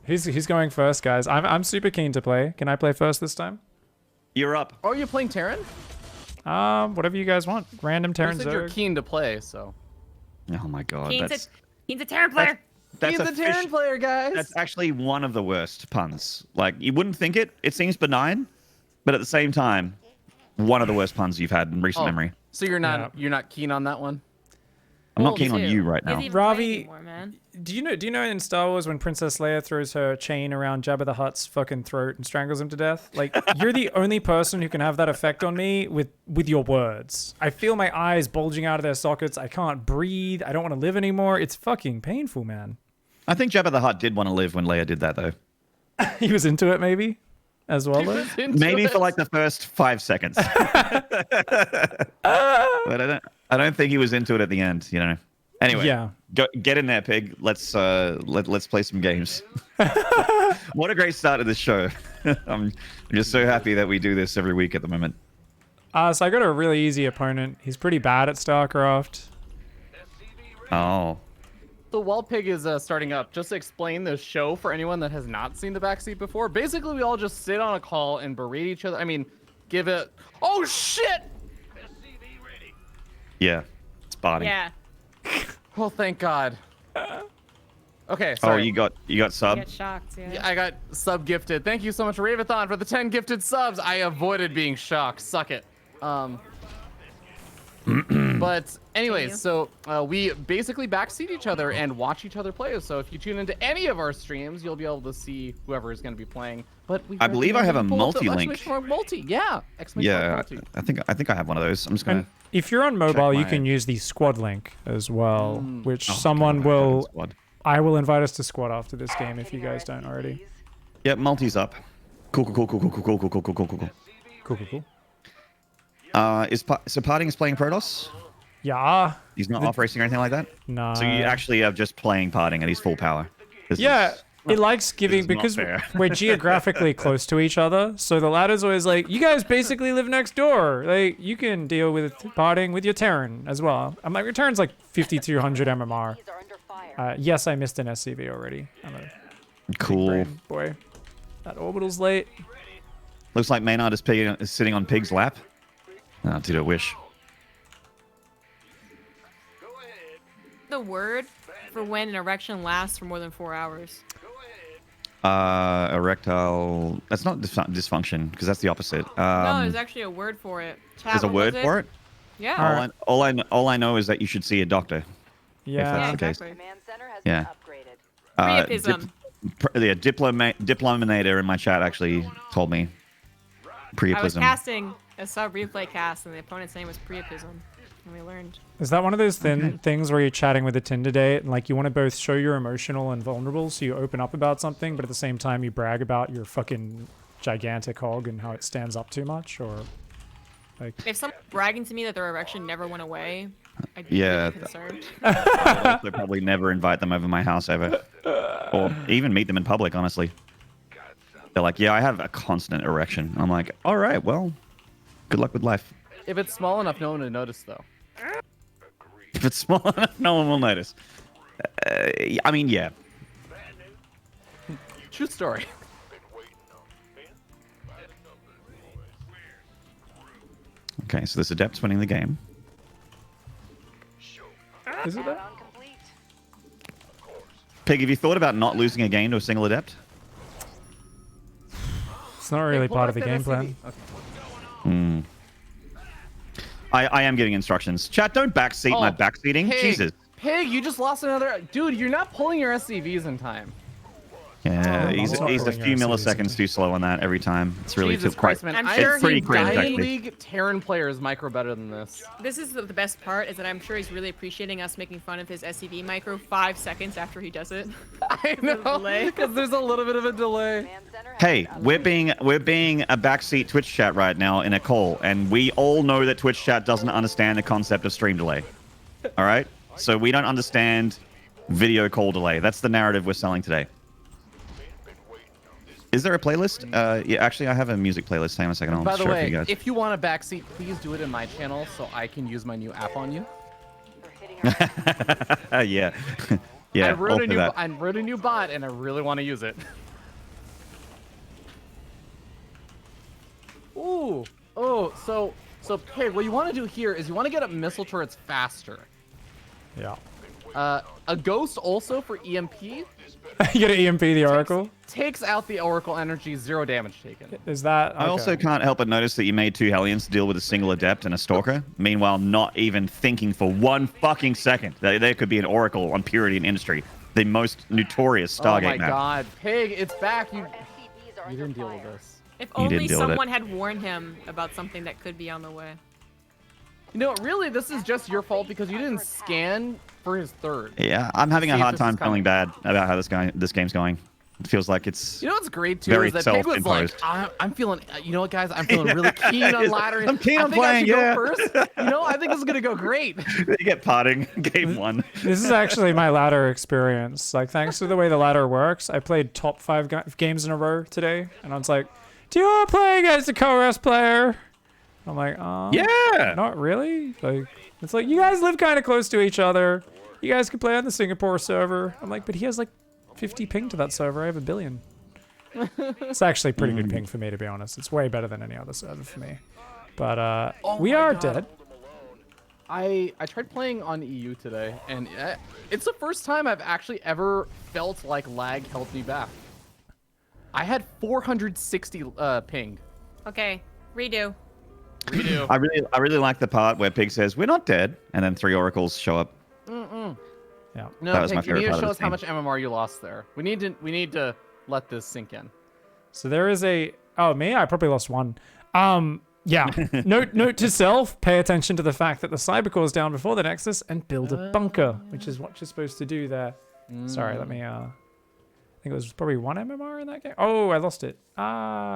Who's going first, guys? I'm super keen to play. Can I play first this time? You're up. Oh, are you playing Terran? Whatever you guys want. Random Terran You said you're Zerg. keen to play, so. Oh my god. He's a Terran player. He's a Terran player, guys. That's actually one of the worst puns. Like, you wouldn't think it. It seems benign, but at the same time, one of the worst puns you've had in recent memory. So you're not keen on that one? I'm not keen on you right now. Ravi, do you know in Star Wars when Princess Leia throws her chain around Jabba the Hutt's fucking throat and strangles him to death? Like, you're the only person who can have that effect on me with your words. I feel my eyes bulging out of their sockets. I can't breathe. I don't want to live anymore. It's fucking painful, man. I think Jabba the Hutt did want to live when Leia did that, though. He was into it, maybe, as well, though? Maybe for like the first 5 seconds. But I don't think he was into it at the end, you know. Anyway, yeah. Get in there, Pig. Let's play some games. What a great start to this show. I'm just so happy that we do this every week at the moment. So I got a really easy opponent. He's pretty bad at StarCraft. Oh. So while Pig is starting up, just to explain the show for anyone that has not seen the Backseat before. Basically, we all just sit on a call and berate each other. I mean, give it. Oh shit! Yeah, it's body. Yeah. Oh, thank God. Okay, Oh, sorry. you got sub. I get shocked. Yeah. I got sub gifted. Thank you so much, Ravathon, for the 10 gifted subs. I avoided being shocked. Suck it. But anyways, so we basically backseat each other and watch each other play. So if you tune into any of our streams, you'll be able to see whoever is going to be playing. But I believe I have a multi-link. Multi, yeah. Yeah, multi. I think I have one of those. I'm just gonna. And if you're on mobile, my- you can use the squad link as well, which Oh, someone God, I haven't will. squad. I will invite us to squad after this game if you guys don't already. Yep, multi's up. Cool. Cool. So Parting is playing Protoss? Yeah. He's not off racing or anything like that? Nah. So you actually are just playing Parting at his full power? Yeah, it likes giving not because fair. we're geographically close to each other. So the ladder's always like, you guys basically live next door. Like, you can deal with Parting with your Terran as well. I'm like, your Terran's like 5,200 MMR. Yes, I missed an SCV already. I'm a Cool. brain boy. That orbital's late. Looks like Maynard is sitting on Pig's lap. Oh, dude, I wish. The word for when an erection lasts for more than 4 hours. Erectile. That's not dysfunction, because that's the opposite. No, there's actually a word for it. There's a word for it? Yeah. All I know is that you should see a doctor. Yeah. That's the case. exactly. Yeah. Priapism. Diplominator in my chat actually told me. I was Priapism. casting a sub replay cast, and the opponent's name was Priapism. And we learned. Is that one of those things where you're chatting with a Tinder date and like you want to both show you're emotional and vulnerable, so you open up about something, but at the same time you brag about your fucking gigantic hog and how it stands up too much, or like? If someone's bragging to me that their erection never went away, I'd be Yeah. really concerned. I'd also probably never invite them over my house ever, or even meet them in public. Honestly, they're like, "Yeah, I have a constant erection." I'm like, "All right, well, good luck with life." If it's small enough, no one would notice, though. If it's small enough, no one will notice. I mean, yeah. True story. Okay, so this adept's winning the game. Is it that? Pig, have you thought about not losing a game to a single adept? It's not really part of the game plan. Hmm. I am giving instructions. Chat, don't backseat my backseating. Pig, Jesus. Pig, you just lost another. Dude, you're not pulling your SCVs in time. Yeah, Oh, he's I'm not a pulling few your milliseconds too slow on that every time. It's really Jesus quite. Christ, man. I'm I'm sure sure pretty he's cringe, Dying actually. League Terran player is micro better than this. This is the best part, is that I'm sure he's really appreciating us making fun of his SCV micro 5 seconds after he does it. I know, delay. because there's a little bit of a delay. Hey, we're being a backseat Twitch chat right now in a call, and we all know that Twitch chat doesn't understand the concept of stream delay. All right, so we don't understand video call delay. That's the narrative we're selling today. Is there a playlist? Yeah, actually, I have a music playlist. Hang on a second. I'll By the share it for way, you guys. if you want a backseat, please do it in my channel so I can use my new app on you. Yeah. Yeah, I wrote all a for new that. I wrote a new bot and I really want to use it. Ooh. Oh, so Pig, what you want to do here is you want to get up missile turrets faster. Yeah. A ghost also for EMP You get an EMP the Oracle? takes out the Oracle energy, 0 damage taken. Is that... I also can't help but notice that you made 2 Hellions to deal with a single Adept and a Stalker. Meanwhile, not even thinking for 1 fucking second that there could be an Oracle on Purity and Industry, the most notorious Stargate Oh my map. god, Pig, it's back. You didn't deal with this. If You didn't only deal with it. someone had warned him about something that could be on the way. You know, really, this is just your fault because you didn't scan for his third. Yeah, I'm having a See if hard this time is coming. feeling bad about how this game's going. It feels like it's... You know what's great too Very is that Pig was like, self-imposed. I'm feeling, you know what, guys, I'm feeling really keen on ladder. I'm keen on I think I playing, should yeah. go first. You know, I think this is gonna go great. you get parting game 1. This is actually my ladder experience. Like, thanks to the way the ladder works, I played top 5 games in a row today, and I was like, "Do you want to play against a co-res player?" I'm like, Yeah! not really." Like, it's like, you guys live kind of close to each other. You guys could play on the Singapore server. I'm like, but he has like 50 ping to that server. I have 1 billion. It's actually pretty good ping for me, to be honest. It's way better than any other server for me. But we my are God. dead. I tried playing on EU today, and it's the first time I've actually ever felt like lag held me back. I had 460 ping. Okay, redo. Redo. I really like the part where Pig says, "We're not dead," and then 3 Oracles show up. Yeah. No, That was my Pig, you need favorite to part show of us this how game. much MMR you lost there. We need to let this sink in. So there is a... Oh, me? I probably lost 1. Yeah. Note to self, pay attention to the fact that the Cybercore is down before the Nexus and build a bunker, which is what you're supposed to do there. Sorry, let me... I think it was probably 1 MMR in that game. Oh, I lost it.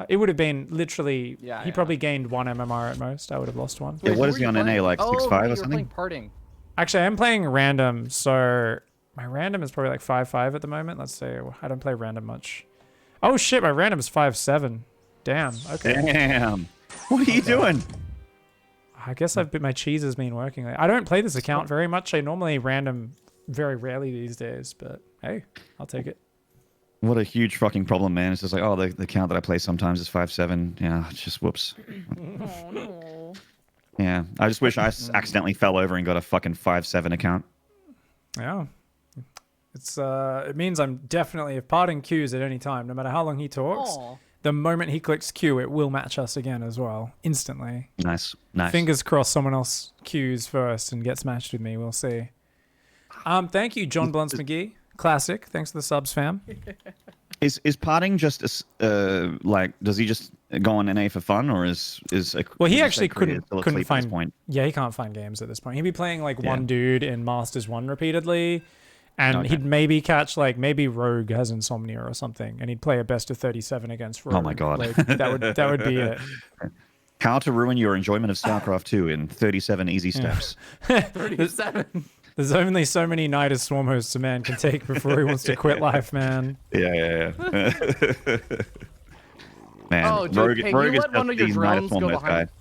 It would have been literally... Yeah, he yeah. probably gained 1 MMR at most. I would have lost 1. Yeah, Wait, what who is were he you on playing? NA, like 6.5 Oh, or you were something? playing parting. Actually, I'm playing random, so my random is probably like 5.5 at the moment. Let's see. I don't play random much. Oh shit, my random is 5.7. Damn. Okay. Damn. What are you doing? I guess my cheese has been working. I don't play this account very much. I normally random very rarely these days, but hey, I'll take it. What a huge fucking problem, man. It's just like, oh, the count that I play sometimes is 5.7. Yeah, it's just whoops. Oh no. Yeah, I just wish I accidentally fell over and got a fucking 5.7 account. Yeah. It's it means I'm definitely, if parting queues at any time, no matter how long he talks, Aw. the moment he clicks Q, it will match us again as well, instantly. Nice, nice. Fingers crossed someone else queues first and gets matched with me. We'll see. Thank you, John Blunts McGee. Classic. Thanks for the subs, fam. Is parting just like, does he just go on NA for fun, or is Well, he is actually that career couldn't still couldn't asleep at this find. point? Yeah, he can't find games at this point. He'd be playing like Yeah. one dude in Masters 1 repeatedly, and Okay. he'd maybe catch like maybe Rogue has insomnia or something, and he'd play a best of 37 against Rogue. Oh my God. Like, that would be it. How to ruin your enjoyment of StarCraft 2 in 37 easy steps. 37. There's only so many Night of Swarm hosts a man can take before he wants to quit life, man. Yeah. Man, Oh, dude, Rogue, Pig, Rogue you is let one just of your the Night of drones Swarm go host behind. guy.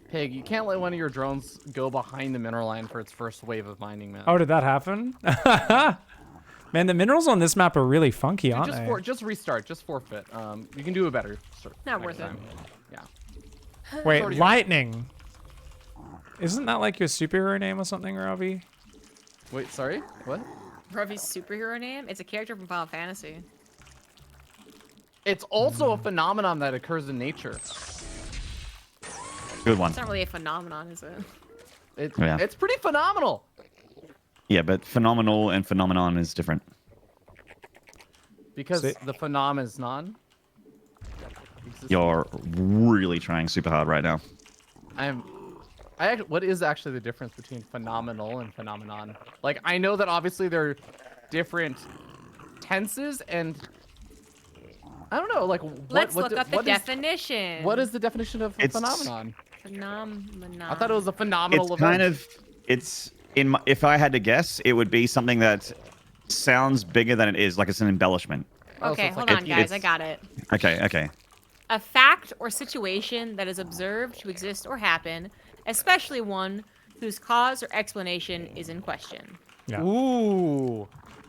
Pig, you can't let one of your drones go behind the mineral line for its first wave of mining, man. Oh, did that happen? Man, the minerals on this map are really funky, Dude, aren't they? just restart, just forfeit. You can do a better start. Not next worth it. time. Yeah. Wait, already- lightning. Isn't that like your superhero name or something, Ravi? Wait, sorry? What? Ravi's superhero name? It's a character from Final Fantasy. It's also a phenomenon that occurs in nature. Good one. It's not really a phenomenon, is it? Yeah. It's pretty phenomenal. Yeah, but phenomenal and phenomenon is different. Because See- the phenom is non. You're really trying super hard right now. What is actually the difference between phenomenal and phenomenon? Like, I know that obviously they're different tenses, and I don't know. Like, Let's look up the what is- definition. What is the definition of a It's- phenomenon? phenomenon? I thought it was a phenomenal It's event. kind of, if I had to guess, it would be something that sounds bigger than it is, like it's an embellishment. Oh, so Okay, it's hold like- on, guys. I got it. Okay. A fact or situation that is observed to exist or happen, especially one whose cause or explanation is in question. Yeah. Ooh.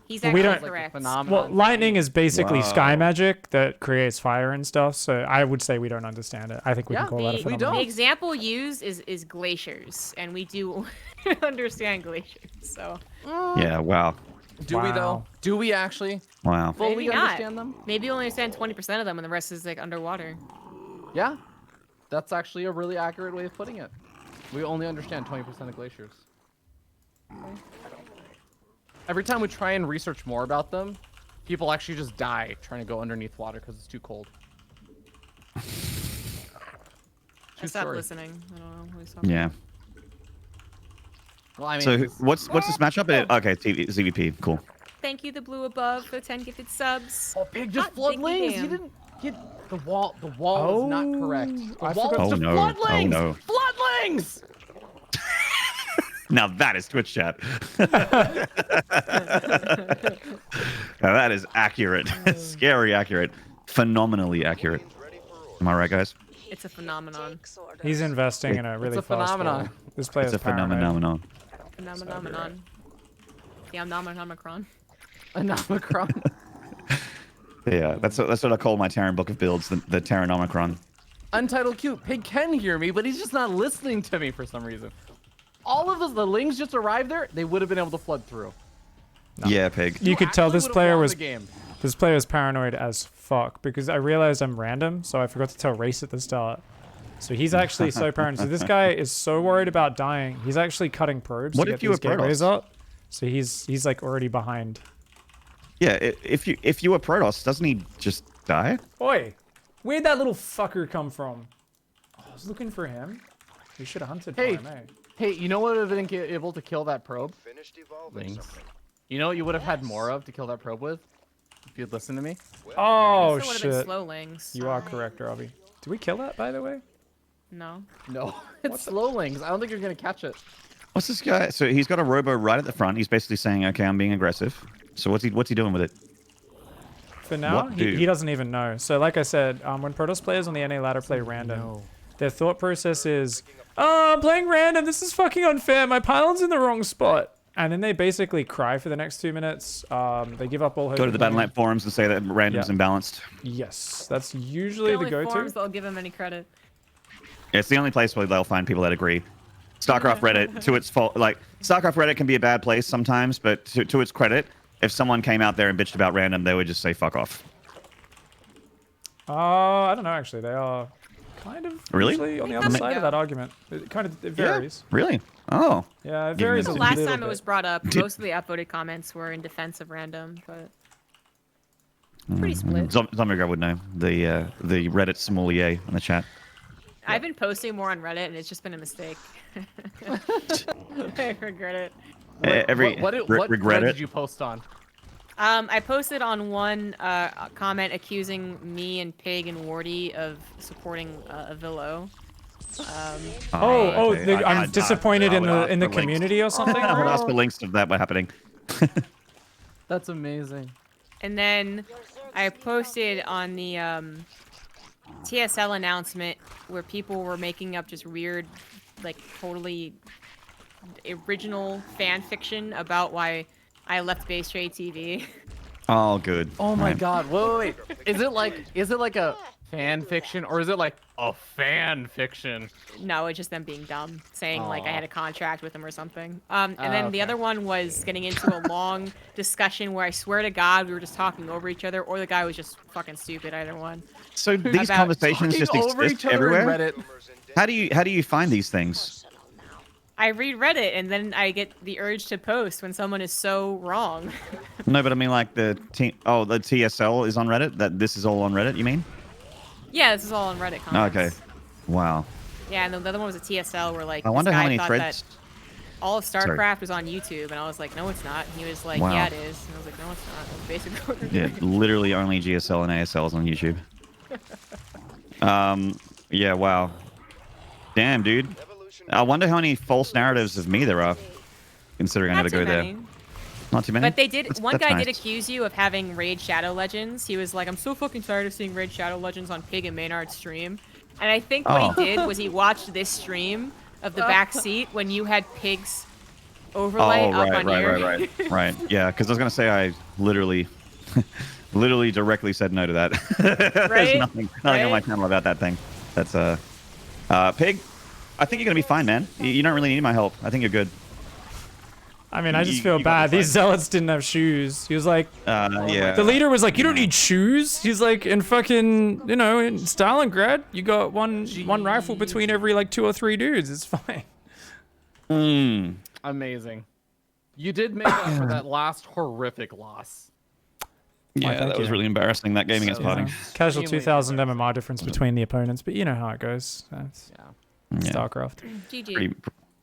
He's Well, we actually don't- Like a correct. phenomenon. Well, lightning is basically sky Wow. magic that creates fire and stuff. So I would say we don't understand it. I think we Yeah, can call that a we phenomenon. The example used is glaciers, and we do understand glaciers. So Yeah. Wow. Do we though? Wow. Do we actually Wow. fully maybe not. understand them? Maybe we only understand 20% of them, and the rest is like underwater. Yeah, that's actually a really accurate way of putting it. We only understand 20% of glaciers. Every time we try and research more about them, people actually just die trying to go underneath water because it's too cold. I stopped story. listening. I don't know what he's talking Yeah. Well, I mean, So it's- what's this matchup? Okay, ZVP. Cool. about. Thank you, the blue above, for 10 gifted subs. oh, Pig just Hot floodlings. diggity He damn. didn't get the wall. The wall is not correct. The I wall forgot- is Oh, just no. Oh, floodlings. no. Floodlings. Now that is Twitch chat. Now that is accurate. Scary accurate. Phenomenally accurate. Am I right, guys? It's a phenomenon. He's investing in a really a fast phenomenon. wall. This player It's is a paranoid. phenomenon. Phenomenon. Yeah, Nomicron. An Omicron. Yeah, that's what I call my Terran book of builds, the Terran Omicron. Untitled cute. Pig can hear me, but he's just not listening to me for some reason. All of the lings just arrived there. They would have been able to flood through. Yeah, Pig. You could tell actually this would've player won was the game. paranoid as fuck because I realized I'm random, so I forgot to tell Race at the start. So he's actually so paranoid. So this guy is so worried about dying. He's actually cutting probes What to if get you these were Protoss? gateways up. So he's like already behind. Yeah, if you were Protoss, doesn't he just die? Oi, where'd that little fucker come from? Oh, I was looking for him. We should have hunted Hey. for him, eh? Hey, you know what would have been able to kill that probe? Finished evolving Lings. something. You know what you would have had more of to kill that probe with? If you'd listen to me. Oh Still would have been shit! slowlings. You are correct, Robbie. Did we kill that, by the way? No. No, it's slowlings. I don't think you're gonna catch it. What's this guy? So he's got a robo right at the front. He's basically saying, "Okay, I'm being aggressive." So what's he doing with it? For now, What he do? doesn't even know. So like I said, when Protoss players on the NA ladder play random, their thought process is, "Oh, I'm playing random. This is fucking unfair. My pylon's in the wrong spot." And then they basically cry for the next 2 minutes. They give up all hope. Go to of the winning. Battle.net forums and say that random's Yeah. imbalanced. Yes, that's usually the only go-to. forums that'll give him any credit. It's the only place where they'll find people that agree. StarCraft Reddit, to its fault, like StarCraft Reddit can be a bad place sometimes, but to its credit, if someone came out there and bitched about random, they would just say fuck off. I don't know. Actually, they are kind of Really? usually on the They other come and side of go. that argument. It varies. Really? Oh. Yeah, it Give me varies the a The last little time it bit. was brought up, most of the upvoted comments were in defense of random, but pretty split. Zombiegrub would know. The Reddit sommelier in the chat. I've been posting more on Reddit, and it's just been a mistake. I regret it. What regret did it. you post on? I posted on one comment accusing me and Pig and Wardy of supporting Avillo. Okay. I'm disappointed in the links. community or something. I would ask for links to that. What happening? That's amazing. And then I posted on the TSL announcement where people were making up just weird, like totally original fan fiction about why I left Base Trade TV. Oh, good. Oh my Right. god. Wait. Is it like a fan fiction or is it like a fan fiction? No, it's just them being dumb, saying like I had Aw. a contract with them or something. And then the okay. other one was getting into a long discussion where I swear to God we were just talking over each other, or the guy was just fucking stupid. Either one. So these About conversations just Talking over exist each other in everywhere. Reddit. How do you find these things? I read Reddit and then I get the urge to post when someone is so wrong. No, but I mean like the TSL is on Reddit. That this is all on Reddit. You mean? Yeah, this is all on Reddit comments. Okay. Wow. Yeah, and the other one was a TSL where like I this wonder how guy many thought threads. that all of Sorry. StarCraft was on YouTube, and I was like, no, it's not. And he was like, Wow. yeah, it is. And I was like, no, it's not. That's basically what we're Yeah, doing. literally only GSL and ASL is on YouTube. Yeah. Wow. Damn, dude. I wonder how many false narratives of me there are. Considering I Not never too go there. many. Not too many. But they did. That's- One that's guy nice. did accuse you of having Raid Shadow Legends. He was like, I'm so fucking tired of seeing Raid Shadow Legends on Pig and Maynard's stream. And I think what Oh. he did was he watched this stream of the Backseat when you had Pig's overlay Oh, up right, on right, your. right, right, right. Yeah, because I was gonna say I literally, literally directly said no to that. There's Right? nothing on my Right? channel about that thing. That's Pig. I think you're gonna be fine, man. You don't really need my help. I think you're good. I mean, I just You feel gotta bad. be These fine. zealots didn't have shoes. He was like, Yeah. the leader was like, you don't need shoes. He's like, in fucking, you know, in Stalingrad, you got one rifle between every like 2 or 3 dudes. It's fine. Amazing. You did make up for that last horrific loss. Yeah, thank that was you. really embarrassing. That game against Harding. Casual Extremely 2000 embarrassing. MMR difference between the opponents, but you know how it goes. That's Yeah. StarCraft. GG. Pretty,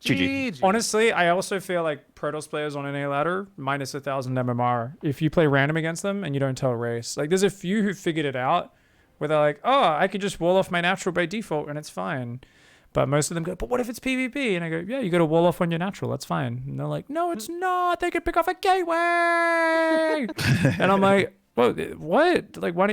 GG. GG. Honestly, I also feel like Protoss players on NA ladder minus 1000 MMR. If you play random against them and you don't tell race, like there's a few who figured it out, where they're like, oh, I could just wall off my natural by default and it's fine. But most of them go, but what if it's PvP? And I go, yeah, you got to wall off on your natural. That's fine. And they're like, no, it's not. They could pick off a gateway. And I'm like, well, what? Like, what?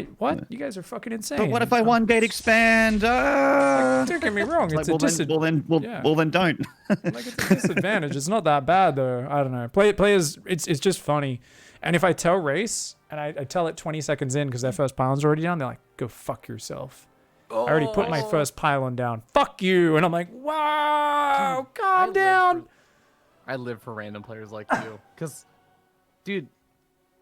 You guys are fucking insane. But what if I one gate expand? Don't get me wrong. It's Like, yeah. well then don't. Like it's a disadvantage. It's not that bad though. I don't know. Players, it's just funny. And if I tell race and I tell it 20 seconds in because their first pylon's already down, they're like, go fuck yourself. I already put my first pylon down. Fuck you. And I'm like, wow, calm down. I live for random players like you. Because, dude,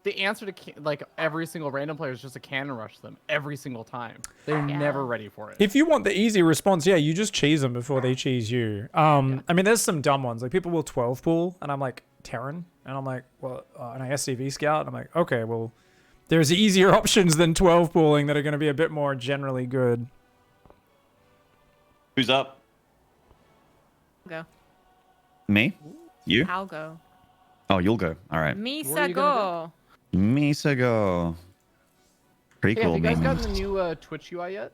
the answer to like every single random player is just a cannon rush them every single time. They're never ready for it. If you want the easy response, yeah, you just cheese them before they cheese you. I mean, there's some dumb ones. Like people will 12 pool, and I'm like, Terran, and I'm like, well, and I SCV scout, and I'm like, okay, well, there's easier options than 12 pooling that are going to be a bit more generally good. Who's up? Go. Me? You? I'll go. Oh, you'll go. All right. Misa you gonna go. Misa go. Pretty Hey, cool. have you guys man. gotten the new Twitch UI yet?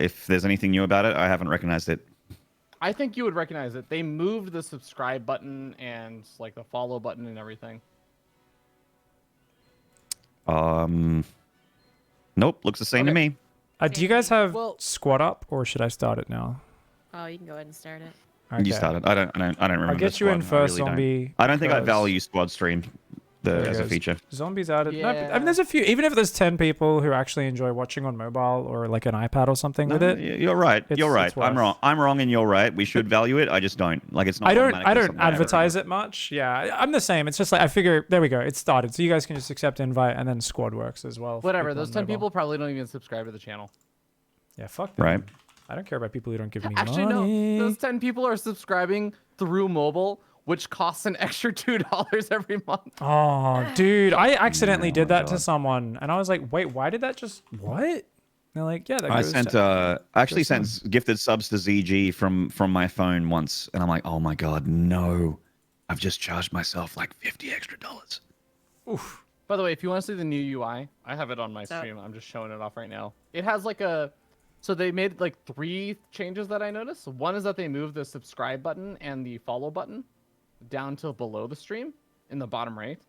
If there's anything new about it, I haven't recognized it. I think you would recognize it. They moved the subscribe button and like the follow button and everything. Nope. Looks the same to Okay. me. Do you guys have Well- squad up, or should I start it now? Oh, you can go ahead and start it. Okay. You started. I don't remember. I'll get the you in squad. I first, really don't. zombie. I don't think I because- value squad stream There as it a goes. feature. Zombies added. No, I Yeah. mean, there's a few. Even if there's 10 people who actually enjoy watching on mobile or like an iPad or something with it. You're right. It's- You're right. it's I'm worth. wrong. I'm wrong, and you're right. We should value it. I just don't. Like it's not. I don't automatically something I ever advertise do. it much. Yeah, I'm the same. It's just like I figure there we go. It started, so you guys can just accept invite, and then squad works as well. for Whatever. people Those on 10 mobile. people probably don't even subscribe to the channel. Yeah, fuck them. Right. I don't care about people who don't give me Actually, money. no. Those 10 people are subscribing through mobile, which costs an extra $2 every month. Oh, dude, I accidentally Oh did my that to God. someone, and I was like, wait, why did that just what? And they're like, yeah, that I goes sent. to- I actually sent gifted subs to ZG from my phone once, and I'm like, oh my god, no! I've just charged myself like $50 extra. Oof. By the way, if you want to see the new UI, I have it on my What's up? stream. I'm just showing it off right now. It has like a... So they made like 3 changes that I noticed. One is that they moved the subscribe button and the follow button down to below the stream in the bottom right.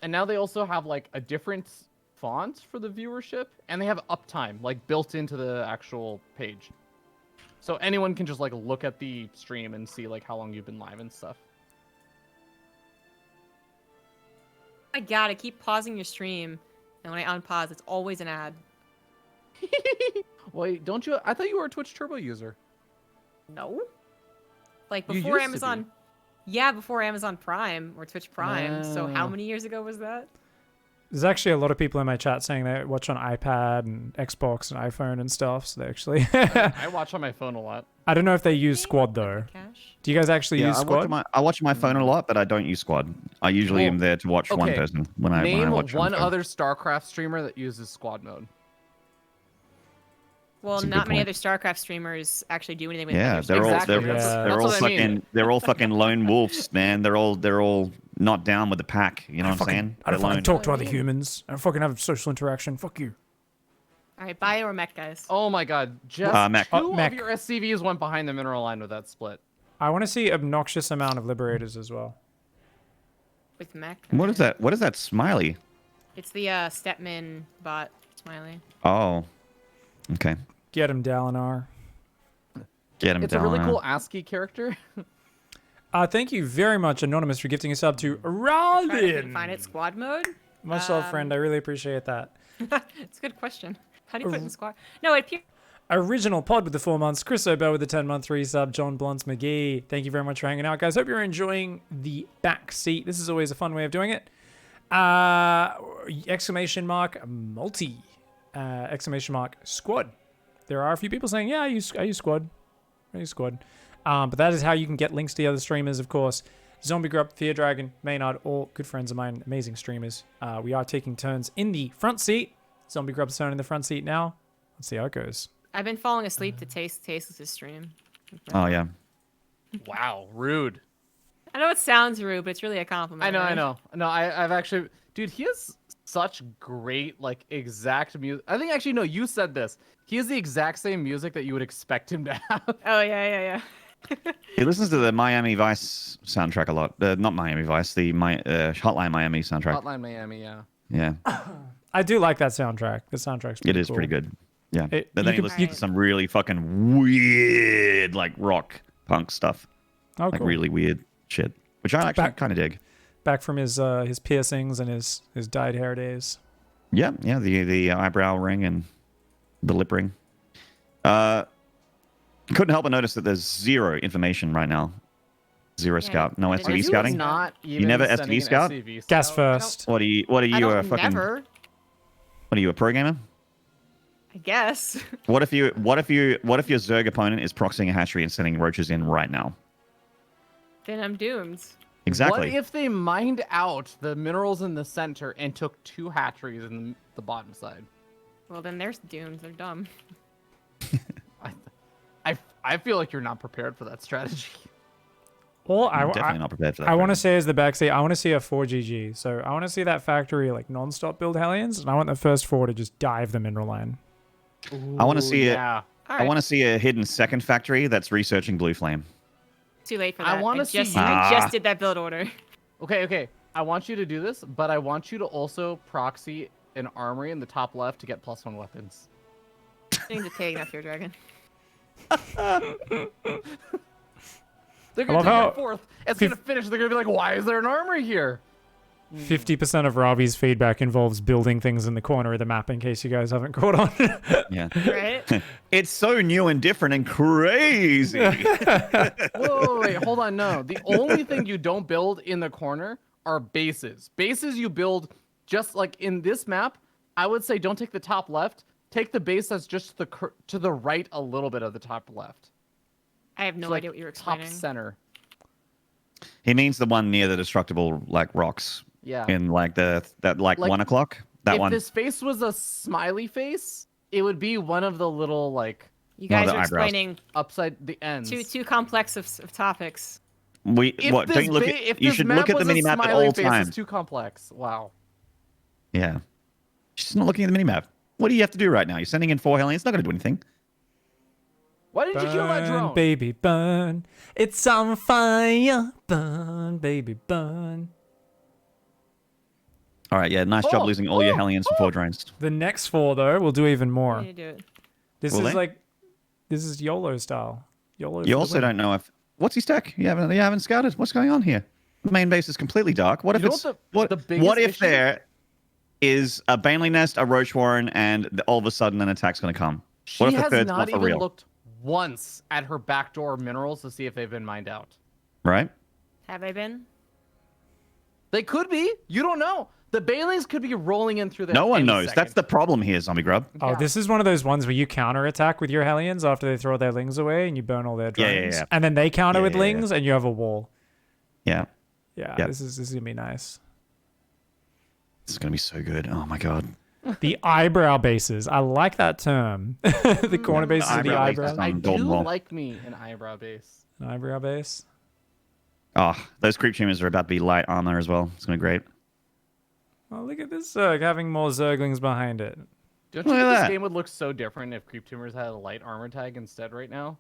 And now they also have like a different font for the viewership, and they have uptime like built into the actual page. So anyone can just like look at the stream and see like how long you've been live and stuff. I gotta keep pausing your stream, and when I unpause, it's always an ad. Wait, don't you? I thought you were a Twitch Turbo user. No. Like You before used to be. Amazon. Yeah, before Amazon Prime or Twitch Prime. So how Oh. many years ago was that? There's actually a lot of people in my chat saying they watch on iPad and Xbox and iPhone and stuff. So they actually, I watch on my phone a lot. I don't know if they use Squad though. Cash. Do you guys actually Yeah, use I Squad? watch my phone a lot, but I don't use squad. I usually Well, am there to watch one okay. person when I Name watch on one the phone. other StarCraft streamer that uses squad mode. Well, That's a not good many point. other StarCraft streamers actually do anything with Yeah, other they're all Exactly, they're, that's- they're that's all what I mean. fucking they're all fucking lone wolves, man. They're all not down with the pack. You know what I'm saying? I don't They're fucking lone. talk to other humans. I don't fucking have social interaction. Fuck you. All right, bio or mech, guys. Oh my god, just Mech. two Mech. of your SCVs went behind the mineral line with that split. I want to see obnoxious amount of liberators as well. With mech. What is that? What is that smiley? It's the Stepman bot smiley. Oh, okay. Get him, Dalinar. Get him It's down. a really cool ASCII character. Thank you very much, Anonymous, for gifting us up to Try to Robin. find it squad mode. Much love, friend. I really appreciate that. It's a good question. How do you put it in squad? No, it appears. Original Pod with the 4 months, Chris O'Bell with the 10-month resub, John Blunts McGee. Thank you very much for hanging out, guys. Hope you're enjoying the backseat. This is always a fun way of doing it. Exclamation mark multi. Exclamation mark squad. There are a few people saying, yeah, I use squad. I use squad. But that is how you can get links to the other streamers, of course. Zombiegrub, feardragon, maynarde, all good friends of mine, amazing streamers. We are taking turns in the front seat. Zombiegrub's turn in the front seat now. Let's see how it goes. I've been falling asleep to Tasteless's stream. Oh yeah. Wow, rude. I know it sounds rude, but it's really a compliment. I know, right? I know. No, I've actually, dude, he has such great, like, exact music. I think actually, no, you said this. He has the exact same music that you would expect him to have. Oh yeah. He listens to the Miami Vice soundtrack a lot. Not Miami Vice, the Hotline Miami soundtrack. Hotline Miami, yeah. Yeah, I do like that soundtrack. The soundtrack's pretty it is cool. pretty good. Yeah, It- but you then he could- listens to some really fucking weird, like rock punk stuff, Oh, like cool. really weird shit, which I actually Back- kind of dig. Back from his piercings and his dyed hair days. Yeah, the eyebrow ring and the lip ring. Couldn't help but notice that there's zero information right now. Zero Yeah, scout, no I didn't STV know. scouting. Not even never sending STV an scout? SCV Gas scout. first. What are you? What are I you? don't A fucking? never. What are you? A pro gamer? I guess. What if your Zerg opponent is proxying a hatchery and sending roaches in right now? Then I'm doomed. Exactly. What if they mined out the minerals in the center and took 2 hatcheries in the bottom side? Well, then they're doomed. They're dumb. I feel like you're not prepared for that strategy. Well, I'm definitely not prepared for that. I want to Brandon. say as the backseat, I want to see a 4GG. So I want to see that factory like non-stop build Hellions, and I want the first 4 to just dive the mineral line. I wanna see it. Yeah. All I right. want to see a hidden second factory that's researching Blue Flame. Too late for I that. wanna see just, you- I just did that build order. Okay. I want you to do this, but I want you to also proxy an armory in the top left to get +1 weapons. I need to take that fear dragon. They're I gonna love take how- that 4th. It's gonna finish. They're gonna be like, "Why is there an armory here?" 50% of Ravi's feedback involves building things in the corner of the map. In case you guys haven't caught on. Yeah. Right? It's so new and different and crazy. Whoa, wait, hold on. No, the only thing you don't build in the corner are bases. Bases you build just like in this map. I would say don't take the top left. Take the base that's just to the right a little bit of the top left. I have no So, like, idea what you're top explaining. center. He means the one near the destructible like rocks Yeah. in like that Like, 1 o'clock. That if one. this face was a smiley face, it would be one of the little like You One of guys the are eyebrows. explaining upside the ends. too complex of topics. If What? this Don't you look ba- at? if You this should map look at the was a mini map at smiley all face, times. It's too complex. Wow. Yeah. She's not looking at the mini map. What do you have to do right now? You're sending in 4 Hellions. It's not going to do anything. Why didn't you kill that Burn, drone? baby, burn. It's on fire. Burn, baby, burn. All right. Yeah. Nice job Oh, losing all your oh, Hellions for 4 drones. The next 4 though will do even I more. need to do it. This Will is they? like, this is YOLO style. YOLO. You also don't know if what's his tech. You haven't scouted. What's going on here? The main base is completely dark. What if You know it's what the biggest what if issue- there is a Baneley nest, a Roach Warren, and all of a sudden an attack's going to come? She What if the has third's not not for even real? looked once at her backdoor minerals to see if they've been mined out. Right? Have I been? They could be. You don't know. The Baileys could be rolling in through there. No one any knows. That's second. the problem here, Zombie Grub. Oh, Yeah. this is one of those ones where you counter attack with your Hellions after they throw their lings away and you burn all their Yeah, drones. yeah. And then they counter Yeah, with yeah, yeah. lings and you have a wall. Yeah. Yeah, Yep. this is gonna be nice. It's going to be so good. Oh my god. The eyebrow bases. I like that term. The corner bases are the eyebrow bases. eyebrows. I Golden do Wall. like me an eyebrow base. An eyebrow base. Oh, those creep tumors are about to be light armor as well. It's going to be great. Oh, look at this Zerg having more Zerglings behind it. Don't you Look at think this that. game would look so different if Creep Tumors had a light armor tag instead right now?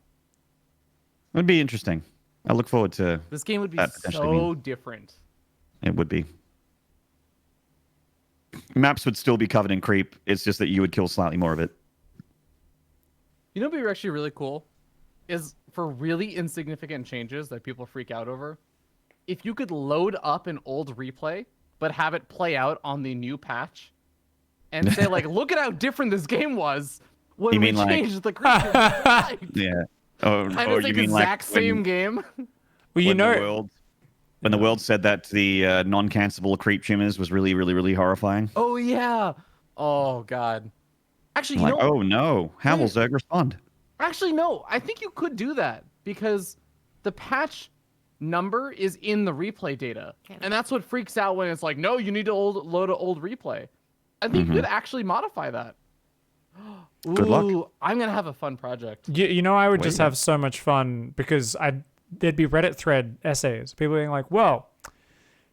It would be interesting. I look forward to This game would be That potentially so different. it. Would be. Maps would still be covered in creep. It's just that you would kill slightly more of it. You know what would be actually really cool? is for really insignificant changes that people freak out over. If you could load up an old replay, but have it play out on the new patch, and say like, look at how different this game was when You we mean, like- changed the creatures. Right. Yeah. Or And or it's you like mean exact like same game. Well, you when know, the world when the world said that the non-cancelable creep tumors was really, really, really horrifying. Oh yeah. Oh god. Actually, you Like, know, oh no, how will wait. Zerg respond? actually no. I think you could do that because the patch number is in the replay data, Okay. and that's what freaks out when it's like, no, you need to load an old replay. I think you could actually modify that. Good luck. Ooh, I'm gonna have a fun project. you know, I would just Wait. have so much fun because there'd be Reddit thread essays, people being like, well,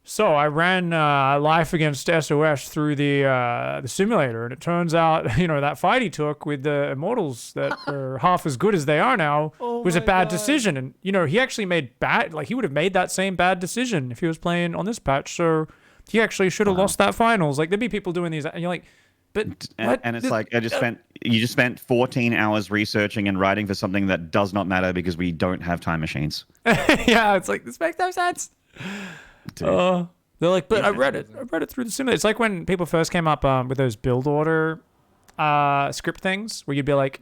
so I ran Life Against SOS through the simulator, and it turns out, you know, that fight he took with the Immortals that are half as good as they are now Oh was a my bad God. decision. And, you know, he actually made he would have made that same bad decision if he was playing on this patch. So he actually should have lost that finals. Like, there'd be people doing these, and you're like, but what? And it's like you just spent 14 hours researching and writing for something that does not matter because we don't have time machines. Yeah, it's like, this makes no sense. Dude. They're like, but I read it through the simulator. It's like when people first came up with those build order script things where you'd be like,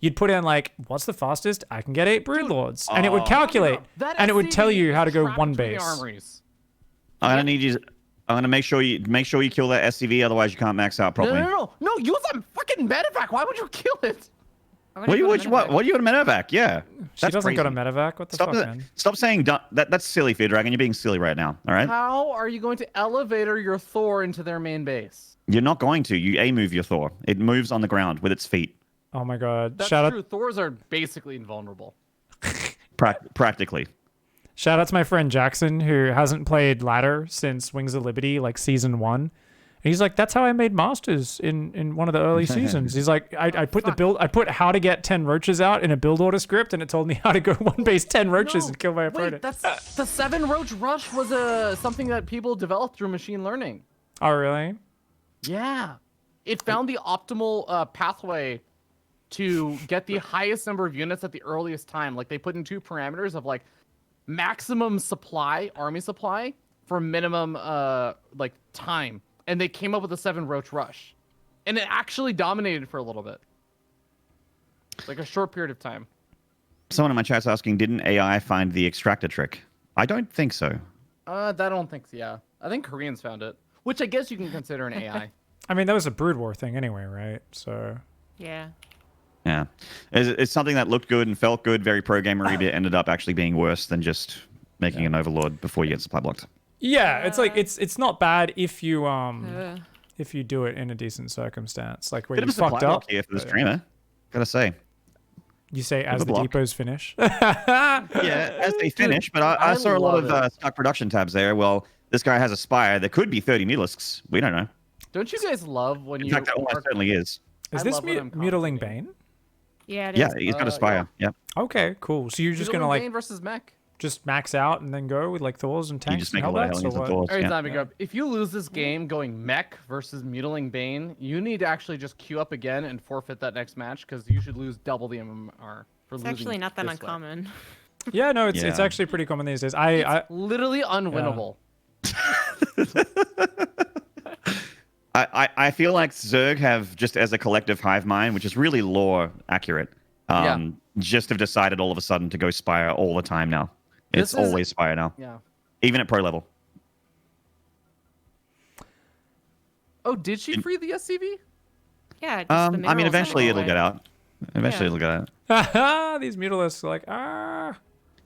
you'd put in like, what's the fastest? I can get 8 broodlords, and it would calculate, That and it would tell SCV you how to is go trapped one between the base. armories. I'm gonna need you. I'm gonna make sure you kill that SCV, otherwise you can't max out No, properly. no, use a fucking medevac. Why would you kill it? I'm What do you gonna go what? medevac. What do you want a medevac? Yeah, She that's doesn't crazy. got a medevac. What the Stop fuck, it. man? Stop saying that's silly, feardragon. You're being silly right now. All right. How are you going to elevator your Thor into their main base? You're not going to. You move your Thor. It moves on the ground with its feet. Oh my god! That's Shout true. Thors are basically invulnerable. Practically. out to my friend Jackson, who hasn't played ladder since Wings of Liberty, like season 1. And he's like, that's how I made masters in one of the early seasons. He's like, I put how to get 10 roaches out in a build order script, and it told me how to go one base 10 roaches No, and kill my wait, opponent. that's the 7 roach rush was something that people developed through machine learning. Oh really? Yeah, it found the optimal pathway to get the highest number of units at the earliest time. Like they put in 2 parameters of like maximum supply, army supply, for minimum like time, and they came up with a 7 roach rush, and it actually dominated for a little bit, like a short period of time. Someone in my chat's asking, didn't AI find the extractor trick? I don't think so. I don't think so. Yeah, I think Koreans found it, which I guess you can consider an AI. I mean, that was a brood war thing anyway, right? So Yeah. Yeah, it's something that looked good and felt good, very pro-gamery, but it ended up actually being worse than just making an overlord before you get supply blocked. yeah, it's like it's not bad if you Ugh. if you do it in a decent circumstance, like where Bit you of a supply fucked block up. here for the but, streamer, gotta say. You say as a the block. depots finish. Yeah, as they finish, but I I saw a lot love of stuck production tabs there. Well, this guy has a spire. There could be 30 Mulisks. We don't know. Don't you guys love when In you fact, that almost certainly is. Is I this love when I'm mutiling commentating. Bane? Yeah, it Yeah, is. he's got a spire. Yeah. Okay, cool. So you're just gonna Bane like versus mech. just max out and then go with like Thors and You tanks just and make a lot of Hellbats, Hellions or and what? Thors. Every Yeah. time we go, if you lose this game going mech versus mutiling Bane, you need to actually just queue up again and forfeit that next match because you should lose double the MMR for It's losing. actually not that this way. uncommon. Yeah, no, it's Yeah. actually pretty common these days. I Literally unwinnable. I feel like Zerg have, just as a collective hive mind, which is really lore accurate, just have decided all of a sudden to go Spire all the time now. It's This is- always Spire now, Yeah. even at pro level. Oh, did she free the SCV? Yeah. Just the I mean, minerals eventually it'll anyway. get out. Eventually Yeah. it'll get out. these mutalisks are like, ah.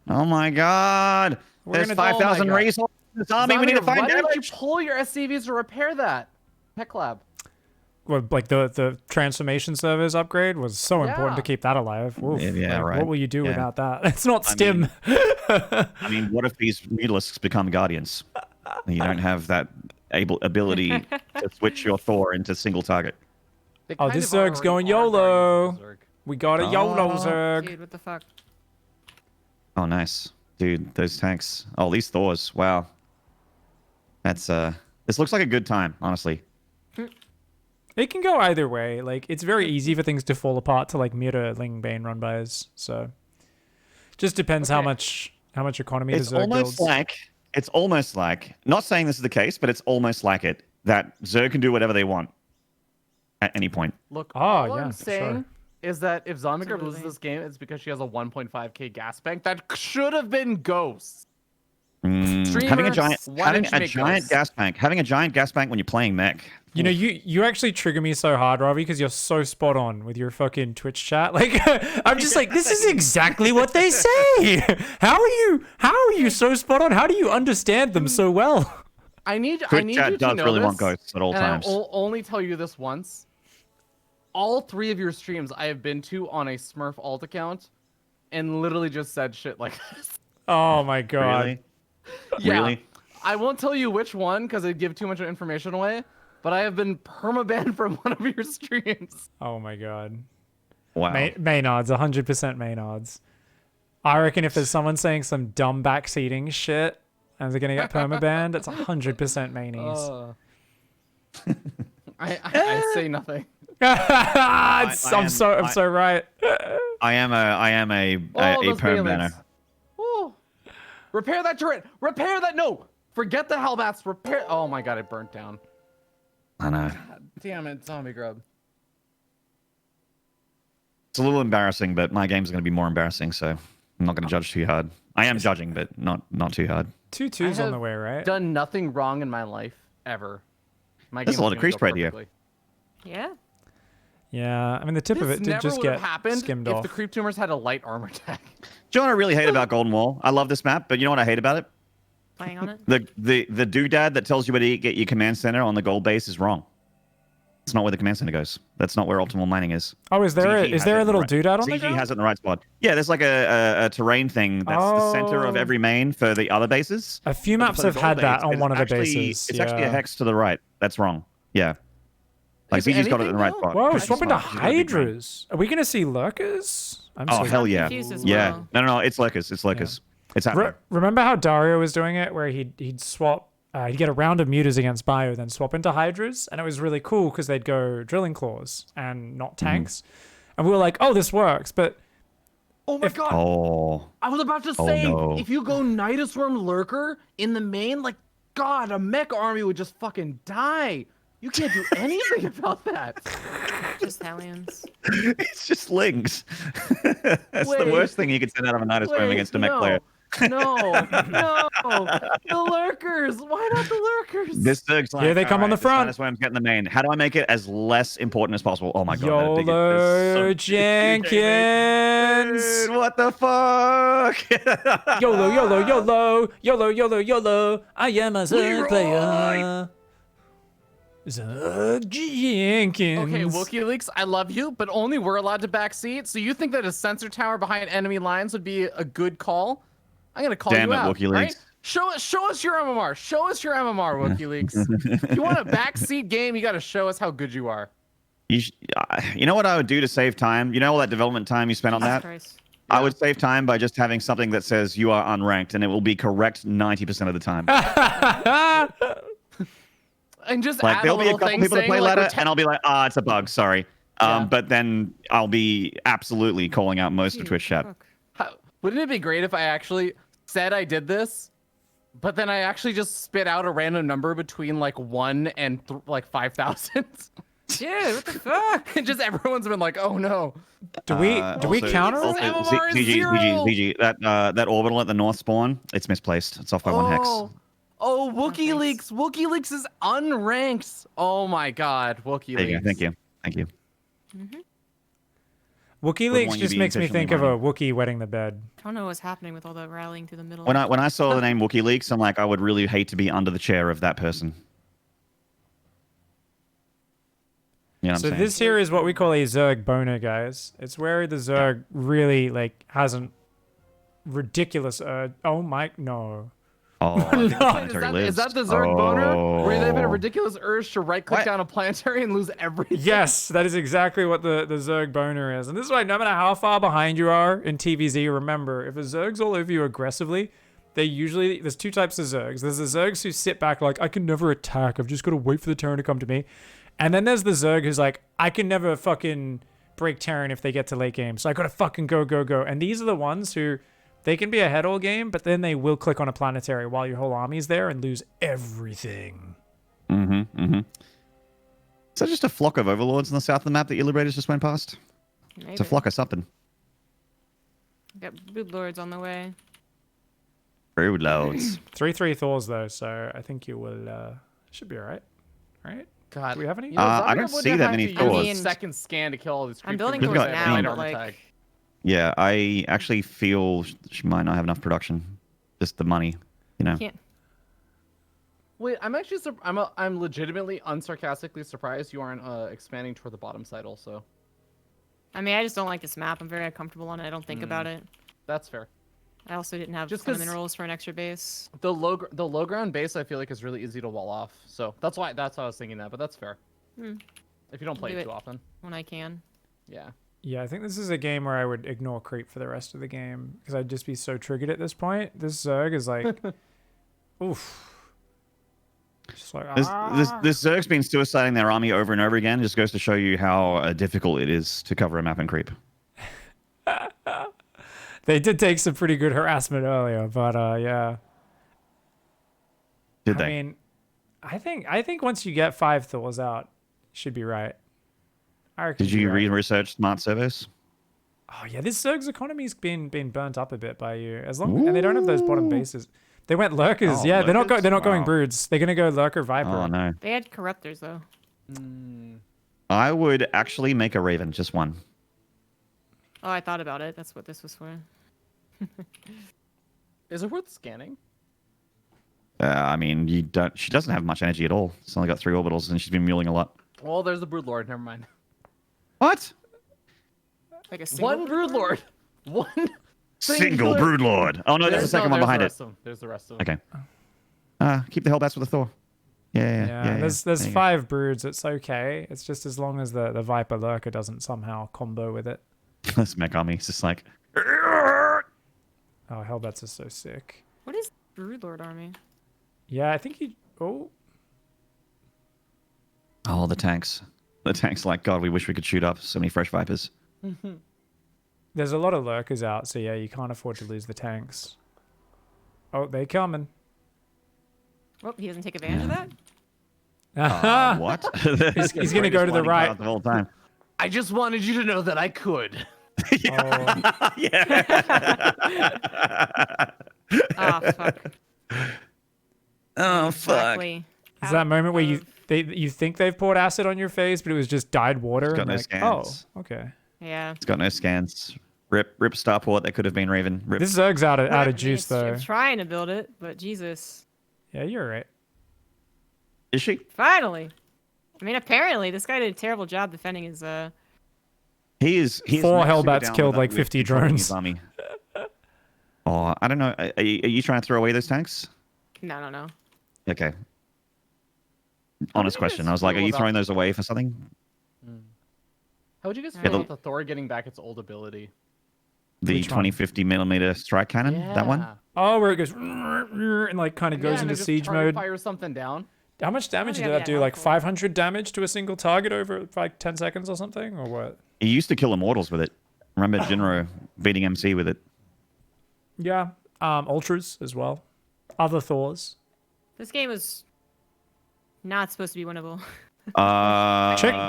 Oh my god! We're There's gonna- 5,000 Oh my God. resources in this army. We need to Zombie, find why didn't you damage. pull your SCVs to repair that? Tech lab. Well, like the transformation servers upgrade was so important to Yeah. keep that alive. Oof. Yeah, Like, right. What will you do Yeah. without that? It's not I stim. I mean, what if these mutalisks become guardians? You don't have that ability to switch your Thor into single target. They Oh, kind this of Zerg's already going are YOLO. Guardians of the Zerg. We got a YOLO Oh. Zerg. Dude, what the fuck? Oh, nice, dude. Those tanks. Oh, these Thors. Wow. That's This looks like a good time, honestly. It can go either way. Like, it's very easy for things to fall apart to like mutiling Bane run bys. So Just depends how Okay. much economy the It's Zerg almost builds. like, not saying this is the case, but it's almost like it, that Zerg can do whatever they want at any point. Look, Oh, all yeah, I'm for saying sure. is that if zombiegrub loses Absolutely. this game, it's because she has a 1.5k gas bank that should have been ghosts. Having a Streamer, giant, why didn't you make ghosts? having a giant gas bank when you're playing mech. You know, you actually trigger me so hard, Robbie, because you're so spot on with your fucking Twitch chat. Like, I'm just like, this is exactly what they say. How are you so spot on? How do you understand them so well? I need Twitch you chat to does know really this, want ghosts at all and times. I'll only tell you this once. All 3 of your streams I have been to on a Smurf alt account, and literally just said shit like this. Oh my god. Really? Yeah, Really? I won't tell you which one because it'd give too much information away. But I have been permabanned from one of your streams. Oh my god. Wow. Maynards, 100% Maynards. I reckon if there's someone saying some dumb backseating shit and they're gonna get permabanned, it's 100% Mayonnaise. I say nothing. I'm so right. I am a All those perm Bailings. banner. Woo. Repair that turret. Repair that. No. Forget the hellbats. Repair. Oh my god, it burnt down. I know. God damn it, zombie grub. It's a little embarrassing, but my game's going to be more embarrassing, so I'm not going to judge too hard. I am judging, but not too hard. 2-2's I on the have way, right? Done nothing wrong in my life ever. My There's a game lot was of gonna crease go spread here. perfectly. Yeah. Yeah, I mean the tip This of it did never just would have get happened skimmed if off. the creep tumors had a light armor tag. Do you know what I really hate about Golden Wall? I love this map, but you know what I hate about it? Playing on it. The doodad that tells you where to get your command center on the gold base is wrong. It's not where the command center goes. That's not where optimal mining is. Oh, is there ZG has a it in the little right- doodad on the ZG ground? has it in the right spot. Yeah, there's like a terrain thing that's the center of Oh. every main for the other bases. A few But maps for the have had gold that base, on it's one of the actually- bases. It's actually a yeah. hex to the right. That's wrong. Yeah. Like Is ZG's got it in anything the right new? spot. Whoa, She's swapping to smart. She's got a big brain. hydras. Are we gonna see lurkers? I'm Oh so hell yeah! confused as Yeah. well. No, it's Lurkers. It's Lurkers. It's happening. Remember how Dario was doing it, where he'd swap, he'd get a round of mutas against bio, then swap into hydras, and it was really cool because they'd go drilling claws and not tanks, and we were like, oh, this works, but Oh my god! Oh. I was about to Oh, say, no. if you go Nidus Worm Lurker in the main, like, god, a mech army would just fucking die. You can't do anything about that. Just Hellions. It's just lings. That's the Wait. worst thing you could send out of a Nidus Worm Wait, against a mech no. player. No, the lurkers. Why not the lurkers? This Zerg's like, Here they come on the front. Nidus Worm's getting the main. How do I make it as less important as possible? Oh my god. that YOLO is so- Jenkins. Dude, what the fuck? YOLO, YOLO, YOLO, YOLO, YOLO, YOLO. I am a Zerg player. Zerg Jenkins. Okay, WikiLeaks, I love you, but only we're allowed to backseat. So you think that a sensor tower behind enemy lines would be a good call? I'm gonna call Damn you it, out. WikiLeaks. Right? Show us your MMR. Show us your MMR, WikiLeaks. If you want a backseat game, you got to show us how good you are. You know what I would do to save time? You know all that development time you spent on that? Christ. I would save time by just having something that says you are unranked, and it will be correct 90% of the time. And just Like add there'll a be a little couple thing people that saying, play like, ladder, and I'll be like, it's a bug, sorry. Yeah. But then I'll be absolutely calling out most of Twitch chat. wouldn't it be great if I actually said I did this, but then I actually just spit out a random number between like 1 and like 5,000? Dude, what the fuck? And just everyone's been like, oh no. Do we counter also- it? MMR is ZG, zero. ZG, that orbital at the north spawn, it's misplaced. It's off by 1 hex. Oh, WikiLeaks. WikiLeaks is unranked. Oh my god, There you WikiLeaks. go. Thank you. WikiLeaks want you just to be makes me efficiently think of a mining. Wookiee wetting the bed. I don't know what's happening with all the rallying through the middle. When I saw the name WikiLeaks, I'm like, I would really hate to be under the chair of that person. You know what So I'm saying? this here is what we call a Zerg boner, guys. It's where the Zerg really like hasn't ridiculous. Oh my, no. Oh, I think the Is planetary that, lives. is that the Zerg boner? Where they've had a Oh. ridiculous urge to right click What? down a planetary and lose everything? Yes, that is exactly what the Zerg boner is. And this is why no matter how far behind you are in TVZ, remember, if a Zerg's all over you aggressively, there's two types of Zergs. There's the Zergs who sit back like, I can never attack. I've just got to wait for the Terran to come to me. And then there's the Zerg who's like, I can never fucking break Terran if they get to late game. So I got to fucking go. And these are the ones who They can be ahead all game, but then they will click on a planetary while your whole army's there and lose everything. Is that just a flock of overlords in the south of the map that your liberators just went past? Maybe. It's a flock of something. Got brood lords on the way. Brood lords. 3/3 Thors though, so I think you will should be alright. Right? God, Do we have any? you know, I Zombie don't Grub would see have that to many use Thors. a second scan to kill all these I'm creep building creatures towards with now, light but, armor like- tag. Yeah, I actually feel she might not have enough production. Just the money, you know. Can't. Wait, I'm actually I'm legitimately unsarcastically surprised you aren't expanding toward the bottom side also. I mean, I just don't like this map. I'm very uncomfortable on it. I don't think about it. That's fair. I also didn't have Just some 'cause- minerals for an extra base. The low ground base I feel like is really easy to wall off. So that's why I was thinking that, but that's fair. Hmm. If you don't play Do it it. too often. When I can. Yeah. Yeah, I think this is a game where I would ignore creep for the rest of the game because I'd just be so triggered at this point. This Zerg is like, oof. Just like, This Zerg's been suiciding their army over and over again. Just goes to show you how difficult it is to cover a map and creep. They did take some pretty good harassment earlier, but yeah. Did I they? mean, I think once you get 5 Thors out, you should be right. I reckon Did you'd be you right. research smart service? Oh yeah, this Zerg's economy's been burnt up a bit by you. And they don't have those bottom bases. They went lurkers. Oh, Yeah, they're lurkers? not going Wow. broods. They're gonna go lurker viper. Oh no. They had corruptors though. I would actually make a raven, just one. Oh, I thought about it. That's what this was for. Is it worth scanning? I mean, you don't. She doesn't have much energy at all. She's only got 3 orbitals, and she's been mulling a lot. Well, there's the Broodlord. Never mind. What? Like a single One Broodlord. One Single broodlord. Oh no, there's a second one behind it. There's the rest of them. Okay. Keep the Hellbats with the Thor. Yeah. There's There you go. 5 broods. It's okay. It's just as long as the viper lurker doesn't somehow combo with it. This mech army is just like. Oh, Hellbats are so sick. What is brood lord army? Yeah, I think he. Oh, Oh, the tanks. The tanks, like, God, we wish we could shoot up so many fresh Vipers. there's a lot of lurkers out, so yeah, you can't afford to lose the tanks. Oh, they coming. Well, he doesn't take advantage of that. What? He's gonna go to the right. The whole time. I just wanted you to know that I could. Oh, Ah, fuck. Oh, fuck. Exactly. is that moment where you think they've poured acid on your face, but it was just dyed water? It's got and no like, scans. Oh, okay. Yeah. It's got no scans. Rip Starport. That could have been Raven. Rip. This Zerg's out of Whatever, juice though. I'm trying to build it, but Jesus. Yeah, you're right. Is she? Finally. I mean, apparently this guy did a terrible job defending his. He is. 4 Hellbats killed like 50 drones. Army. Oh, I don't know. Are you trying to throw away those tanks? No. Okay. How Honest do you guys question. I was like, are feel you about- throwing those away for something? How would you guys Yeah, feel the- about the Thor getting back its old ability? The Which one? 2050 millimeter strike cannon? That one? Yeah. Oh, where it goes and like kind of Yeah, goes and into it just siege target mode. Fires something down. How much damage think did that'd that be do? Like helpful. 500 damage to a single target over like 10 seconds or something, or what? He used to kill immortals with it. Remember Jinro beating MC with it? Yeah, ultras as well. Other Thors. This game was not supposed to be winnable.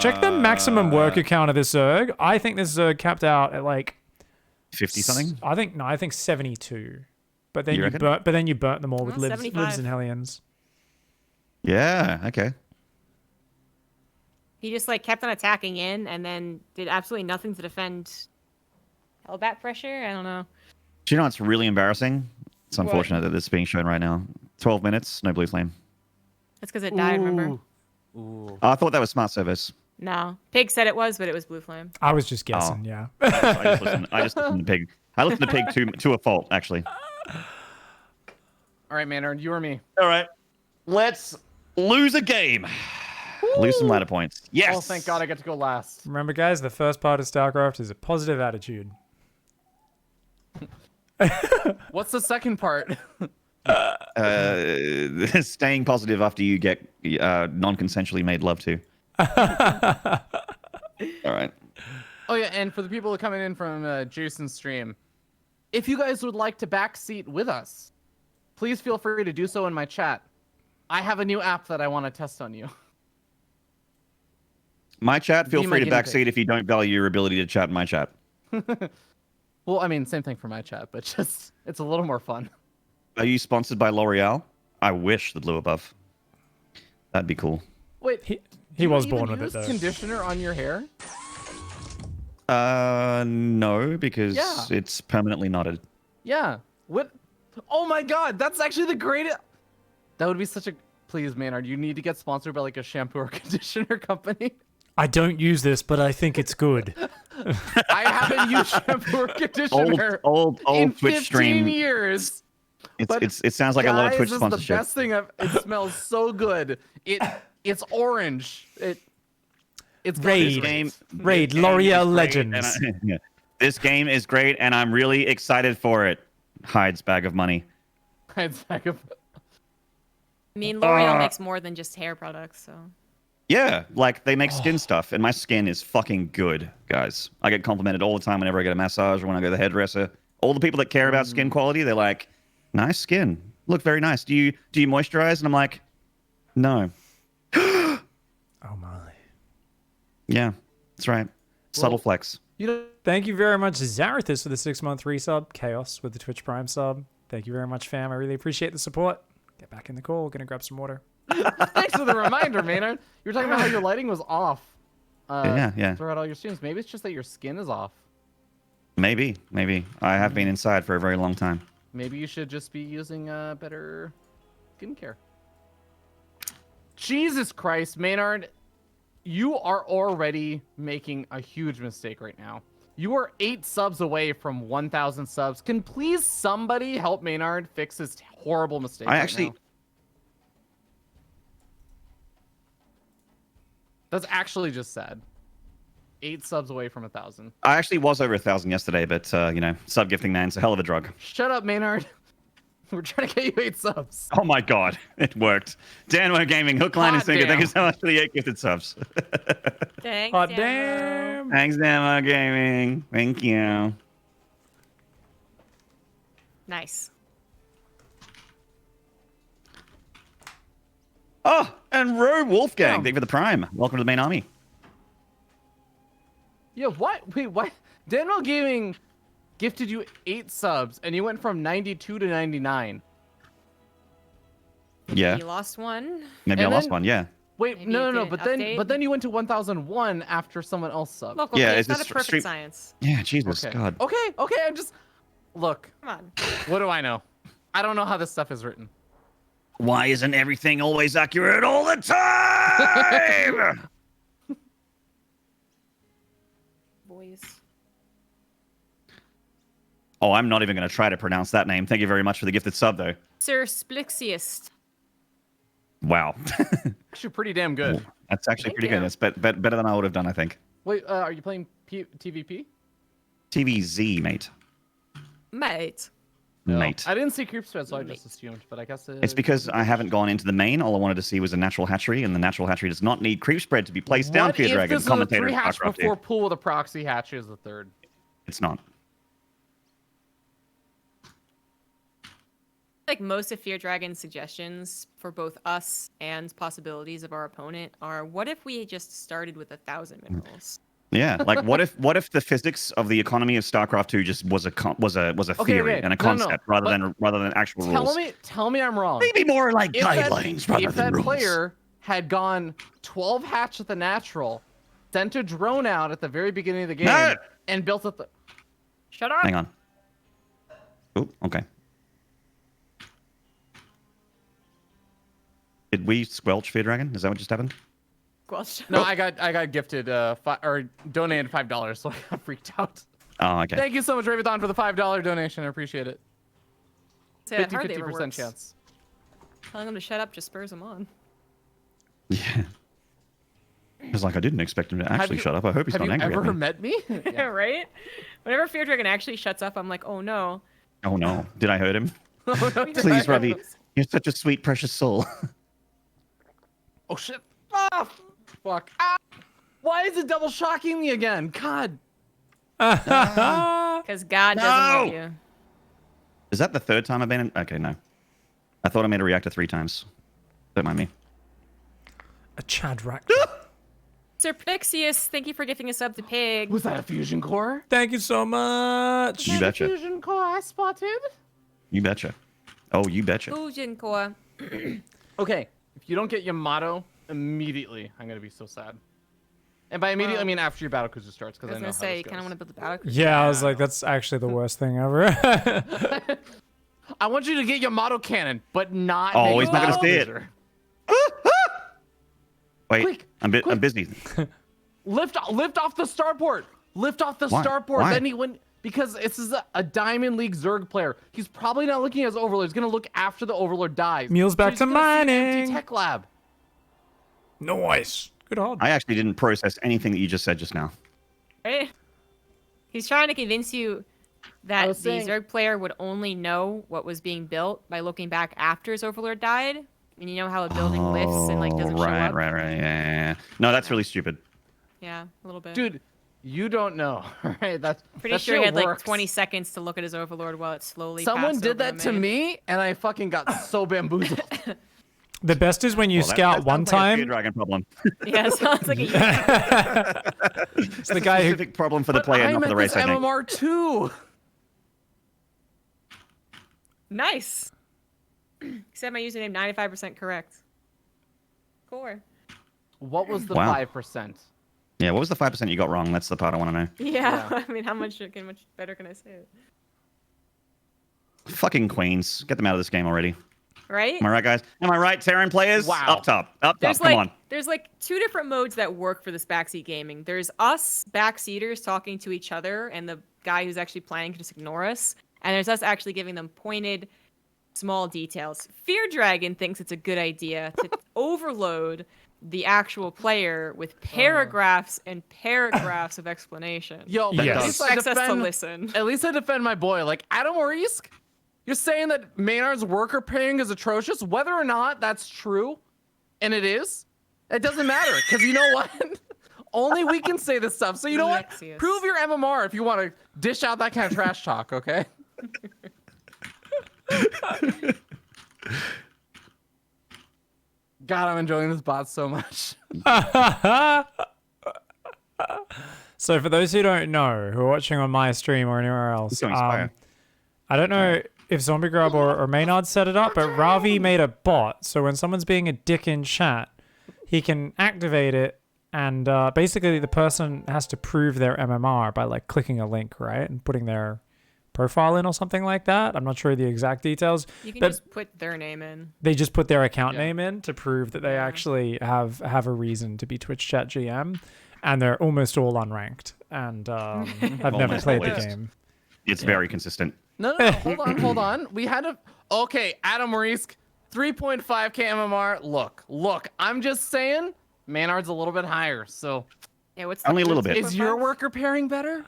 Check the maximum worker count of this Zerg. I think this Zerg capped out at like 50 something? I think 72. But then You you reckon? burnt them all with Well, libs 75. and hellions. Yeah, okay. He just like kept on attacking in and then did absolutely nothing to defend Hellbat pressure. I don't know. Do you know what's really embarrassing? It's unfortunate that this is being shown right now. 12 minutes, no blue flame. That's because it died, remember? Ooh. I thought that was smart service. No. Pig said it was, but it was blue flame. I was just Oh. guessing, yeah. I just listened to Pig. I listened to Pig to a fault, actually. All right, Maynard, you or me? All right. Let's lose a game. Lose some ladder points. Yes. Oh, thank God I get to go last. Remember, guys, the first part of StarCraft is a positive attitude. What's the second part? Staying positive after you get non-consensually made love to. All right. Oh yeah, and for the people coming in from Jason's stream, if you guys would like to backseat with us, please feel free to do so in my chat. I have a new app that I want to test on you. My chat, feel Be my free to guinea backseat pig. if you don't value your ability to chat in my chat. Well, I mean, same thing for my chat, but just it's a little more fun. Are you sponsored by L'Oreal? I wish the blue above. That'd be cool. Wait, He do you was even born with it use though. conditioner on your hair? No, because Yeah. it's permanently knotted. Yeah. What? Oh my God, that's actually the greatest. That would be such a. Please, Maynard, you need to get sponsored by like a shampoo or conditioner company. I don't use this, but I think it's good. I haven't used shampoo or conditioner Old in Twitch 15 stream. years. But It sounds like a lot of Guys, Twitch this sponsorship. is the best thing I've. It smells so good. It's orange. It's got Raid. this Game, Raid, this game L'Oreal is great, and Legends. yeah. This game is great, and I'm really excited for it. Hyde's bag of money. It's like a- I mean, L'Oreal makes more than just hair products, so. Yeah, like they make Oh. skin stuff, and my skin is fucking good, guys. I get complimented all the time whenever I get a massage or when I go to the hairdresser. All the people that care about skin quality, they're like, "Nice skin, look very nice. Do you moisturize?" And I'm like, "No." Oh my. Yeah, that's right. Subtle Well- flex. you know, Thank you very much, Zarathus, for the 6-month resub. Chaos with the Twitch Prime sub. Thank you very much, fam. I really appreciate the support. Get back in the call. Gonna grab some water. thanks for the reminder, Maynard. You were talking about how your lighting was off. Yeah. Throughout all your streams, maybe it's just that your skin is off. Maybe. I have been inside for a very long time. Maybe you should just be using better skincare. Jesus Christ, Maynard, you are already making a huge mistake right now. You are 8 subs away from 1,000 subs. Can please somebody help Maynard fix this horrible mistake? I right actually- now? That's actually just sad. 8 subs away from 1,000. I actually was over 1,000 yesterday, but sub gifting man's a hell of a drug. Shut up, Maynard. We're trying to get you 8 subs. Oh my god, it worked. Danwo Gaming, hook, line, and Hot sinker. Thank you damn. so much for the 8 gifted subs. Thanks, Hot Amber. damn. Thanks, Danwo Gaming. Thank you. Nice. Oh, and Roe Wolfgang, Damn. thank you for the prime. Welcome to the main army. Yeah, what? Wait, what? Daniel Gaming gifted you 8 subs, and you went from 92 to 99. Yeah, You lost one. maybe I and lost then- one. Yeah, Wait, Maybe no, you no, did but an then, update. but then you went to 1001 after someone else subbed. Look, okay, Yeah, it's is not a this perfect stream- science. yeah. Jesus, Okay. God. Okay, I'm just look. Come on. What do I know? I don't know how this stuff is written. Why isn't everything always accurate all the time? Boys. Oh, I'm not even going to try to pronounce that name. Thank you very much for the gifted sub, though. Sir Splixiest. Wow, Actually, pretty damn good. that's actually Thank pretty you. good. That's better than I would have done, I think. Wait, are you playing TVP? TVZ, mate. Mate. Mate. I didn't see creep spread, so I just assumed. But I guess It's because I haven't gone into the main. All I wanted to see was a natural hatchery, and the natural hatchery does not need creep spread to be placed down. What if feardragon, this is a commentator, 3 hatch Starcraft before here. pool with a proxy hatch is the 3rd? It's not. Like most of feardragon's suggestions for both us and possibilities of our opponent are, what if we just started with 1,000 minerals? Yeah, like what if the physics of the economy of StarCraft 2 just was a Okay, theory okay. and a No, no, concept rather but than actual rules? Tell me I'm wrong. Maybe more like If that- guidelines rather if than that rules. player had gone 12 hatch at the natural, sent a drone out at the very beginning of the game, No! and built a. Shut up. Hang on. Oh, okay. Did we squelch feardragon? Is that what just happened? Squelch. No, I got gifted or donated $5, so I got freaked out. Oh, okay. Thank you so much, Ravidon, for the $5 donation. I appreciate it. Say that hardly ever 50% works. chance. Telling him to shut up just spurs him on. Yeah. It's like I didn't expect him to actually you- shut up. I hope he's Have not you angry ever at me. met me? Yeah. Right? Whenever feardragon actually shuts up, I'm like, oh no. Oh no, did I hurt him? Please, Please, Robbie. You're such a sweet, precious soul. Oh shit! Ah, fuck! Ah! Why is it double shocking me again? God! Because God doesn't love No! you. Is that the third time I've been in? Okay, no. I thought I made a reactor 3 times. Don't mind me. A Chad rack. Sir Pixius, thank you for gifting a sub to Pig. Was that a fusion core? Thank you so much. You betcha. Fusion core I spotted. You betcha. Oh, you betcha. Fusion core. Okay, if you don't get Yamato immediately, I'm gonna be so sad. And by immediately, I mean after your battle cruiser starts, because I was I know gonna say, how you this kind of goes. want to build the battle cruiser. Yeah, I was like, that's actually the worst thing ever. I want you to get Yamato cannon, but not. Oh, make he's not gonna battle see it. cruiser. Wait, Quick, I'm busy. Lift off the starport. Lift off the Why? starport. Why? Then he went because this is a Diamond League Zerg player. He's probably not looking at his Overlord. He's gonna look after the Overlord dies. Meal's back he's to gonna see an empty mining. tech lab. Nice. Good on. I actually didn't process anything that you just said just now. Right? He's trying to convince you I that the was saying- Zerg player would only know what was being built by looking back after his Overlord died. And you know how a building lifts and like doesn't show right, up? right. Yeah. No, that's really stupid. Yeah, a little bit. Dude, you don't know, right? That's Pretty that sure he shit had like works. 20 seconds to look at his Overlord while it slowly Someone passed did over that the to main. me, and I fucking got so bamboozled. The best is when you Well, that scout sounds one like a time. feardragon problem. Yeah, it sounds like a It's the guy who Specific problem for the But player, I'm not for the at race. this I think. MMR too. Nice. Except my username 95% correct. Core. What was the Wow. 5%? Yeah, what was the 5% you got wrong? That's the part I want to know. Yeah, Yeah. I mean, how much better can I say it? Fucking queens, get them out of this game already. Right? Am I right, guys? Am I right, Terran players? Wow. Up top. There's Come like on. there's like 2 different modes that work for this backseat gaming. There's us backseaters talking to each other, and the guy who's actually playing can just ignore us. And there's us actually giving them pointed, small details. Feardragon thinks it's a good idea to overload the actual player with paragraphs and paragraphs of explanation. Yo, Yes. at least I Expect us to defend, listen. at least I defend my boy. Like, Adam Orisk, you're saying that Maynard's worker paying is atrocious? Whether or not that's true, and it is, it doesn't matter. Because you know what? Only we can say this stuff. So you know what? Alexius. Prove your MMR if you want to dish out that kind of trash talk, okay? God, I'm enjoying this bot so much. So for those who don't know, who are watching on my stream or anywhere else, It's going Spire. I don't know if zombiegrub or Maynard set it up, but Ravi made a bot. So when someone's being a dick in chat, he can activate it, and basically the person has to prove their MMR by like clicking a link, right, and putting their profile in or something like that. I'm not sure the exact details. You can but just put their name in. they just put their account Yeah. name in to prove that they actually have a reason to be Twitch chat GM, and they're almost all unranked and have never Almost played the always. game. It's very consistent. No, hold on. We had a... Okay, Adam Marisk, 3.5k MMR. Look, I'm just saying, Maynard's a little bit higher, so... Yeah, what's Only a little bit. Is your worker pairing better?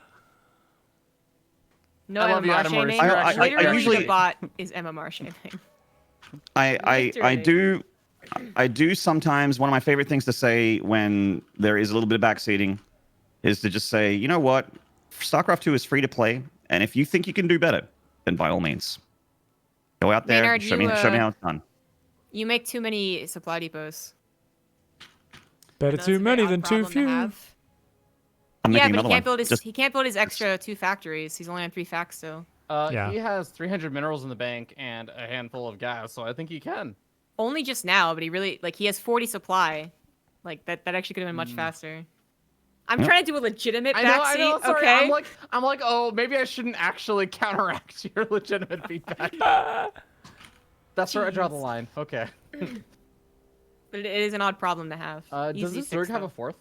No I love you, MMR Adam shaming. Morrison. I Literally, usually- the bot is MMR shaming. I do sometimes. One of my favorite things to say when there is a little bit of backseating is to just say, you know what, StarCraft 2 is free to play, and if you think you can do better, then by all means, go out there, Maynard, show me how it's done. You make too many supply depots. Better That's too a very many odd than too problem to few. have. I'm Yeah, making but another he can't one. build his Just- he can't build his extra 2 factories. He's only on 3 facts still. Yeah. He has 300 minerals in the bank and a handful of gas, so I think he can. Only just now, but he really he has 40 supply. Like that actually could have been much faster. I'm Yep. trying to do a legitimate I backseat. know. Sorry, Okay. I'm like, oh, maybe I shouldn't actually counteract your legitimate feedback. That's where I draw the line. Okay. But it is an odd problem to have. Does Easy this fix, Zerg have though. a fourth?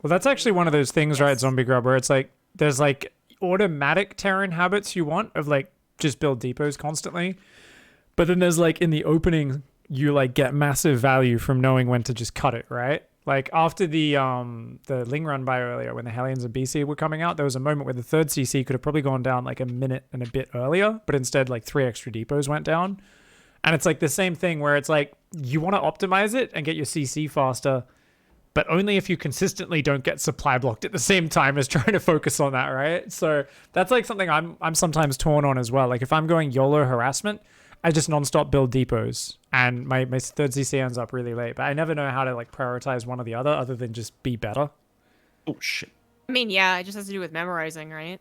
Well, that's actually one of those things, right, Yes. Zombie Grub, where it's like there's like automatic Terran habits you want of like just build depots constantly, but then there's like in the opening you like get massive value from knowing when to just cut it, right? Like after the Ling run by earlier when the Hellions and BC were coming out, there was a moment where the third CC could have probably gone down like a minute and a bit earlier, but instead like 3 extra depots went down. And it's like the same thing where it's like you want to optimize it and get your CC faster, but only if you consistently don't get supply blocked at the same time as trying to focus on that, right? So that's like something I'm sometimes torn on as well. Like if I'm going YOLO harassment, I just nonstop build depots, and my third CC ends up really late. But I never know how to like prioritize one or the other than just be better. Oh shit. I mean, yeah, it just has to do with memorizing, right?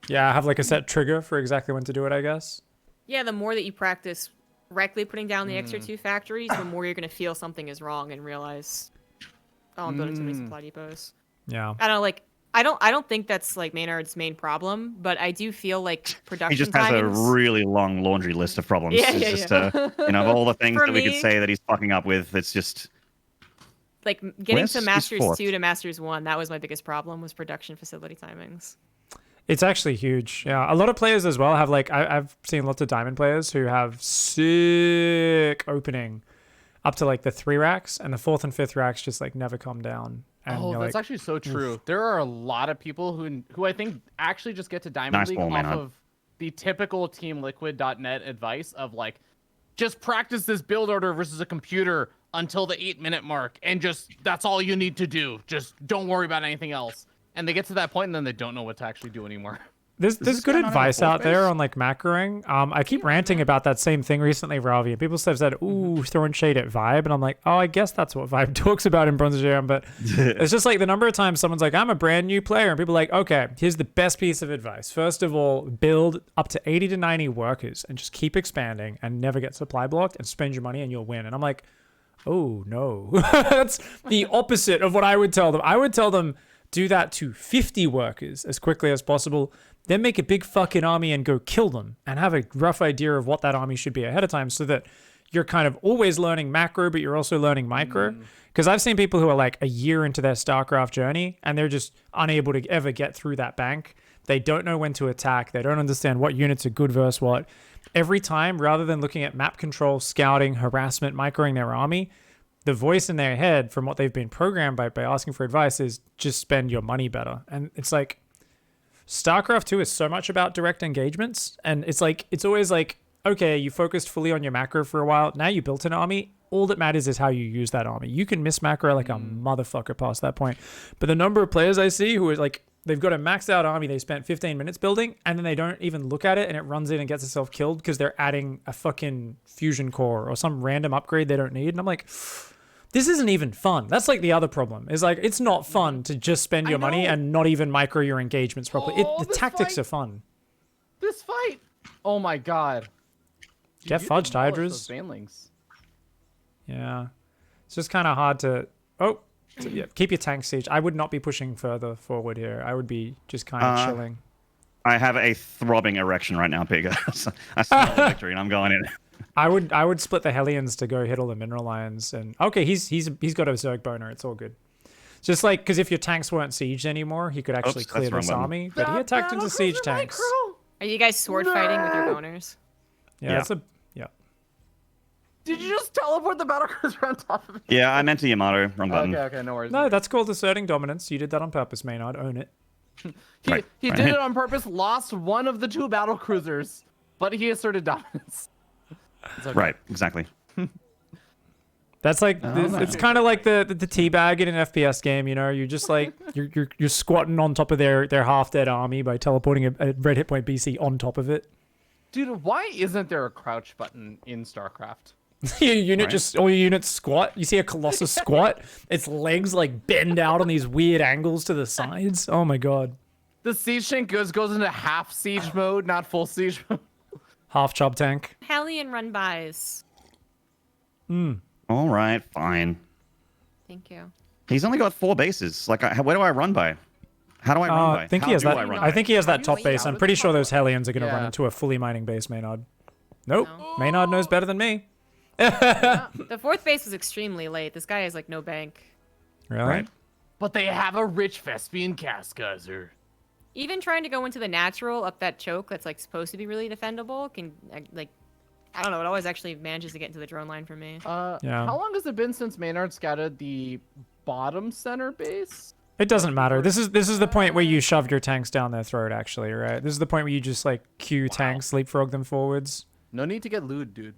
Yeah, I have like a set trigger for exactly when to do it, I guess. Yeah, the more that you practice correctly putting down the extra 2 factories, the more you're gonna feel something is wrong and realize, oh, I'm building too many supply depots. Yeah. I don't know, like I don't think that's like Maynard's main problem, but I do feel like production He just has a timings- really long laundry list of problems. Yeah, It's yeah, just, yeah. you know, of all the things For that we could me- say that he's fucking up with, it's just like getting Where's to his Masters fourth? 2 to Masters 1, that was my biggest problem, was production facility timings. It's actually huge. Yeah, a lot of players as well have like I've seen lots of diamond players who have sick opening up to like the 3 racks, and the 4th and 5th racks just like never come down. And Oh, you're that's like, actually so true. There are a lot of people who I think actually just get to Diamond Nice League ball, off man. of the typical TeamLiquid.net advice of like, just practice this build order versus a computer until the 8-minute mark, and just that's all you need to do. Just don't worry about anything else. And they get to that point, and then they don't know what to actually do anymore. There's this good guy not have a advice fourth out there base? on like macroing. I keep ranting about that same thing recently, Ravi, and people have said, "Ooh, throwing shade at Vibe," and I'm like, "Oh, I guess that's what Vibe talks about in Bronze Jam." But it's just like the number of times someone's like, "I'm a brand new player," and people are like, "Okay, here's the best piece of advice. First of all, build up to 80 to 90 workers and just keep expanding and never get supply blocked and spend your money and you'll win." And I'm like, "Oh no, that's the opposite of what I would tell them. I would tell them." Do that to 50 workers as quickly as possible, then make a big fucking army and go kill them, and have a rough idea of what that army should be ahead of time, so that you're kind of always learning macro, but you're also learning micro. Because I've seen people who are like a year into their StarCraft journey, and they're just unable to ever get through that bank. They don't know when to attack. They don't understand what units are good versus what. Every time, rather than looking at map control, scouting, harassment, microing their army, the voice in their head from what they've been programmed by asking for advice is just spend your money better. And it's like StarCraft 2 is so much about direct engagements, and it's like it's always like, okay, you focused fully on your macro for a while, now you built an army, all that matters is how you use that army. You can miss macro like a motherfucker past that point. But the number of players I see who are like, they've got a maxed out army they spent 15 minutes building, and then they don't even look at it, and it runs in and gets itself killed because they're adding a fucking fusion core or some random upgrade they don't need. And I'm like, this isn't even fun. That's like the other problem. Is like, it's not fun to just spend your money and not even micro your engagements properly. The this tactics fight- are fun. This fight! Oh my god. Get You fudged, demolished Hydras. those banelings. Yeah. It's just kind of hard to... Oh, so yeah, keep your tank siege. I would not be pushing further forward here. I would be just kind of chilling. I have a throbbing erection right now, Pig. I smell victory, and I'm going in. I would split the Hellions to go hit all the Mineral Lions. And okay, he's got a Zerg boner. It's all good. Just like, because if your tanks weren't sieged anymore, he could actually Oops, clear that's this wrong button. army. But he attacked into siege tanks. Are you guys sword fighting with your boners? Yeah, Yeah. that's a... Yeah. Did you just teleport the battlecruiser on top of me? Yeah, I meant to Yamato. Wrong button. Okay, no worries. No, that's called asserting dominance. You did that on purpose, Maynard. Own it. Right, He right. did it on purpose, lost one of the 2 battlecruisers, but he asserted dominance. It's okay. Right, exactly. That's like it's kind of like the teabag in an FPS game, you know. You just like you're squatting on top of their half dead army by teleporting a red hit point BC on top of it. Dude, why isn't there a crouch button in StarCraft? Your unit Right. just all your units squat. You see a Colossus squat, its legs like bend out on these weird angles to the sides. Oh my god. The siege tank goes into half siege mode, not full siege mode. Half chub tank. Hellion run-bys. All right, fine. Thank you. He's only got 4 bases. Like, where do I run by? How do I run by? I think How he has do that. I run I by? think he has How that do you top lay base. out I'm at pretty the sure top? those Hellions are going to run Yeah. into a fully mining base, Maynard. Nope. No. Maynard knows better than me. The 4th base was extremely late. This guy has like no bank. Really? Right. But they have a rich Vespian cast geyser. Even trying to go into the natural up that choke that's like supposed to be really defendable can like, I don't know, it always actually manages to get into the drone line for me. Yeah. How long has it been since Maynard scouted the bottom center base? It doesn't matter. This is the point where you shoved your tanks down their throat, actually, right? This is the point where you just like queue tanks, leapfrog them forwards. No need to get lewd, dude.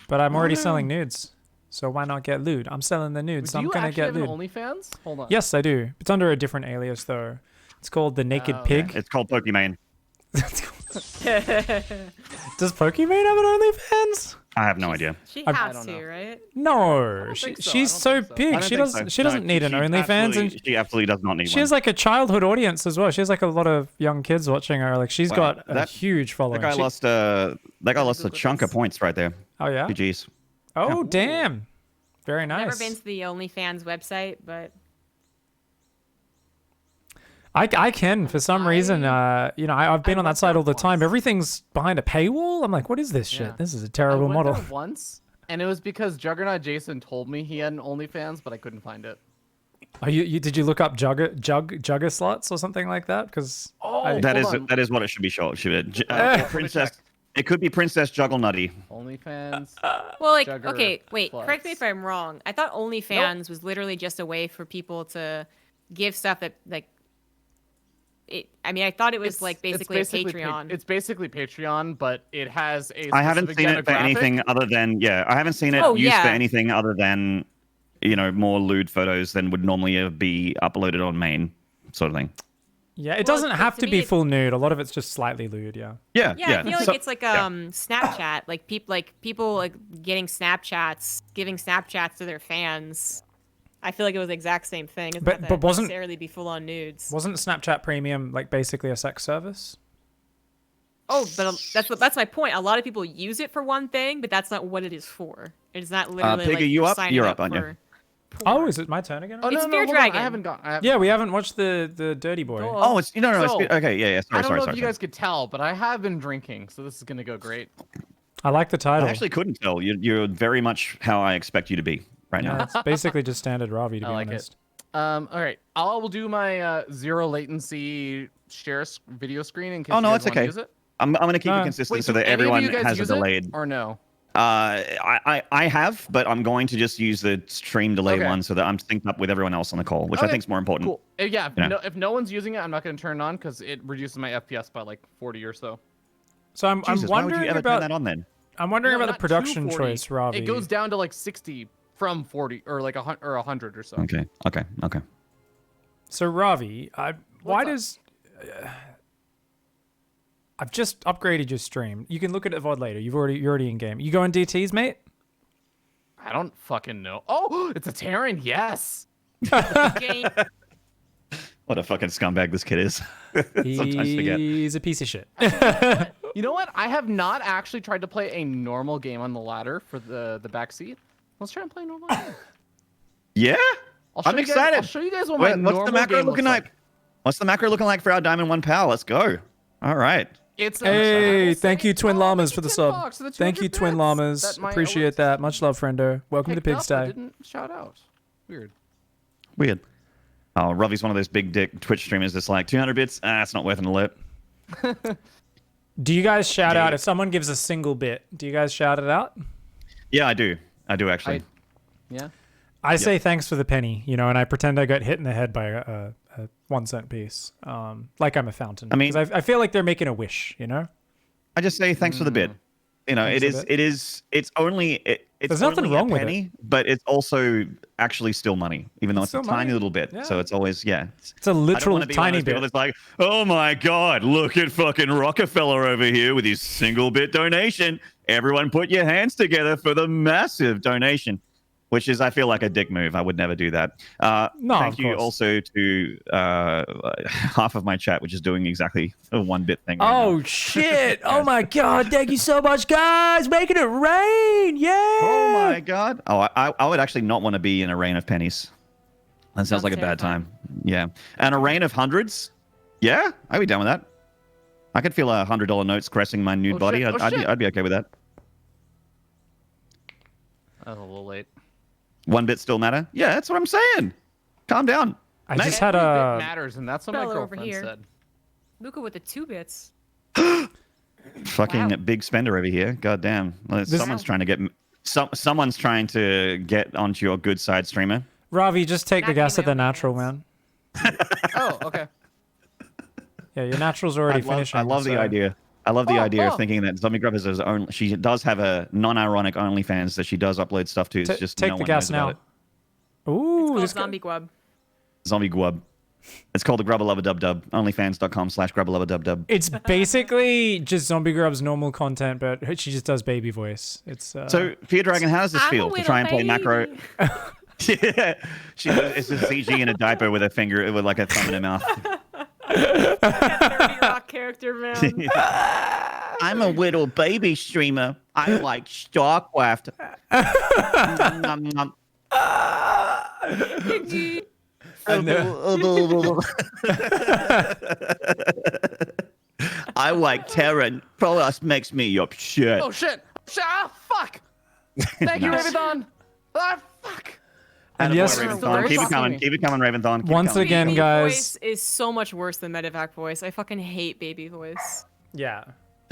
But I'm already selling nudes. So why not get lewd? I'm selling the nudes, so Do I'm you gonna actually get have an lewd. OnlyFans? Hold on. Yes, I do. It's under a different alias though. It's called the Naked Pig. It's called Pokimane. Does Pokimane have an OnlyFans? I have no idea. She I has don't to, know. right? No, think so. she's I so don't think so. big. I don't She think doesn't. so. She doesn't No, need an she OnlyFans, and she absolutely does not need she one. has like a childhood audience as well. She has like a lot of young kids watching her. Like she's Wow, got a that- huge following. That guy She- lost a chunk of points right there. Oh yeah. GG's. Oh damn. Very nice. Never been to the OnlyFans website, but I can for some reason. I've been I on that went site there all the time. once. Everything's behind a paywall. I'm like, what is this shit? Yeah. This is a I terrible went model. there once, and it was because Juggernaut Jason told me he had an OnlyFans, but I couldn't find it. Oh, did you look up jugger slots or something like that? Because That hold on. is what it should be short. Let me Princess. check. It could be Princess Jugglnutty. OnlyFans. well, like, Jugger okay, wait, correct me Plus. if I'm wrong. I thought OnlyFans was literally just a way for people to give stuff that like. I thought it was like basically a Patreon. It's basically Patreon, but it has a. I haven't specific seen it for demographic. anything other than I haven't seen it Oh, used for yeah. anything other than more lewd photos than would normally be uploaded on main sort of thing. yeah, it Well, doesn't have to to me, be it- full nude. A lot of it's just slightly lewd. Yeah. Yeah, Yeah, I feel like So- it's like yeah. Snapchat, like people like getting Snapchats, giving Snapchats to their fans. I feel like it was the exact same thing. It's But- not but that wasn't- necessarily be full on nudes. Wasn't Snapchat Premium like basically a sex service? Oh, but that's my point. A lot of people use it for one thing, but that's not what it is for. It's not literally Pig, like are you you're up? signing You're up up, aren't you? for Oh, porn. is it my turn again? Oh no, It's no, hold on, feardragon. I haven't got. Yeah, we haven't watched the Dirty Boy. Go Oh, it's no. So, Okay, yeah. I Sorry, don't know sorry. if you guys could tell, but I have been drinking, so this is gonna go great. I like the title. I actually couldn't tell. You're very much how I expect you to be right yeah, now. it's basically just standard Ravi to I be like honest. it. All right, I will do my zero latency share video screen in case Oh, no, you guys it's wanna okay. use it. I'm going to keep No. it consistent Wait, so do that any of everyone you guys has a use it, delayed. or no? I have, but I'm going to just use the stream delay Okay. one so that I'm synced up with everyone else on the call, which I Okay, think is more important. Cool. Yeah, Yeah. if no one's using it, I'm not gonna turn it on because it reduces my FPS by like 40 or so. So I'm Jesus, why would wondering you ever about turn that on then? I'm wondering No, about the not production 240. choice, Ravi. It goes down to like 60 from 40 or like 100 or so. Okay. So Ravi, why up? does I've just upgraded your stream. You can look at the VOD later. You're already in game. You go on DTs, mate? I don't fucking know. Oh, it's a Terran. Yes. Game. What a fucking scumbag this kid is. Sometimes forget. He's a piece of shit. You know what? I have not actually tried to play a normal game on the ladder for the backseat. Let's try and play a normal game. Yeah? I'll show I'm you guys- excited. I'll show you guys what my What's normal the macro game looking looks like? What's the macro looking like for our Diamond 1 pal? Let's go. All right. It's Hey, thank you, Twin Llamas, for the $10 sub. for the Thank you, 200 Twin bits Llamas. that my Appreciate alerts that. Much love, friendo. Welcome to picked up, but Pigsty. didn't shout out. Weird. Weird. Oh, Ravi's one of those big dick Twitch streamers that's like 200 bits. It's not worth an alert. Do you guys shout Yeah. out if someone gives a single bit? Do you guys shout it out? Yeah, I do. I do actually. Yeah. I say thanks for the penny, and I pretend I got hit in the head by a 1 cent piece, like I'm a fountain. I mean- 'Cause I feel like they're making a wish, I just say thanks for the bid. Thanks for the It's only it's There's nothing only wrong a with it. penny, but it's also actually still money, even though It's it's a still tiny money. little bit. Yeah. So it's always It's a I don't literal want to be one of tiny those people bit. that's like, oh my god, look at fucking Rockefeller over here with his single bit donation. Everyone put your hands together for the massive donation, which is I feel like a dick move. I would never do that. No, thank of you course. also to half of my chat, which is doing exactly a 1 bit thing. right now. Oh shit! Oh my god! Thank you so much, guys! Making it rain! Yeah! Oh my god! Oh, I would actually not want to be in a rain of pennies. That sounds Sounds like a bad terrifying. time. Yeah, and a rain of hundreds. Yeah, I'd be down with that. I could feel $100 notes caressing my nude Oh, body. shit. Oh, shit. I'd be okay with that. That was a little late. 1 bit still matter? Yeah, that's what I'm saying. Calm down. I Nice. just had Every bit a. matters, and that's what my Fella over girlfriend here. said. Luca with the 2 bits. Fucking Wow. big spender over here. God damn. Someone's trying to get. Someone's trying to get onto your good side, streamer. Ravi, just take the Not gas at the email me, natural, yes. man. Oh, okay. Yeah, your natural's already I finishing. love the so- idea. I love the Oh, idea oh. of thinking that Zombie Grub is his own. She does have a non-ironic OnlyFans that she does upload stuff to. It's just Take no the one gas knows about now. it. Ooh, It's called this guy- Zombie Grub. Zombie Grub. It's called the Grubba-Lubba-Dub-Dub. OnlyFans.com/Grubba-Lubba-Dub-Dub. It's basically just Zombie Grub's normal content, but she just does baby voice. It's So, feardragon, how does this I'm a feel to little try and play macro? baby. Yeah, it's a CG in a diaper with a finger, with like a thumb in her mouth. That 30 Rock character, man. I'm a little baby streamer. I like StarCraft. I like Terran. Prolas makes me upset. Oh shit! Ah, fuck! Thank you, Nice. Raventhon. Ah, fuck! And Attaboy, yes, Raventhon. Keep it coming. Keep it coming, Raventhon. Keep it Once coming. again, Baby guys. voice is so much worse than Medevac voice. I fucking hate baby voice. Yeah.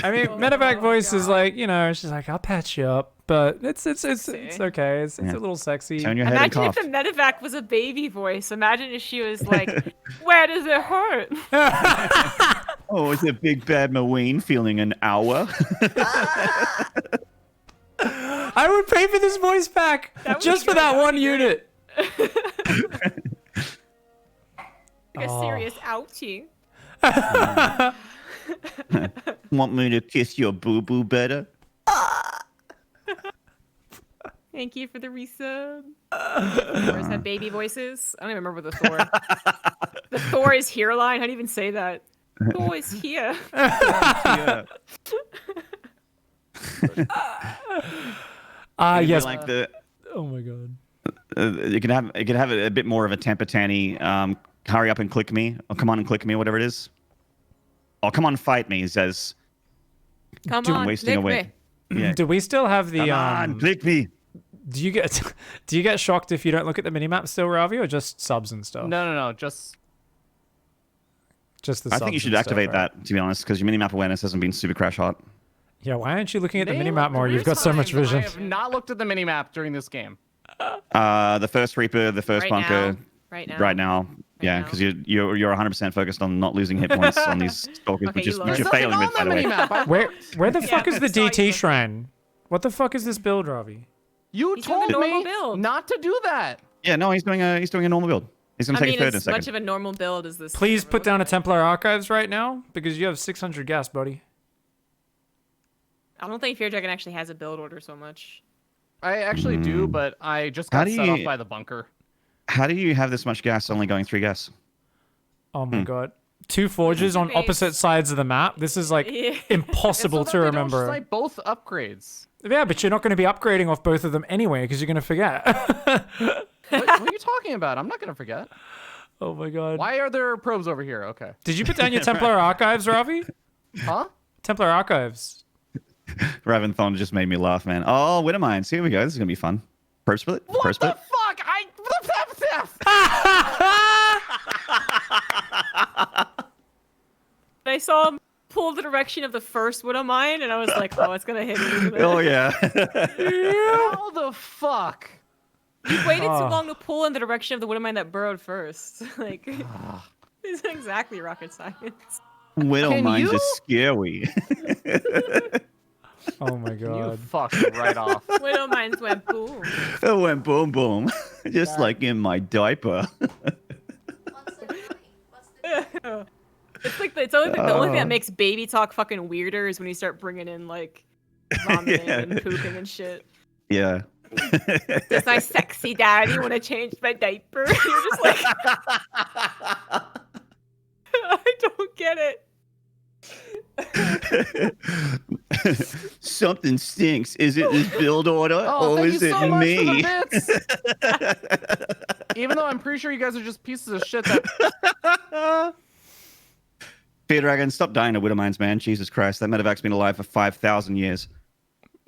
I mean, Medevac voice is like, you know, she's like, I'll patch you up, but it's okay. It's Yeah. a little sexy. Turn your head and Imagine if cough. the Medevac was a baby voice. Imagine if she was like, where does it hurt? Oh, it's a big bad Marine feeling an hour. I would pay for this voice pack That would just be for great. that That would one be unit. Like a Oh. serious ouchie. Want me to kiss your boo-boo better? Thank you for the resub. Thors have baby voices. I don't even remember the Thor. The Thor is here line. How do you even say that? Thor is here. Yeah. Yes. Like the Oh my god. you can have a bit more of a temper tanny. Hurry up and click me, or come on and click me, whatever it is. Oh, come on, fight me. He says. Come Dude, I'm on, wasting click away. me. Yeah. Do we still have the Come on, click me. do you get shocked if you don't look at the minimap still, Ravi, or just subs and stuff? No. Just Just the I subs think you should and stuff, activate right? that, to be honest, because your minimap awareness hasn't been super crash hot. Yeah, why aren't you looking at the name minimap more? three You've got so much times vision. I have not looked at the minimap during this game. The first Reaper, the first Right bunker, now. Right now. right now. Yeah, now. because you're 100% focused on not losing hit points on these stalkers, Okay, which you is lost. which you're There's failing nothing with, by on the the way. minimap. Where the fuck is the I saw DT you. shrine? What the fuck is this build, Ravi? You He's doing told a normal me build. not to do that. Yeah, no, he's doing a normal build. He's gonna I take mean, a third in a as second. much of a normal build as this. Please server put looks down a like. Templar Archives right now because you have 600 gas, buddy. I don't think feardragon actually has a build order so much. I actually do, but I just How got do set off you- by the bunker. How do you have this much gas only going 3 gas? Oh my god. 2 forges on Base. opposite sides of the map. This is like Yeah. impossible It's to so that they remember. Don't cite both upgrades. Yeah, but you're not going to be upgrading off both of them anyway because you're going to forget. What are you talking about? I'm not gonna forget. Oh my god. Why are there probes over here? Okay. Did you put down your Templar Archives, Ravi? Huh? Templar Archives. Raventhon just made me laugh, man. Oh, Widowmines. Here we go. This is gonna be fun. Probe split. Probe What the split. fuck? I saw him pull the direction of the first Widow Mine, and I was like, oh, it's gonna hit me. Isn't it? Oh yeah. How the fuck? You waited Oh. too long to pull in the direction of the Widow Mine that burrowed first. Like, it's exactly rocket science. Widowmines you- is scary. Oh my You god. fucked right off. Widow Mines went boom. It went boom boom, just like in my diaper. It's like the only thing that makes baby talk fucking weirder is when you start bringing in like vomiting Yeah. and pooping and shit. Yeah. Does my sexy daddy want to change my diaper? You're just like, I don't get it. Something stinks. Is it this build order Oh, or thank is you it so much me? for the bits. Even though I'm pretty sure you guys are just pieces of shit that Feardragon, stop dying to Widowmines, man. Jesus Christ, that medevac's been alive for 5,000 years.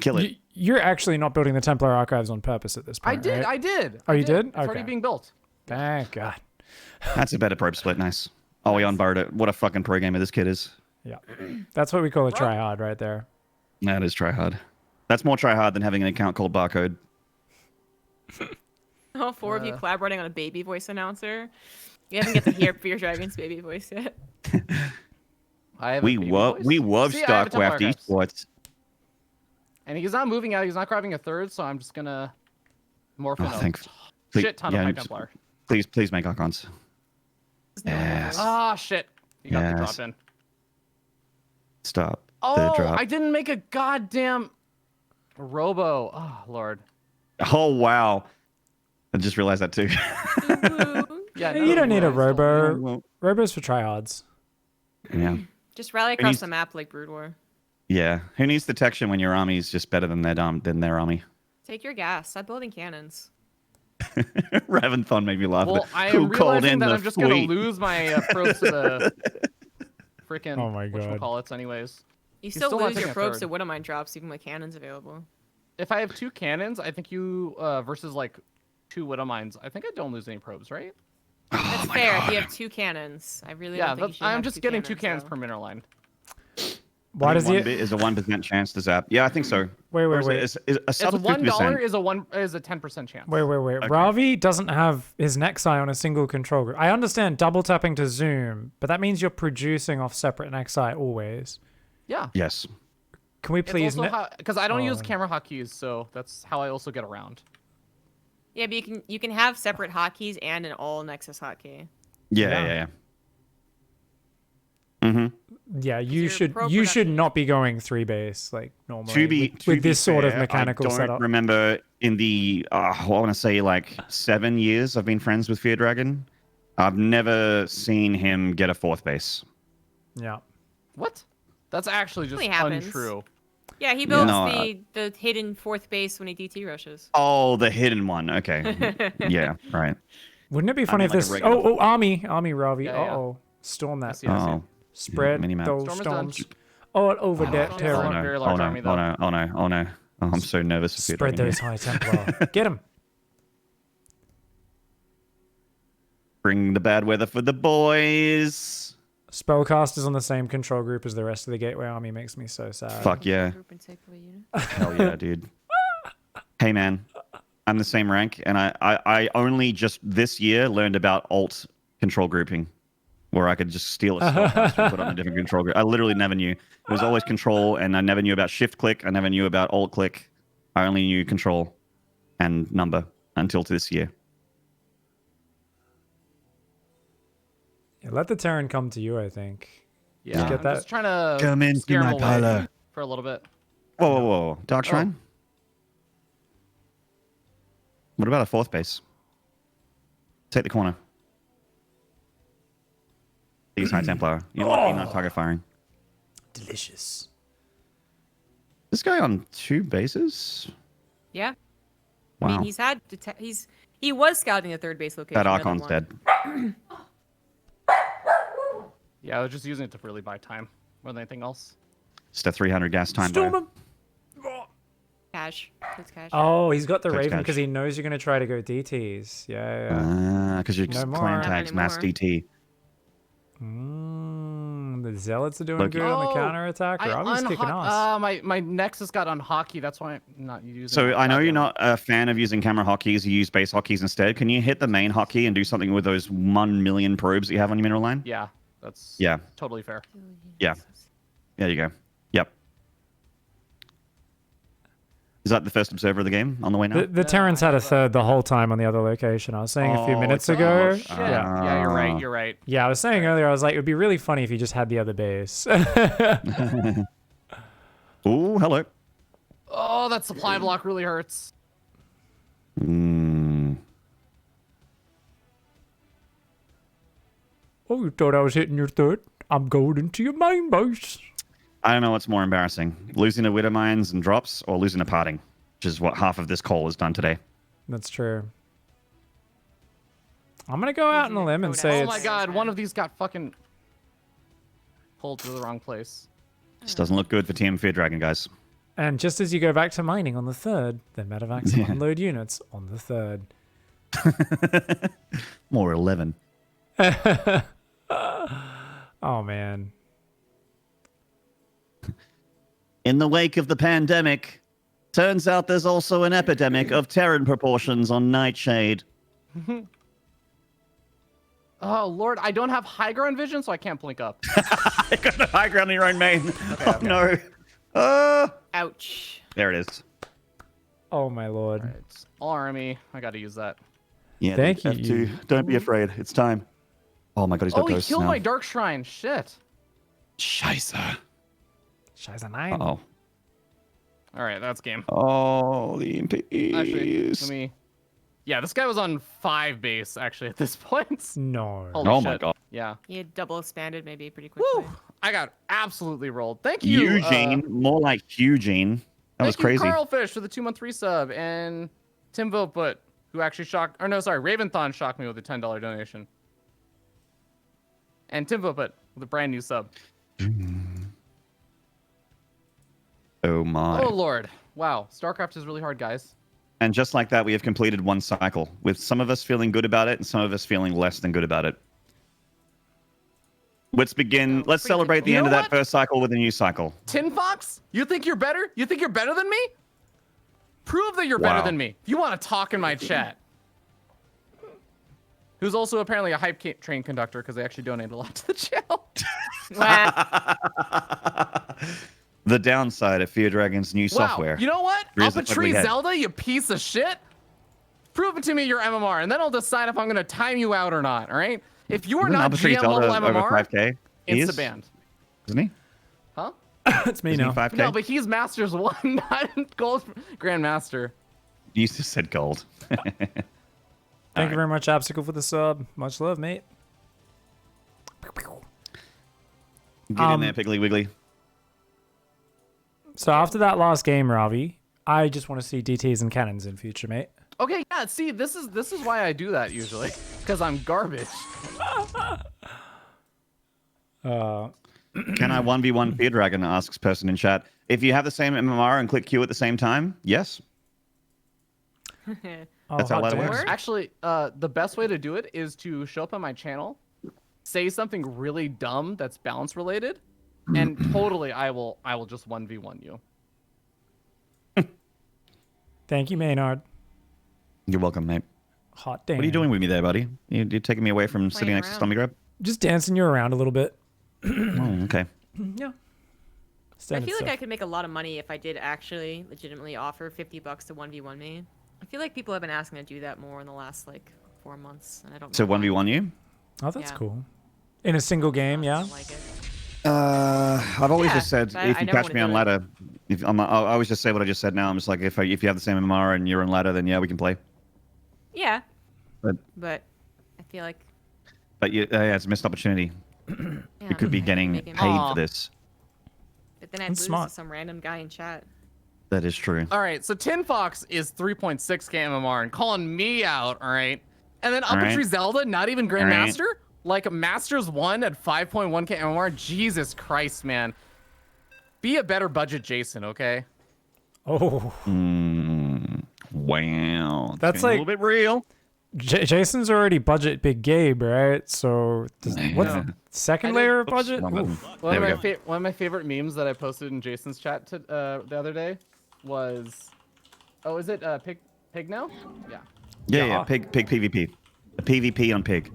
Kill it. You're actually not building the Templar Archives on purpose at this I point, did. right? I did. Oh, I you did? It's already Okay. being built. Thank god. That's a better probe split. Nice. Oh, we unbarred it. What a fucking pro gamer this kid is. Yeah. That's what we call a try hard right there. That is tryhard. That's more tryhard than having an account called Barcode. All 4 of you collaborating on a baby voice announcer. You haven't get to hear Fear Dragon's baby voice yet. I have a We baby love voice. See, I have a Temple StarCraft Archives. esports. And he's not moving out. He's not grabbing a third, so I'm just gonna morph in Oh, thank. a shit ton of High Templar. Please make icons. Yes. Ah, shit. You got the Yes. drop in. Stop. The Oh, drop. I didn't make a goddamn Robo. Oh, Lord. Oh wow. I just realized that too. Yeah, You don't need a robo. Well, Robo's for tryhards. yeah. Just rally across needs- the map like Brood War. Yeah. Who needs detection when your army is just better than their army? Take your gas. Stop building cannons. Raventhon made me laugh. Well, I Who am called realizing in that the I'm just gonna fleet? lose my probes to the freaking Oh my God. whatchamacallits anyways. You He's still still not lose taking your a probes third. to Widowmine drops even with cannons available. If I have 2 cannons, I think you versus like 2 Widow Mines, I think I don't lose any probes, right? That's fair. If you have 2 cannons, I really Yeah, don't think you should I'm have just 2 getting 2 cannons though. per mineral line. Why does one he? bit is a 1% chance to zap? Yeah, I think so. Wait. Or is it a It's sub $1 50%? is a 10% chance. Wait. Ravi doesn't have his Nexi on a single control group. I understand double tapping to zoom, but that means you're producing off separate Nexi always. Yeah. Yes. Can we please? Because I don't use Oh. camera hotkeys, so that's how I also get around. Yeah, but you can have separate hotkeys and an all Nexus hotkey. Yeah. Mm-hmm. Yeah, you your should pro you should production- not be going 3 base like normally To be with this sort of fair, mechanical I don't setup. remember in the I want to say like 7 years I've been friends with feardragon. I've never seen him get a 4th base. Yeah. What? That's actually just Really happens. untrue. Yeah, he builds No, the hidden 4th base when he DT rushes. Oh, the hidden one. Okay. Yeah. Right. Wouldn't it be funny mean, if like a this? regular- Army Ravi. Yeah, yeah. Uh-oh. Storm that. see it. Oh. Spread Mini-map. those Storm is done. storms all over Oh, that no. terror. Oh, no. very Oh large no. army, Oh though. no. Oh no. Oh no. Oh, I'm so nervous for Spread feardragon those here. High Templar. Get him. Bring the bad weather for the boys. Spellcasters on the same control group as the rest of the Gateway Army makes me so sad. Fuck yeah. Group and take away unit. Hell yeah, dude. Hey man, I'm the same rank, and I only just this year learned about alt control grouping, where I could just steal a spellcaster and put on a different control group. I literally never knew. It was always control, and I never knew about shift click. I never knew about alt click. I only knew control and number until this year. Yeah, let the Terran come to you, I think. Yeah, get I'm that- just trying to Come into scare him my away parlor. for a little bit. Whoa, whoa, whoa. Dark Shrine? What about a 4th base? Take the corner. These High Templar. You're lucky not target firing. Delicious. This guy on 2 bases? Yeah. Wow. I mean, he was scouting the 3rd base location. That rather than Archon's one. dead. Yeah, I was just using it to really buy time more than anything else. Just a 300 gas time Storm buy. him. Cash. It's cash. Oh, he's got the Coach Raven Cash. because he knows you're going to try to go DTs. Yeah. Because your No more. clan Not tags mass anymore. DT. The Zealots are doing Look- good on the counterattack. Ravi's kicking ass. My Nexus got on hockey. That's why I'm not using. So it. I know you're Goddamn. not a fan of using camera hotkeys. You use base hotkeys instead. Can you hit the main hotkey and do something with those 1 million probes that you have on your mineral line? Yeah, that's Yeah. totally fair. Yeah. There you go. Yep. Is that the first observer of the game on the way now? The Terrans had a third the whole time on the other location. I was saying a few Oh, minutes it's ago. a- Shit. Yeah. Yeah, you're right. You're right. Yeah, I was saying earlier, I was like, it would be really funny if you just had the other base. Oh, hello. Oh, that supply block really hurts. Mm. Oh, you thought I was hitting your third? I'm going into your main base. I don't know what's more embarrassing. Losing to Widow Mines and drops or losing to parting, which is what half of this call has done today. That's true. I'm going to go out on a limb and say Oh it's... my god, one of these got fucking pulled to the wrong place. This doesn't look good for TM Feardragon, guys. And just as you go back to mining on the third, the medevacs Yeah. unload units on the third. More 11. Oh, man. In the wake of the pandemic, turns out there's also an epidemic of Terran proportions on Nightshade. Oh Lord, I don't have high ground vision, so I can't blink up. I got the high ground in your own main. Okay. No. Ouch. There it is. Oh my lord. All right, all army. I got to use that. Yeah. Thank dude, you. F2. Don't be afraid. It's time. Oh my god, he's got Oh, he ghosts killed now. my dark shrine. Shit. Scheisse. Scheiße, nein. Uh-oh. All right, that's game. Oh, the Actually, MPs. let me. Yeah, this guy was on 5 base actually at this point. No. Holy Oh shit. my god. Yeah. He had double expanded maybe pretty quickly. Woo! I got absolutely rolled. Thank you, Eugene. More like Eugene. That was thank you, crazy. Carlfish, for the 2-month resub, and Tim Voput, who actually shocked. Or no, sorry, Raventhon shocked me with a $10 donation. And Tim Voput with a brand new sub. Oh my. Oh Lord! Wow, StarCraft is really hard, guys. And just like that, we have completed one cycle, with some of us feeling good about it and some of us feeling less than good about it. Let's begin. Let's celebrate the You end know of that what? first cycle with a new cycle. Tin Fox, you think you're better? You think you're better than me? Prove that you're better Wow. than me. If you want to talk in my chat. Who's also apparently a hype train conductor because they actually donate a lot to the channel. Wah. The downside of feardragon's new software. Wow. You know what? Rears Up a its tree, ugly head. Zelda, you piece of shit. Prove it to me your MMR, and then I'll decide if I'm gonna time you out or not. All right? If you are Isn't not Albatry GM Zelda level over MMR, 5k? He it's is? the band. Isn't he? Huh? It's me Isn't he now. 5k? No, but he's Masters 1, not Gold Grandmaster. You just said gold. Thank you very much, Obstacle, for the sub. Much love, mate. Get in there, Piggly Wiggly. So after that last game, Ravi, I just want to see DTs and cannons in future, mate. Okay, yeah. See, this is why I do that usually, because I'm garbage. Can I 1v1 feardragon? Asks person in chat. If you have the same MMR and click Q at the same time, yes. Oh, That's how hot that damn. works. Actually, the best way to do it is to show up on my channel, say something really dumb that's balance related, and totally I will just 1v1 you. Thank you, Maynard. You're welcome, mate. Hot damn. What are you doing with me there, buddy? You're taking me away from sitting next to around. zombiegrub? Just dancing you around a little bit. Oh, okay. Yeah. I Standard feel like stuff. I could make a lot of money if I did actually legitimately offer $50 to 1v1 me. I feel like people have been asking to do that more in the last like 4 months, and I don't know. So why. 1v1 you? Oh, that's Yeah. cool. In a single game, I yeah. don't like it. I've always Yeah, just said I if you never catch wanna me on do it. ladder, if I always just say what I just said. Now I'm just like if you have the same MMR and you're on ladder, then yeah, we can play. Yeah, But I feel like yeah, it's a missed opportunity. yeah, We could be getting making paid Aw. for this. But then I'd That's lose smart. to some random guy in chat. That is true. All right, so Tin Fox is 3.6k MMR and calling me out. All right, and then Up All a right. Tree Zelda, not even right. Grandmaster, like Masters 1 at 5.1k MMR. Jesus Christ, man. Be a better budget, Jason. Okay. Oh, Wow. It's That's getting a like- little bit real. Jason's already budget big Gabe, right? So what's Yeah. the second I layer of Oops, budget? wrong button. Oof. One There of, we go. one of my favorite memes that I posted in Jason's chat the other day was, oh, is it pig now? Yeah. Yeah, Yeah. pig PvP. A PvP on pig.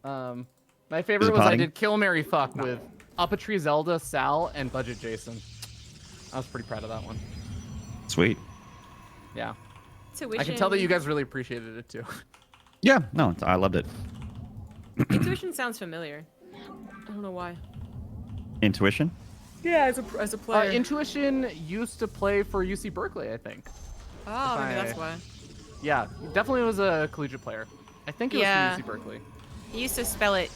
My favorite was I potting? did Kill Mary Fuck with Up a Tree Zelda, Sal, and Budget Jason. I was pretty proud of that one. Sweet. Yeah. Tuition. I can tell that you guys really appreciated it too. Yeah, no, I loved it. Intuition sounds familiar. I don't know why. Intuition? Yeah, as a player. Intuition used to play for UC Berkeley, I think. oh, maybe I- that's why. Yeah, he definitely was a collegiate player. I think it was Yeah. from UC Berkeley. He used to spell it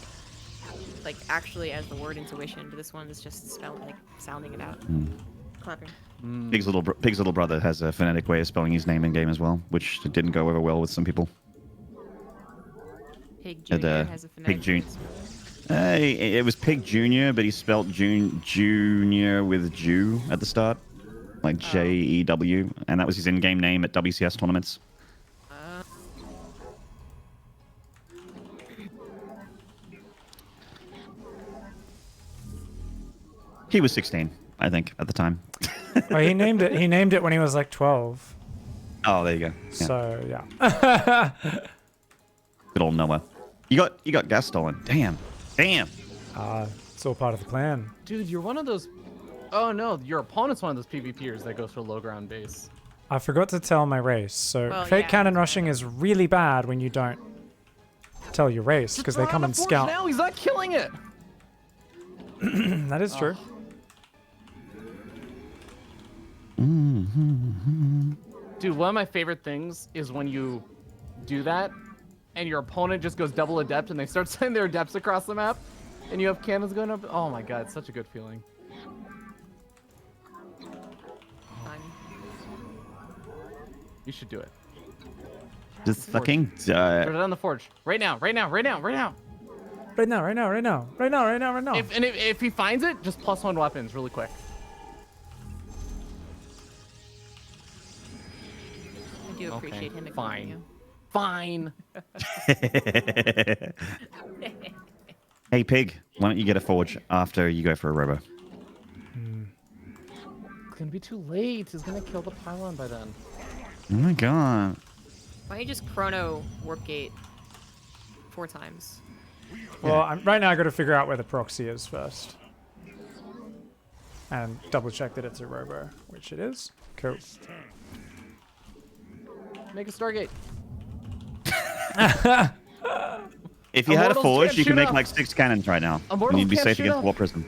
like actually as the word intuition, but this one is just spelled like sounding it out. Clever. Pig's little brother has a phonetic way of spelling his name in game as well, which didn't go over well with some people. Pig And, Junior has a Pig phonetic Jun- spell. It was Pig Junior, but he spelt Junior with Jew at the start, like Jew, and that was his in-game name at WCS tournaments. He was 16, I think, at the time. Oh, he named it. He named it when he was like 12. Oh, there you go. Yeah. So yeah. Good old Noah. You got gas stolen. Damn. It's all part of the plan. Dude, you're one of those. Oh no, your opponent's one of those PvPers that goes for low ground base. I forgot to tell my race. So Well, fake yeah, cannon that's rushing is really bad when you don't tell your race because they Throw come on and the forge scout. Now he's not killing it. That is true. Dude, one of my favorite things is when you do that and your opponent just goes double adept and they start sending their adepts across the map and you have cannons going up. Oh my god, it's such a good feeling. Fun. You should do it. Just fucking Throw it on the forge. Right now, right now, right now, right now. Right now, right now, right now, right now, right now, right now. If he finds it, just +1 weapons really quick. I do appreciate him ignoring you. Fine. Hey, Pig, why don't you get a forge after you go for a robo? It's gonna be too late. He's gonna kill the pylon by then. Oh my god. Why don't you just chrono warp gate 4 times? Well, right now I got to figure out where the proxy is first. And double check that it's a robo, which it is. Cool. Make a Stargate. If you had a Immortals forge, can't you can shoot make up. like 6 cannons right now. And Immortals you'd be can't safe shoot against up. War Prism.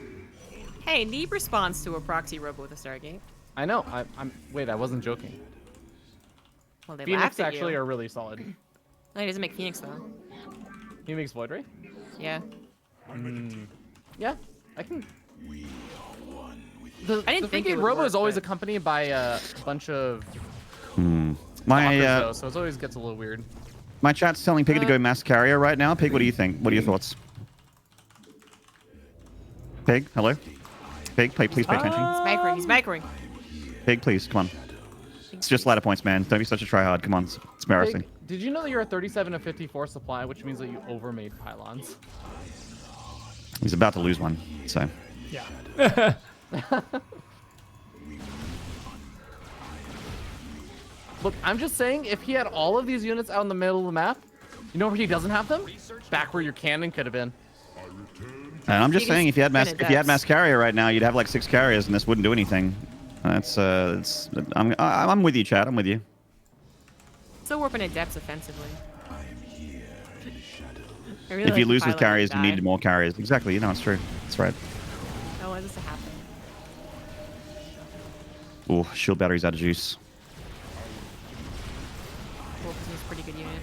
Hey, Neeb responds to a proxy robo with a Stargate. I know. Wait, I wasn't joking. Well, they Phoenix laughed at actually you. are really solid. No, he doesn't make Phoenix though. He makes Void Ray? Yeah. Yeah, I can. I didn't The think it Fake would Robo work, is always but- accompanied by a bunch of My blockers, though, so it always gets a little weird. my chat's telling Pig to go mass carrier right now. Pig, what do you think? What are your thoughts? Pig, hello? Pig, please pay attention. He's microing. He's microing. Pig, please, come on. It's just ladder points, man. Don't be such a tryhard. Come on, it's embarrassing. Hey, did you know that you're at 37 of 54 supply, which means that you overmade pylons? He's about to lose one, so. Yeah. Look, I'm just saying, if he had all of these units out in the middle of the map, you know where he doesn't have them? Back where your cannon could have been. And I'm just Biggest saying, if you had mass benefits. carrier right now, you'd have like 6 carriers, and this wouldn't do anything. I'm with you, Chad. I'm with you. Still warping at depths offensively. I really If like you the lose with pilot carriers, you die. needed more carriers. Exactly. You know, it's true. That's right. Oh, why does this happen? Ooh, shield battery's out of juice. Wolf is a pretty good unit.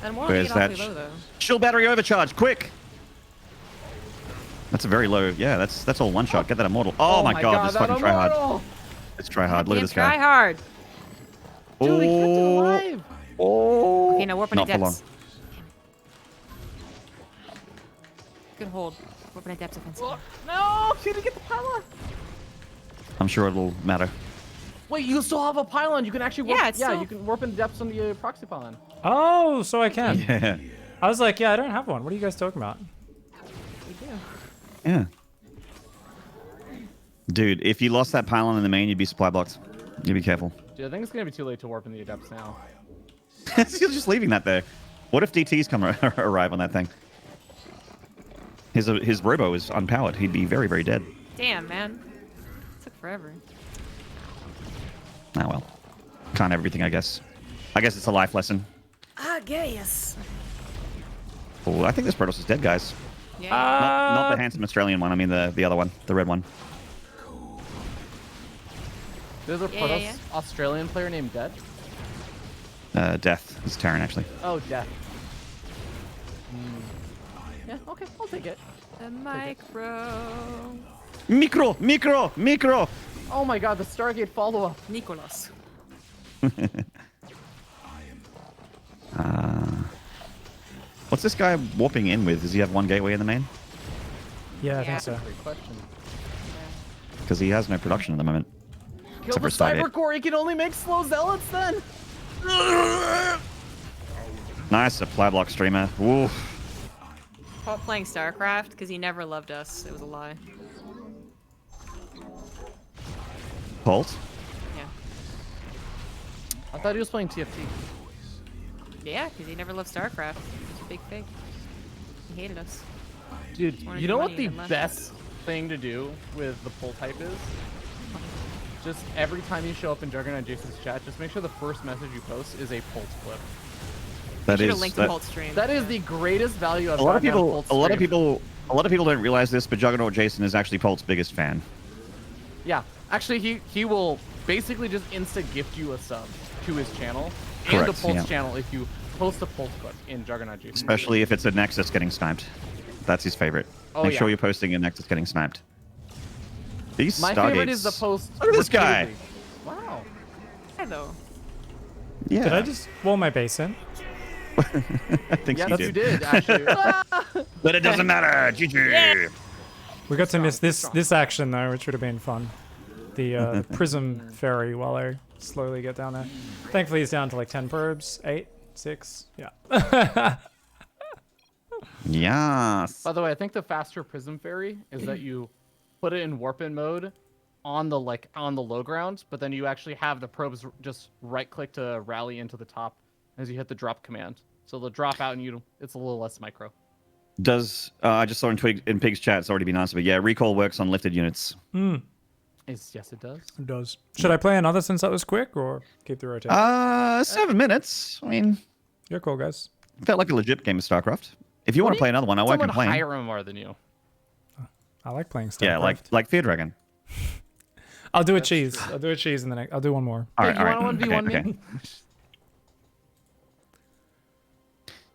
And more Where's get that? awfully low though. Shield battery overcharge, quick! That's a very low. Yeah, that's all one shot. Get that immortal. Oh, my god, this that fucking try hard. immortal! Let's try hard. Look at Can't this try guy. hard. Dude, he kept it Oh, alive! oh. Okay, now warping at Not for long. depths. Good hold. Warping at depths offensively. No! She didn't get the pylon! I'm sure it'll matter. Wait, you still have a pylon. You can actually warp. Yeah, it's still- you can warp in depths on the proxy pylon. Oh, so I can. Yeah. I was like, yeah, I don't have one. What are you guys talking about? We do. Yeah. Dude, if you lost that pylon in the main, you'd be supply blocked. You'd be careful. Dude, I think it's gonna be too late to warp in the adepts now. You're just leaving that there. What if DTs come arrive on that thing? His robo is unpowered. He'd be very, very dead. Damn, man. Took forever. Ah, well. Can't have everything, I guess. I guess it's a life lesson. I guess. Oh, I think this Protoss is dead, guys. Yeah. Not the handsome Australian one. I mean the other one, the red one. There's a Yeah, Protoss yeah. Australian player named Dead. Death. It's Terran, actually. Oh, Death. Yeah, okay, I'll take it. the micro. Micro! Oh my god, the Stargate follow-up. Nicholas. What's this guy warping in with? Does he have one gateway in the main? Yeah, I Yeah. think so. Great question. Because he has no production at the moment. Kill the for Stargate. Cyber Core, he can only make slow zealots then! Nice supply block streamer. Ooh. Paul playing StarCraft because he never loved us. It was a lie. Bolt. Yeah. I thought he was playing TFT. Yeah, because he never loved StarCraft. It's a big fake. He hated us. Dude, wanted you know what money the and left. best thing to do with the pull type is? Just every time you show up in Juggernaut Jason's chat, just make sure the first message you post is a pulse clip. That Should is have linked to that- Bolt stream. That is the greatest value I've a lot of gotten out people. Pulse A lot of stream. people. A lot of people don't realize this, but Juggernaut Jason is actually Polt's biggest fan. Yeah, actually, he will basically just insta gift you a sub to his channel and Correct, the Pulse yeah. channel if you post a Pulse clip in Juggernaut Jason. Especially if it's a Nexus getting sniped. That's his favorite. Oh, Make sure yeah. you're posting a Nexus getting sniped. These My Stargates. favorite is the post. Look at this guy. repeatedly. Wow. Hello. Yeah. Did I just wall my base in? I think Yes, you you did. did actually. But it doesn't matter. GG. We got to miss good this strong. this action though, which would have been fun. The prism ferry while I slowly get down there. Thankfully, he's down to like 10 probes, 8, 6, yeah. Yes. By the way, I think the faster Prism Fairy is that you put it in warp in mode on the low ground, but then you actually have the probes just right click to rally into the top as you hit the drop command. So they'll drop out and it's a little less micro. Does I just saw in Pig's chat, it's already been answered, but yeah, recall works on lifted units. Yes, it does. It does. Should I play another since that was quick, or keep the rotation? 7 minutes. I mean, You're cool, guys. felt like a legit game of StarCraft. If you want to play another one, I won't Someone complain. higher more than you. I like playing StarCraft. Yeah, like feardragon. I'll do a cheese. I'll do a cheese in the next. I'll do one more. All Hey, right, you all right. want to 1v1 okay, me? okay.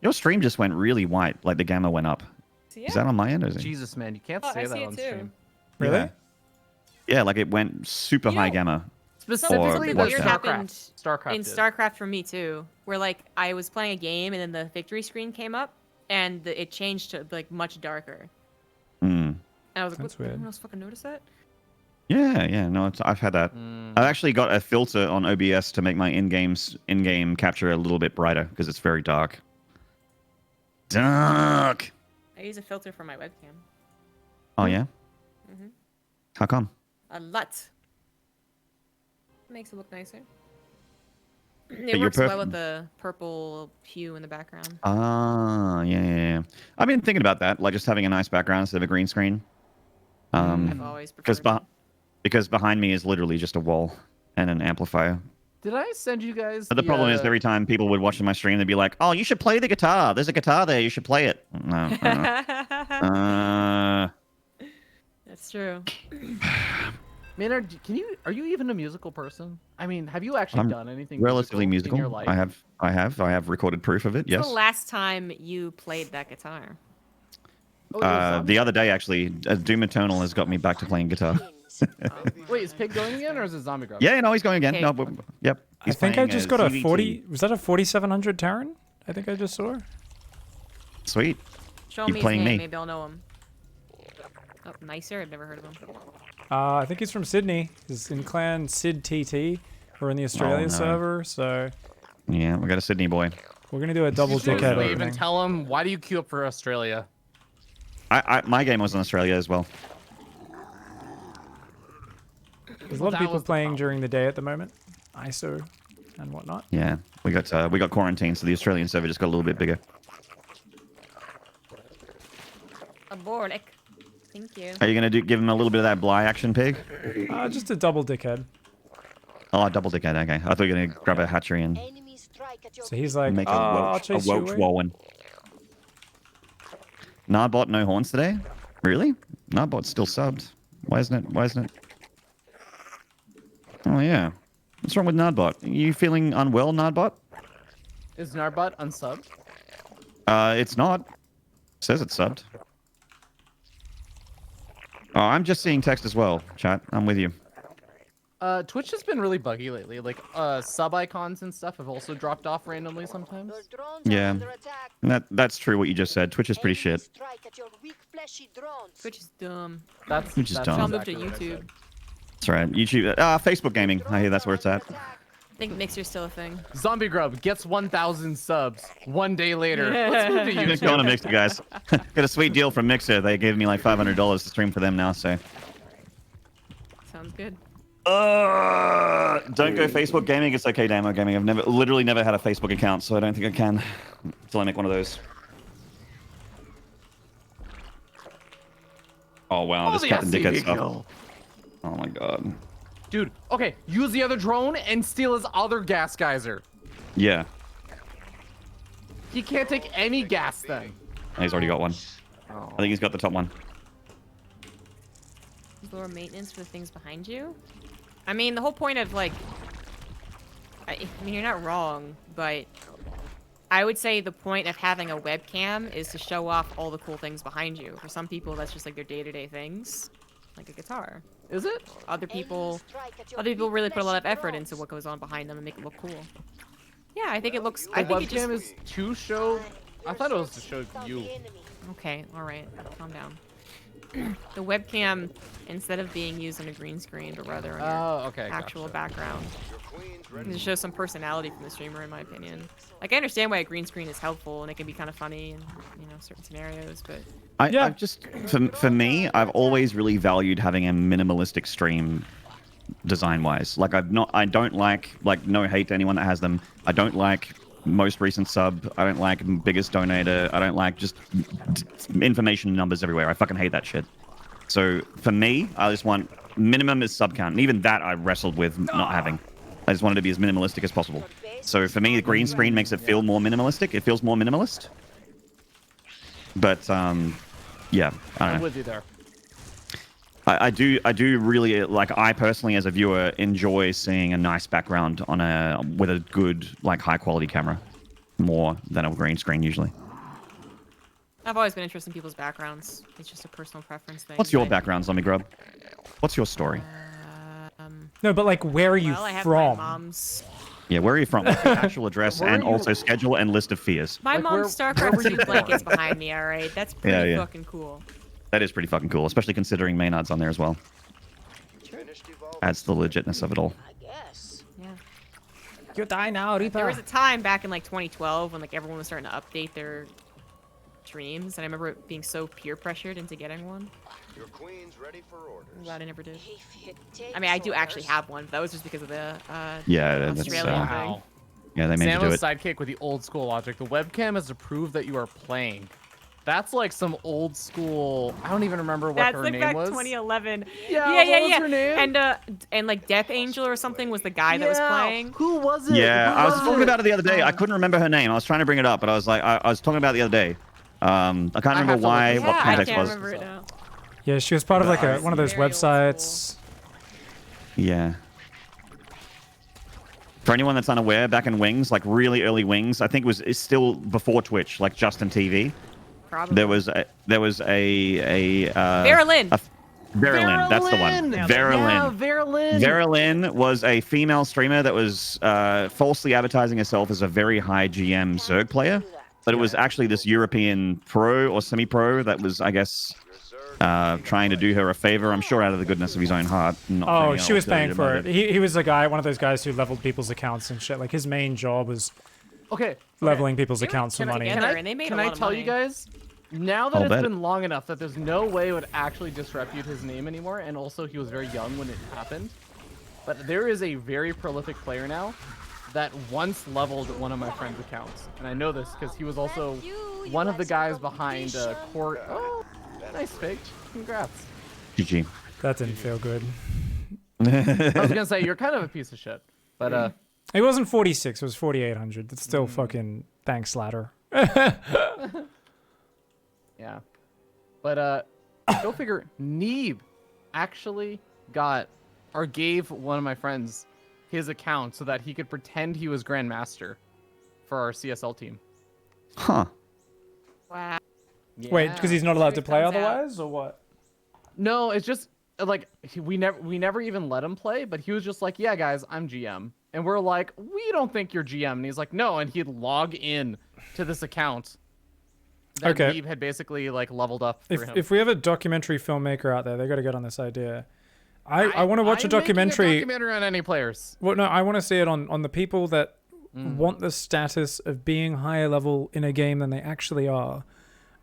Your stream just went really white, like the gamma went up. So, yeah. Is that on my end or is it? Jesus, man, you can't Oh, say I that see it on too. stream. Really? Yeah. Yeah, like it went super You high know- gamma. Specifically, Or the what's weird that? happened StarCraft in did. StarCraft for me too, where like I was playing a game and then the victory screen came up and it changed to like much darker. Mm. And I was like, That's what, weird. anyone else fucking notice that? Yeah, no, I've had that. I've actually got a filter on OBS to make my in-game capture a little bit brighter because it's very dark. Dark. I use a filter for my webcam. Oh yeah. Mhm. How come? A lot. Makes it look nicer. It you're works well perfect. with the purple hue in the background. Ah, yeah. I've been thinking about that, like just having a nice background instead of a green screen. I've always Because preferred it. because behind me is literally just a wall and an amplifier. Did I send you guys? But the problem is every time people would watch my stream, they'd be like, "Oh, you should play the guitar. There's a guitar there. You should play it." No. That's true. Maynard, are you even a musical person? I mean, have you actually I'm done anything relatively musical in your musical. life? I have recorded proof of it. When's Yes. the last time you played that guitar? Oh, it was The other day, actually, Doom Eternal has got me back to playing guitar. Wait, is Pig going again, or is it Zombie Grub? Yeah, no, he's going again. Okay. No, yep. I he's think I playing, just got a CVT. 40. Was that a 4700 Terran? I think I just saw. Sweet. Show You me his playing name, me? maybe I'll know him. Oh, Nicer? I've never heard of him. I think he's from Sydney. He's in clan Sid TT. We're in the Australia no. server, so Yeah, we got a Sydney boy. we're gonna do a double Just dickhead leave opening. and tell him, why do you queue up for Australia? My game was in Australia as well. There's a lot of that people was the playing problem. during the day at the moment. ISO and whatnot. Yeah, we got quarantined, so the Australian server just got a little bit bigger. A Borlick. Thank you. Are you gonna give him a little bit of that Bly action, Pig? Just a double dickhead. Oh, double dickhead. Okay, I thought you were gonna grab a hatchery and So he's like, make I'll a chase you Welsh away." Wallen. Narbot no horns today? Really? Narbot's still subbed. Why isn't it? Oh yeah. What's wrong with Narbot? Are you feeling unwell, Narbot? Is Narbot unsubbed? It's not. It says it's subbed. Oh, I'm just seeing text as well, chat. I'm with you. Twitch has been really buggy lately. Like, sub icons and stuff have also dropped off randomly sometimes. Yeah. And that's true what you just said. Twitch is pretty shit. Twitch is dumb. Which is dumb. I'll move to exactly what I said. YouTube. That's right. YouTube. Facebook gaming. I hear that's where it's at. I think Mixer's still a thing. Zombie Grub gets 1,000 subs 1 day later. Let's move to Just going YouTube. to Mixer, guys. Got a sweet deal from Mixer. They gave me like $500 to stream for them now, so. Sounds good. Don't go Facebook gaming. It's okay, Damo gaming. I've literally never had a Facebook account, so I don't think I can until I make one of those. Oh wow, this the Captain Dickhead SCV stuff. kill. Oh my god. Dude, okay, use the other drone and steal his other gas geyser. Yeah. He can't take any gas then. Oh, he's already got one. Oh. I think he's got the top one. Lower maintenance for the things behind you. I mean, the whole point of like, I mean, you're not wrong, but I would say the point of having a webcam is to show off all the cool things behind you. For some people, that's just like their day-to-day things, like a guitar. Is it? Other people really put a lot of effort into what goes on behind them and make it look cool. Yeah, I think it looks. The I think it just. webcam is to show. I thought it was to show you. Okay, all right, calm down. The webcam, instead of being used on a green screen, but rather on your Okay. actual Gotcha. background, to show some personality from the streamer, in my opinion. Like, I understand why a green screen is helpful and it can be kind of funny in, you know, certain scenarios, but I've just for me, I've always really valued having a minimalistic stream design-wise. Like I don't like no hate to anyone that has them. I don't like most recent sub. I don't like biggest donator. I don't like just information numbers everywhere. I fucking hate that shit. So for me, I just want minimum is sub count, and even that I wrestled with not having. I just wanted to be as minimalistic as possible. So for me, the green screen makes it feel more minimalistic. It feels more minimalist. But yeah, I don't I'm know. with you there. I do really like. I personally, as a viewer, enjoy seeing a nice background on with a good, like, high quality camera, more than a green screen usually. I've always been interested in people's backgrounds. It's just a personal preference thing. What's your but, background, Zombie Grub? What's your story? No, but like, where are you Well, I have from? my mom's. Yeah, where are you from? What's your actual address Where and are you- also schedule and list of fears. My Like, mom's where StarCraft were you 2 blankets born? behind me, alright? That's pretty Yeah. fucking cool. That is pretty fucking cool, especially considering maynarde's on there as well. Adds to the legitness of it all. Yeah. You die now, Reaper. There was a time back in like 2012 when like everyone was starting to update their streams, and I remember it being so peer pressured into getting one. Your queen's ready for orders. I'm glad I never did. I mean, I do actually have one, but that was just because of the Yeah, that's Australian thing. Wow. yeah, they made you do Samuel's it. sidekick with the old school logic. The webcam is to prove that you are playing. That's like some old school. I don't even remember what That's her like name back was. 2011. Yeah, yeah, what was her name? And like Death Angel or something was the guy that was playing. Who was it? Yeah, Who I was was talking it? about it the other day. I couldn't remember her name. I was trying to bring it up, but I was like, I was talking about it the other day. I can't have to remember look why, this what up. I context can't was. remember it now. Yeah, she was part of like one of those Very old websites. Yeah. For anyone that's unaware, back in Wings, like really early Wings, I think it's still before Twitch, like Justin TV. Probably. There was a Vera Lynn. Vera Lynn, that's the one. Vera Vera Yeah, Lynn. Vera Lynn. Vera Lynn was a female streamer that was falsely advertising herself as a very high GM Zerg player, but it was actually this European pro or semi-pro that was, I guess, trying to do her a favor. I'm sure out of the goodness of his own heart. Not for Oh, any she was paying ulterior for it. motive. He was a guy, one of those guys who leveled people's accounts and shit. Like his main job was Okay. leveling people's They were accounts for money. together. Can I, and they made a can lot I of tell you money. guys? Now that I'll it's bet. been long enough that there's no way it would actually disrepute his name anymore, and also he was very young when it happened. But there is a very prolific player now that once leveled one of my friend's accounts, and I know this because he was also one of the guys behind Court. Oh, nice fake. Congrats. GG. That didn't feel good. I was gonna say you're kind of a piece of shit, but It wasn't 46, it was 4,800. That's still fucking thanks, ladder. yeah. But go figure. Neeb actually got or gave one of my friends his account so that he could pretend he was Grandmaster for our CSL team. Huh. Wow. Wait, because he's not allowed to Here it play comes out. otherwise, or what? No, it's just like we never even let him play, but he was just like, "Yeah, guys, I'm GM," and we're like, "We don't think you're GM," and he's like, "No," and he'd log in to this account that Okay. Neeb had basically like leveled up for him. If we have a documentary filmmaker out there, they got to get on this idea. I want to watch a I'm making documentary. documentary on any players. Well, no, I want to see it on the people that want the status of being higher level in a game than they actually are.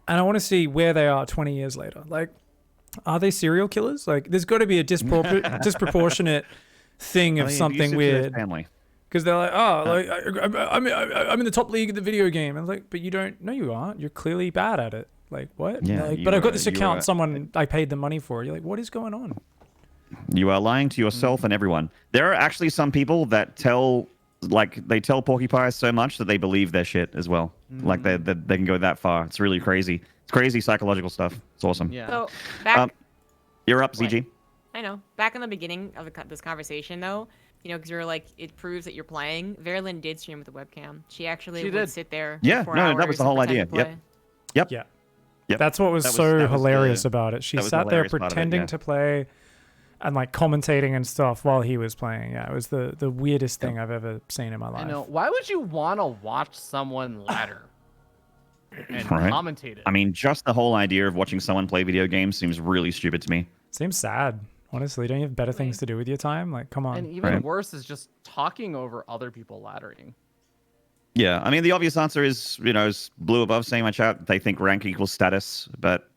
And I want to see where they are 20 years later. Like, are they serial killers? Like, there's got to be a disproportionate thing of Are they something abusive to their weird. family? Because they're like, oh, like I'm in the top league of the video game. And I'm like, but you don't. No, you aren't. You're clearly bad at it. Like, what? Yeah, They're like, you but I've got are- this you account. are- Someone I paid the money for. You're like, what is going on? You are lying to yourself and everyone. There are actually some people that tell porcupines so much that they believe their shit as well. Like they can go that far. It's really crazy. It's crazy psychological stuff. It's awesome. Yeah. So back. You're up, What? ZG. I know. Back in the beginning of this conversation, though, because you're like, it proves that you're playing. Verilyn did stream with the webcam. She actually would did. sit there. Yeah, for 4 no, that hours was the and whole pretend idea. to Yep. play. Yep. Yeah. Yep. That's what was That was- so that was hilarious the- about it. She that was sat there hilarious part of it, pretending yeah. to play and like commentating and stuff while he was playing. Yeah, it was the weirdest thing I've ever seen in my life. I know. Why would you want to watch someone ladder and Right. commentate it? I mean, just the whole idea of watching someone play video games seems really stupid to me. Seems sad. Honestly, don't you have better things to do with your time? Like, come on. And even Right. worse is just talking over other people laddering. Yeah, I mean, the obvious answer is, is Blue Above saying in my chat, they think rank equals status, but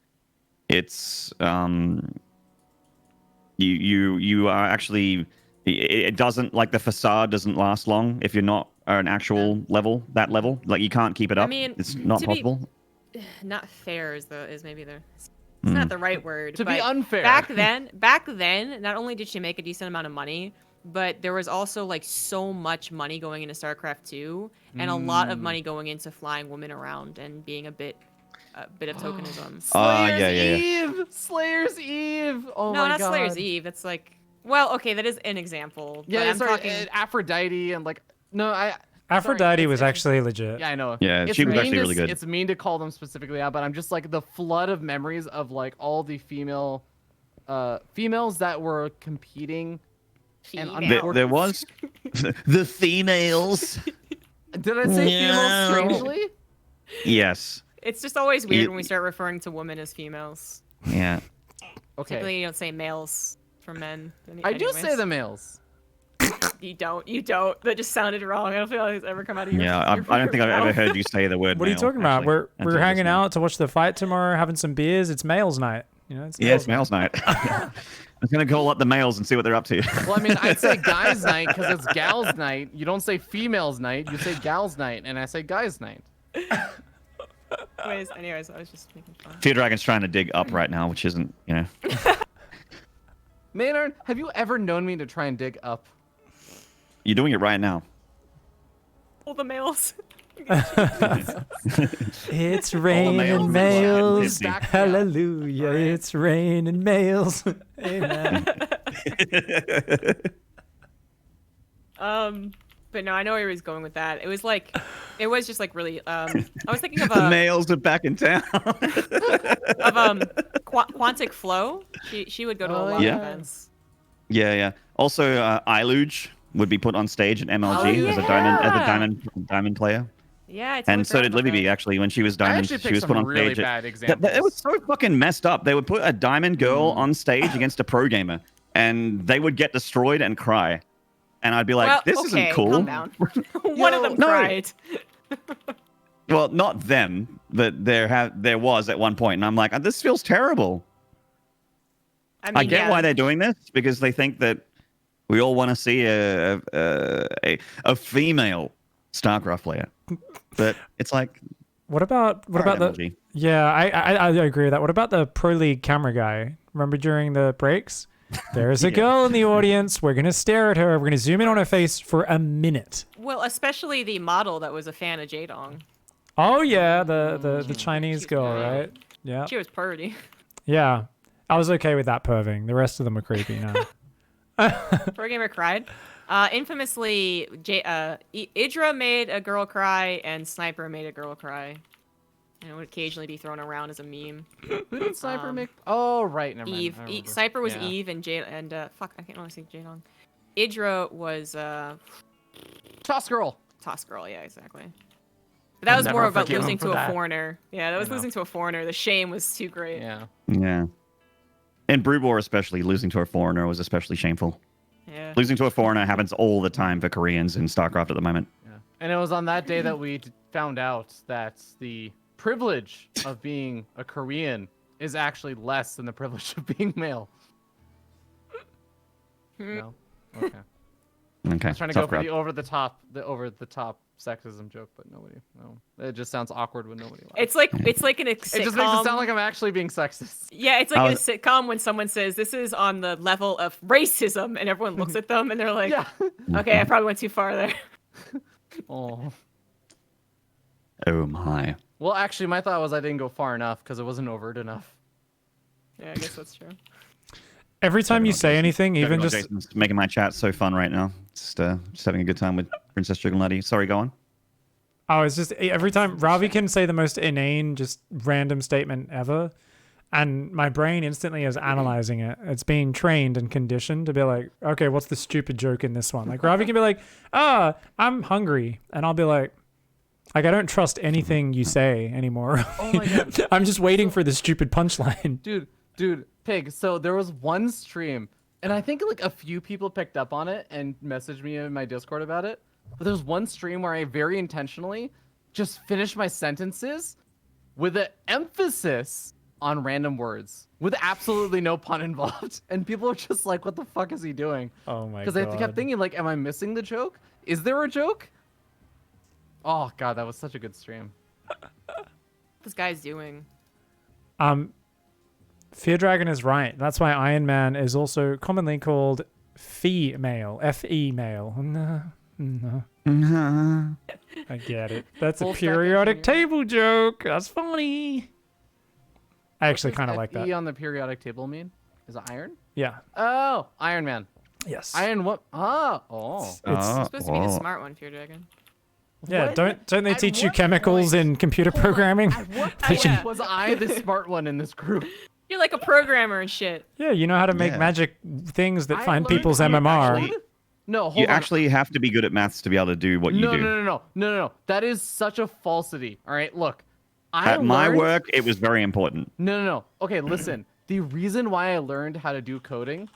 it's, you are actually, it doesn't, like the facade doesn't last long if you're not an actual level, that level. Like, you can't keep it up. mean, It's not to be- possible. Not fair is maybe the. It's not the right word. To be but unfair. Back then, not only did she make a decent amount of money, but there was also like so much money going into StarCraft 2, and a lot of money going into flying women around and being a bit of tokenism. Slayer's yeah. Eve! Slayer's Eve! Oh No, my not god. Slayer's Eve. That's like, well, okay, that is an example. But Yeah, I'm sorry, talking. Aphrodite and like no, Aphrodite sorry, was actually legit. yeah, I know. Yeah, It's she was mean actually to really good. It's mean to call them specifically out, but I'm just like the flood of memories of like all the females that were competing. And Female. There was the females. Did I say females No. strangely? Yes. It's just always weird You- when we start referring to women as females. Yeah. Okay. Typically, you don't say males for men. I do say anyways. the males. You don't. You don't. That just sounded wrong. I don't feel like it's ever come out of your. Yeah, I don't think I've ever heard you say the word. What are you male, talking about? actually, We're until hanging just now. out to watch the fight tomorrow, having some beers. It's males' night. It's Yeah, it's males' night. I was gonna call up the males and see what they're up to. Well, I mean, I'd say guys' night because it's gals' night. You don't say females' night. You say gals' night, and I say guys' night. Anyways, I was just making fun. feardragon's trying to dig up right now, which isn't, Maynard, have you ever known me to try and dig up? You're doing it right now. All the males. It's males raining and males. Stack me up. Hallelujah. Alright. It's raining males. Amen. But no, I know where he was going with that. It was like, it was just like really. I was thinking of The males are back in town. Quantic Flow. She would go to a Oh, lot yeah. of events. Yeah. Also, Iluge would be put on stage at MLG Oh, as a yeah. diamond player. Yeah, I totally And so forgot did about Libby that. actually when she was I diamond. actually She picked was some put on really stage. bad It examples. was so fucking messed up. They would put a diamond girl on stage against a pro gamer, and they would get destroyed and cry. And I'd be like, Well, "This okay, isn't cool." Calm down. One of them No. cried. Well, not them, but there was at one point, and I'm like, "This feels terrible." I mean, I get yeah. why they're doing this because they think that we all want to see a female StarCraft player, but it's like What about alright, the? MLG. Yeah, I agree with that. What about the Pro League camera guy? Remember during the breaks? There's a girl in the audience. We're gonna stare at her. We're gonna zoom in on her face for a minute. Well, especially the model that was a fan of Jaedong. Oh yeah, the Chinese girl, right? Yeah, She was pretty. yeah. I was okay with that perving. The rest of them are creepy now. Pro gamer cried. Infamously, Idra made a girl cry, and Sniper made a girl cry. And it would occasionally be thrown around as a meme. Who did Sniper make? Oh, right. Never mind. Eve. I remember. Sniper was Yeah. Eve, and fuck, I can't really say Jaedong. Idra was Toss girl. Toss Girl. Yeah, exactly. But that was never more about forgive him losing for to a that. foreigner. Yeah, that was know. losing to a foreigner. The shame was too great. Yeah. Yeah. In Brood War especially, losing to a foreigner was especially shameful. Yeah. Losing to a foreigner happens all the time for Koreans in StarCraft at the moment. Yeah. And it was on that day that we found out that the privilege of being a Korean is actually less than the privilege of being male. No. Okay. Okay. I was trying to go tough for crowd. the over the top sexism joke, but nobody. No, it just sounds awkward when nobody laughs. It's like in a sitcom. It just makes it sound like I'm actually being sexist. Yeah, it's like in a sitcom when someone says this is on the level of racism, and everyone looks at them and they're like, Yeah. "Okay, I probably went too far there." Oh. Oh my. Well, actually, my thought was I didn't go far enough because it wasn't overt enough. Yeah, I guess that's true. Every time you say anything, even just Jason's making my chat so fun right now. Just having a good time with Princess Jugglernutty. Sorry, go on. oh, it's just every time Ravi can say the most inane, just random statement ever, and my brain instantly is analyzing it. It's being trained and conditioned to be like, okay, what's the stupid joke in this one? Like Ravi can be like, I'm hungry, and I'll be like I don't trust anything you say anymore. Oh my god. I'm just waiting for the stupid punchline. Dude, Pig, so there was one stream, and I think like a few people picked up on it and messaged me in my Discord about it. But there's one stream where I very intentionally just finished my sentences with an emphasis on random words with absolutely no pun involved. And people are just like, what the fuck is he doing? Oh my god. Because I kept thinking, like, am I missing the joke? Is there a joke? Oh god, that was such a good stream. What this guy's doing? Feardragon is right. That's why Iron Man is also commonly called female. F-E-male. No. I get it. That's Full a stack periodic engineer. table joke. That's funny. I actually kind of like FE that. on the periodic table mean? Is it iron? Yeah. Oh, Iron Man. Yes. Iron what? Oh. It's, You're supposed to be the smart one, Fear Dragon. yeah. What? Don't they At teach you what chemicals point- in computer Hold on, programming? At what They point should- was I the smart one in this group? You're like a programmer and shit. Yeah, you know how to make Yeah. magic things that I find learned people's how to MMR. actually- No, hold You on. actually have to be good at maths to be able to do what you No, do. no. That is such a falsity. All right, look. At my work, it was very important. No. Okay, listen. The reason why I learned how to do coding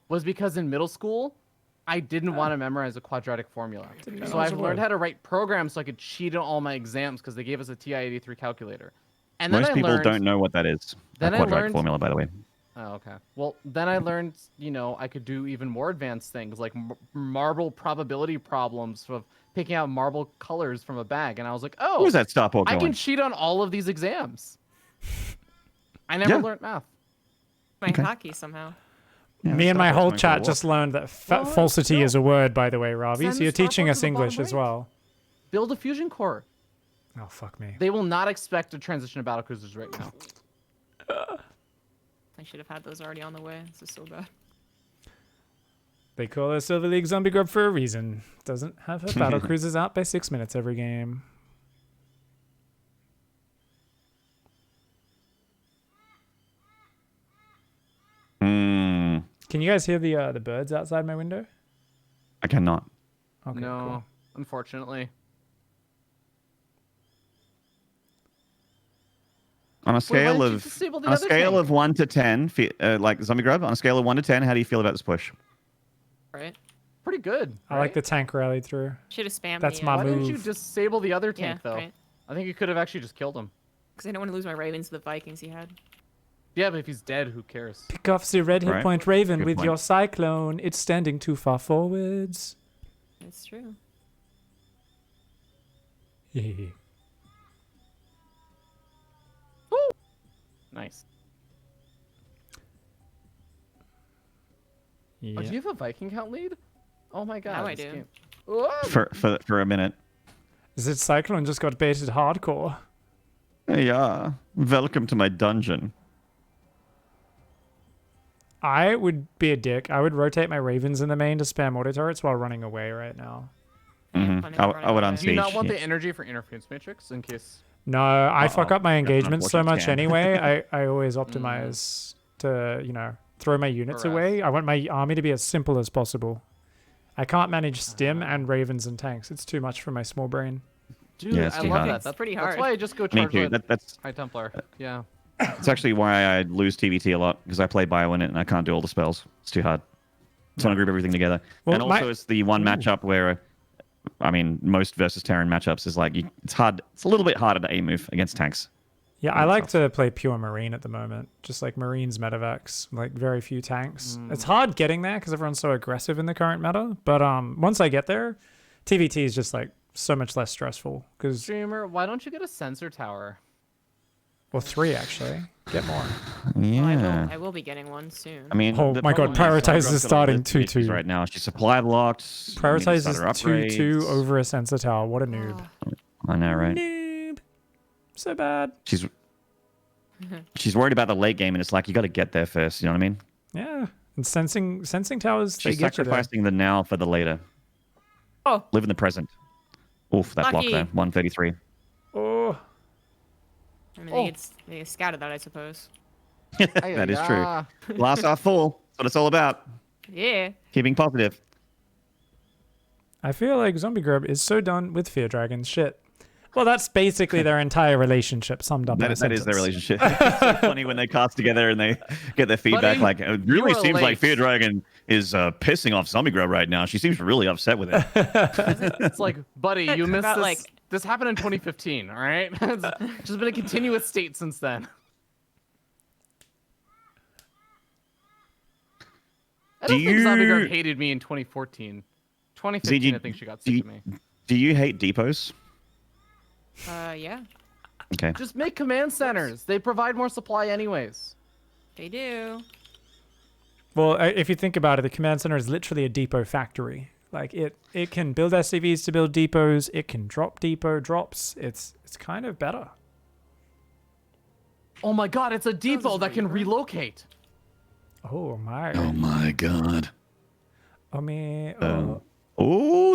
was because in middle school, I didn't want to memorize a quadratic formula. know So it was I've a learned word. how to write programs so I could cheat on all my exams because they gave us a TI-83 calculator. And then Most I people learned, don't know what that is. Then A I quadratic learned- formula, by the way. Oh, okay. Well, then I learned, I could do even more advanced things like marble probability problems of picking out marble colors from a bag. And I was like, oh, Where's that stopwatch I going? can cheat on all of these exams. I never Yeah. learned math. My hockey somehow. Yeah, Me and my stopwatch whole going for a chat walk. just learned that Well, falsity no. is a word, by the way, Ravi. Send So you're Starbucks teaching to us the bottom English as right. well. Build a fusion core. Oh, fuck me. They will not expect to transition to battlecruisers right now. I should have had those already on the way. This is so bad. They call it Silver League Zombie Grub for a reason. Doesn't have her battle cruisers out by 6 minutes every game. Hmm. Can you guys hear the birds outside my window? I cannot. Okay, No, cool. unfortunately. On a scale don't you of disable the on a other scale tank? of 1 to 10, like Zombie Grub, on a scale of 1 to 10, how do you feel about this push? Right? Pretty good. I like the tank rallied through. Should have spammed That's the, my Why didn't you move. disable the other tank, yeah, though? right. I think you could have actually just killed him. Because I don't want to lose my Ravens to the Vikings he had. Yeah, but if he's dead, who cares? Pick off the red hit Right. point Raven Good with point. your Cyclone. It's standing too far forwards. It's true. Nice. Yeah. Oh, do you have a Viking count lead? Oh my god. Now I this do. game- Whoa! For a minute. Is it Cyclone just got baited hardcore? Yeah. Welcome to my dungeon. I would be a dick. I would rotate my Ravens in the main to spam auto turrets while running away right now. Mhm. Planning on I would running on away. Do you not stage, want yeah. the energy for interference matrix in case? No, I fuck up my That's an engagements so unfortunate much scam. anyway. I always optimize to, throw my units Harass. away. I want my army to be as simple as possible. I can't manage stim and ravens and tanks. It's too much for my small brain. Dude, Yeah, it's I too love hard. that. It's That's pretty That's hard. why I just go Me charge too. with That's High Templar. Yeah. it's actually why I lose TVT a lot, because I play bio in it and I can't do all the spells. It's too hard. So I group everything together. Well, and also my- it's the one matchup where, I mean, most versus Terran matchups is like, it's hard. It's a little bit harder to A move against tanks. Yeah, I like to play pure marine at the moment. Just like marines medevacs, like very few tanks. It's hard getting there because everyone's so aggressive in the current meta. But once I get there, TVT is just like so much less stressful. Because Streamer, why don't you get a sensor tower? well, 3 actually. Get more. Yeah. I will be getting one soon. I mean, Oh the my God, problem Prioritize Cybergrub's is got a starting list of issues 2-2. right now. She's supply blocked. Prioritize is starter 2-2 upgrades. over a sensor tower. What a noob. I know, right? Noob. So bad. She's worried about the late game, and it's like you got to get there first. You know what I mean? Yeah. And sensing towers, they She's get you there. sacrificing the now for the later. Oh. Live in the present. Oof, that block Lucky. there. 133. Oh. I mean, they get scouted that, I suppose. That is true. Glass half full. That's what it's all about. Yeah. Keeping positive. I feel like zombiegrub is so done with feardragon shit. Well, that's basically their entire relationship summed up in a That is their sentence. relationship. It's so funny when they cast together and they get their feedback. Buddy, Like, it really you are seems like late. feardragon is pissing off zombiegrub right now. She seems really upset with it. It's like, buddy, you missed About, this. like- This happened in 2015, all right? It's just been a continuous state since then. I don't think zombiegrub hated me in 2014. 2015, I think she got sick of me. Do you hate depots? Yeah. Okay. Just make command centers. They provide more supply anyways. They do. Well, if you think about it, the command center is literally a depot factory. Like it can build SCVs to build depots. It can drop depot drops. It's kind of better. Oh my god, it's a depot that can relocate. Oh my. Oh my god. I mean, Oh, oh,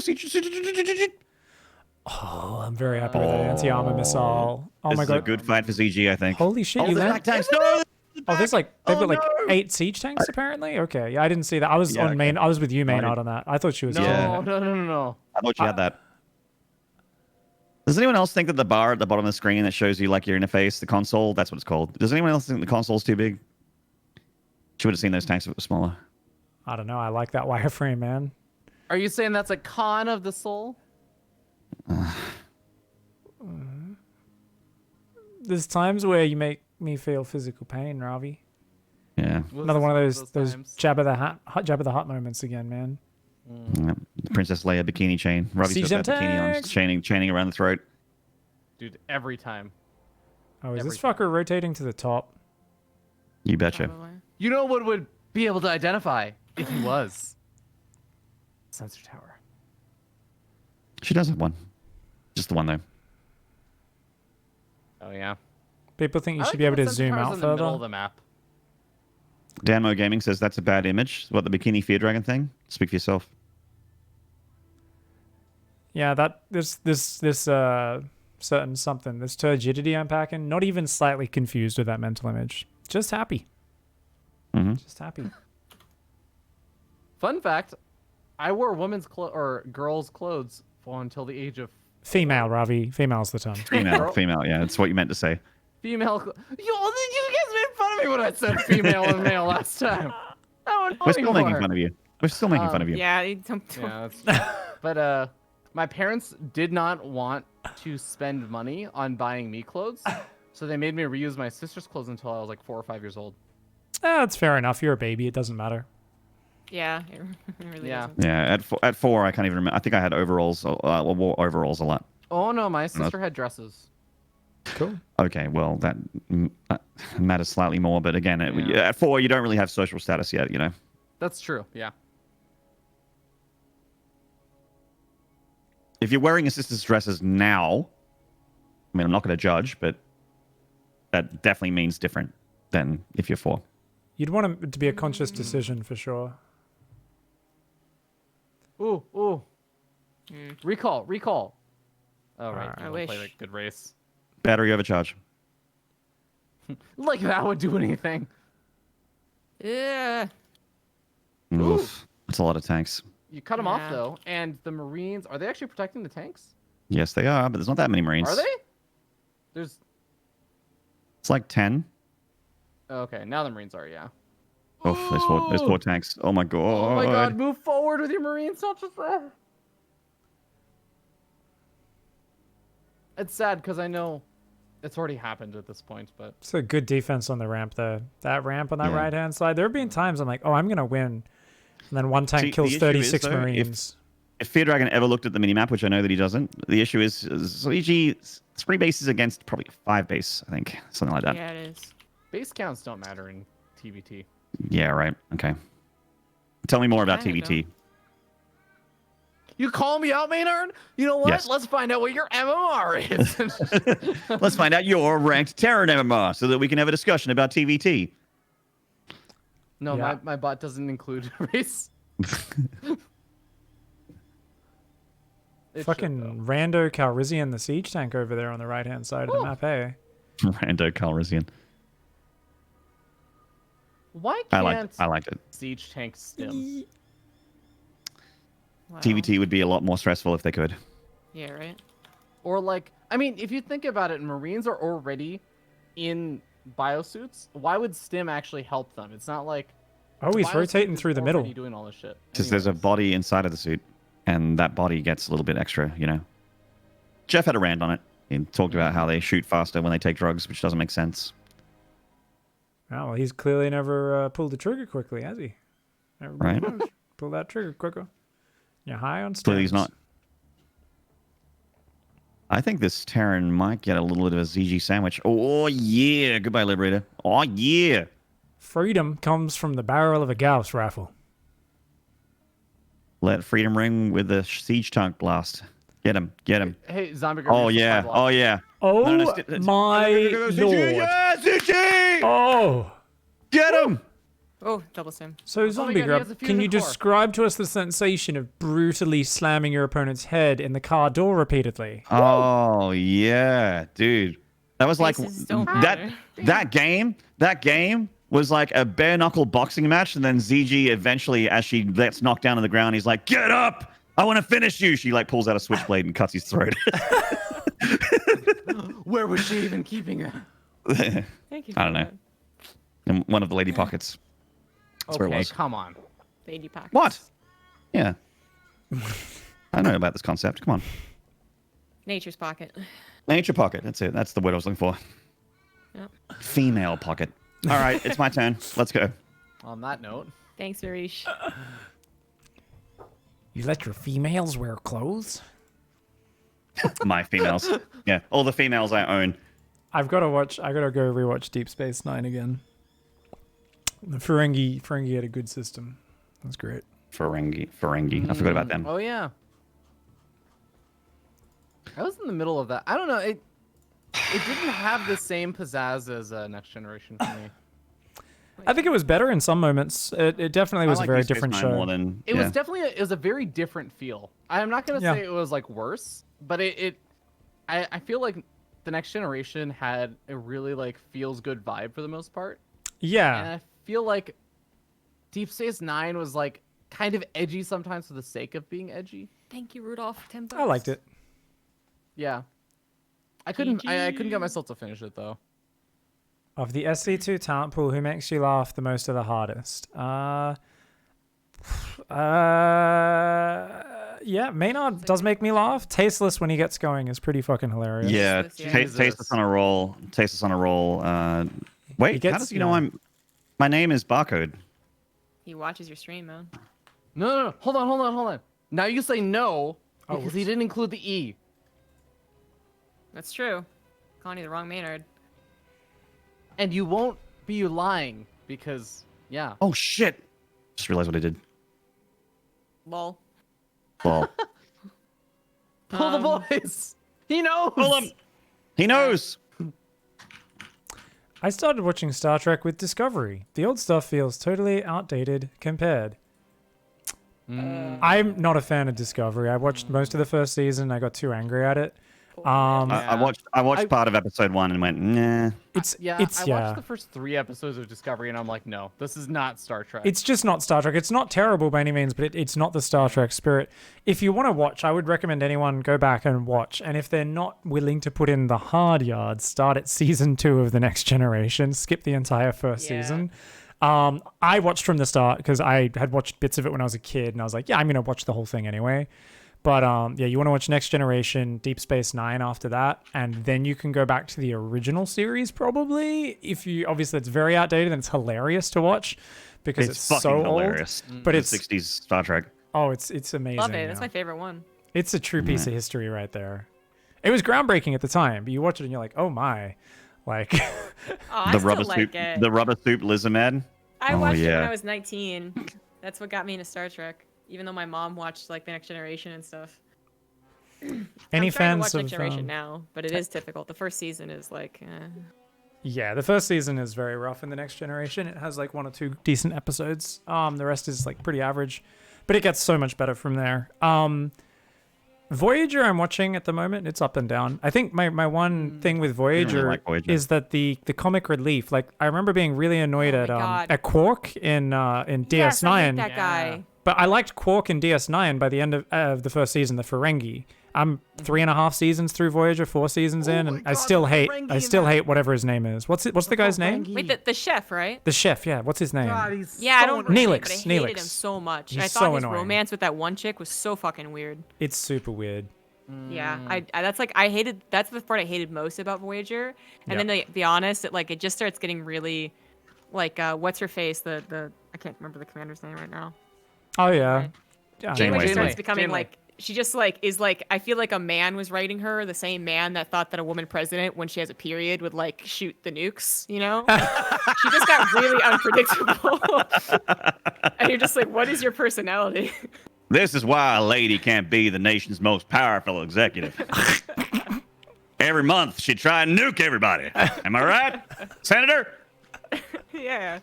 I'm very happy with that anti-armor missile. Oh this my is a god. good fight for ZG, I think. Holy shit, you the land. back tanks. No! Oh, there's like they've Oh, got like no! 8 siege tanks apparently. Okay, yeah, I didn't see that. I was Yeah, on okay. main. I was with you, No, I Maynard, didn't. on that. I thought she was. No, Yeah. no. I thought you had that. Does anyone else think that the bar at the bottom of the screen that shows you like your interface, the console, that's what it's called? Does anyone else think the console's too big? She would have seen those tanks if it was smaller. I don't know. I like that wireframe, man. Are you saying that's a con of the soul? There's times where you make me feel physical pain, Ravi. Yeah. Another one of those times? Jabba the Hutt moments again, man. Yeah. The Princess Leia bikini chain. Robbie's Siege got that them bikini on, tanks! chaining around the throat. Dude, every time. Oh, is this Everything. fucker rotating to the top? You betcha. Probably. You know what would be able to identify if he was? Sensor tower. She does have one. Just the one though. Oh yeah. People think you I should like be able how to sensor zoom tower's out in the middle of further. the map. Danmo Gaming says that's a bad image. What, the bikini fear dragon thing? Speak for yourself. Yeah, that this certain something, this turgidity I'm packing, not even slightly confused with that mental image. Just happy. Mm-hmm. Just happy. Fun fact: I wore women's or girls' clothes for until the age of Female, Ravi. Female's the term. Female. Yeah, that's what you meant to say. female. You guys made fun of me when I said female and male last time. We're still making fun of you. We're still making fun of you. Yeah, you don't, Yeah, that's but my parents did not want to spend money on buying me clothes, so they made me reuse my sister's clothes until I was like 4 or 5 years old. That's fair enough. You're a baby. It doesn't matter. it really Yeah. doesn't. Yeah, at four, I can't even remember. I think I had overalls. Wore overalls a lot. Oh no, my sister had dresses. Cool. Okay, well that matters slightly more, but again, Yeah. at 4, you don't really have social status yet. You know. That's true. Yeah. If you're wearing your sister's dresses now, I mean, I'm not going to judge, but that definitely means different than if you're 4. You'd want it to be a conscious decision for sure. Ooh. Recall. Oh right. I I wish. play like good race. Battery overcharge. Like that would do anything. Yeah. Oof. That's a lot of tanks. You cut them off Yeah. though, and the Marines are they actually protecting the tanks? Yes, they are, but there's not that many Marines. Are they? There's It's like 10. okay. Now the Marines are Oof, there's four tanks. Oh my god. Oh my god! Move forward with your Marines, not just that. It's sad because I know it's already happened at this point, but It's a good defense on the ramp though. That ramp on that Yeah. right hand side. There have been times I'm like, oh, I'm gonna win, and then one tank See, kills the issue is, 36 though, if- Marines. if feardragon ever looked at the minimap, which I know that he doesn't, the issue is ZG 3 bases against probably 5 base, I think. Something like that. Yeah, it is. Base counts don't matter in TBT. Yeah, right. Okay. Tell me more about Kinda TBT. You call me out, Maynard? You know what? Yes. Let's find out what your MMR is. Let's find out your ranked Terran MMR so that we can have a discussion about TVT. No, Yeah. my bot doesn't include race. It should, Fucking rando Calrissian, the siege tank over there on the right-hand side of the Oh. map, hey? Rando Calrissian. though. Why I can't liked it. siege tank stim? Wow. TVT would be a lot more stressful if they could. Yeah, right. Or like, I mean, if you think about it, Marines are already in biosuits. Why would stim actually help them? It's not like Oh, he's biosuit rotating is through the already middle. doing all this shit. Because there's a Anyways. body inside of the suit, and that body gets a little bit extra, you know. Jeff had a rant on it. He talked about how they shoot faster when they take drugs, which doesn't make sense. Oh, well, he's clearly never pulled the trigger quickly, has he? Everybody Right. knows. Pull that trigger quicker. You're high on Clearly he's steroids. not. I think this Terran might get a little bit of a ZG sandwich. Oh, yeah. Goodbye, Liberator. Oh, yeah. Freedom comes from the barrel of a Gauss rifle. Let freedom ring with the siege tank blast. Get him. Get him. Hey, zombie. Oh, yeah. Oh, yeah. Oh No, no, st- my ZG, lord! yeah, ZG! Oh, Get him! Oh, double sim. so my God, zombie he has grub, a can fusion you core. describe to us the sensation of brutally slamming your opponent's head in the car door repeatedly? Oh, yeah, dude. That was like Faces don't that. matter. That game was like a bare knuckle boxing match, and then ZG eventually, as she gets knocked down to the ground, he's like, "Get up! I want to finish you." She like pulls out a switchblade and cuts his throat. Where was she even keeping it? Thank you. I don't for know. that. In one of the lady pockets. That's where it Okay, was. come on. Lady pockets. What? Yeah. I know about this concept. Come on. Nature's pocket. Nature pocket. That's it. That's the word I was looking for. Yep. Female pocket. All right, it's my turn. Let's go. On that note, Thanks, Arish. You let your females wear clothes? My females. Yeah, all the females I own. I gotta go rewatch Deep Space Nine again. The Ferengi had a good system. That's great. Ferengi. I forgot about them. oh yeah. I was in the middle of that. I don't know. It didn't have the same pizzazz as Next Generation for me. I think it was better in some moments. It definitely was I a like very Deep Space different Nine show. more than It yeah. was definitely it was a very different feel. I'm not gonna Yeah. say it was like worse, but I feel like the Next Generation had a really like feels good vibe for the most part, and Yeah, I feel like Deep Space Nine was like kind of edgy sometimes for the sake of being edgy. Thank you, Rudolph. 10 bucks. I liked it. Yeah, I couldn't get myself to finish it though. Of the SC2 talent pool, who makes you laugh the most or the hardest? Yeah, Maynard does make me laugh. Tasteless when he gets going is pretty fucking hilarious. Yeah, Yeah. taste us on a roll. Taste us on a roll. Wait, He gets- how does he know yeah. I'm? My name is Barcode. He watches your stream, man. No. Hold on. Now you say no Oh, because he whoops. didn't include the E. That's true. Calling you the wrong Maynard. And you won't be lying because, yeah. Oh shit! Just realized what I did. Lol. Well, Pull the boys. He knows. pull him. He knows. I started watching Star Trek with Discovery. The old stuff feels totally outdated compared. I'm not a fan of Discovery. I watched most of the first season. I got too angry at it. I watched I- part of episode 1 and went, nah. It's Yeah, it's I yeah. watched the first 3 episodes of Discovery and I'm like, no, this is not Star Trek. It's just not Star Trek. It's not terrible by any means, but it's not the Star Trek spirit. If you want to watch, I would recommend anyone go back and watch. And if they're not willing to put in the hard yards, start at season 2 of The Next Generation. Skip the entire first Yeah. season. I watched from the start because I had watched bits of it when I was a kid, and I was like, yeah, I'm gonna watch the whole thing anyway. But yeah, you want to watch Next Generation, Deep Space Nine after that, and then you can go back to the original series probably. If you obviously it's very outdated and it's hilarious to watch because it's fucking so hilarious. old. But The it's 60s Star Trek. Oh, it's amazing. Love it. That's yeah. my favorite one. It's a true piece of history right there. It was groundbreaking at the time, but you watch it and you're like, oh my, like. Oh, I The still rubber like soup, it. the rubber soup Lizard. I Oh, watched it when yeah. I was 19. That's what got me into Star Trek. Even though my mom watched like The Next Generation and stuff. Any I'm trying to fans watch of? Next Generation now, but it is difficult. The first season is like. Yeah, the first season is very rough in the Next Generation. It has like 1 or 2 decent episodes. The rest is like pretty average, but it gets so much better from there. Voyager I'm watching at the moment. It's up and down. I think my one thing with Voyager, like Voyager. is that the comic relief. Like I remember being really annoyed Oh my God. at Quark in DS9. Yes, I hate that guy. But I liked Quark in DS9 by the end of the first season, the Ferengi. I'm 3.5 seasons through Voyager, 4 seasons in, and I still hate whatever his name is. What's the guy's name? Wait, the chef, right? The chef, yeah. What's his name? Yeah, I don't annoying. hate it, but I hated him Neelix. so much. He's I so thought his annoying. romance with that one chick was so fucking weird. It's super weird. Yeah, I that's like I hated. That's the part I hated most about Voyager. And then to be honest, it just starts getting really, like what's her face? The I can't remember the commander's name right now. Oh yeah. Right. Yeah. Janeway. She starts Janeway. becoming Janeway. like she just like is like I feel like a man was writing her, the same man that thought that a woman president when she has a period would like shoot the nukes, you know? She just got really unpredictable. And you're just like, what is your personality? This is why a lady can't be the nation's most powerful executive. Every month she'd try and nuke everybody. Am I right, Senator? Yeah.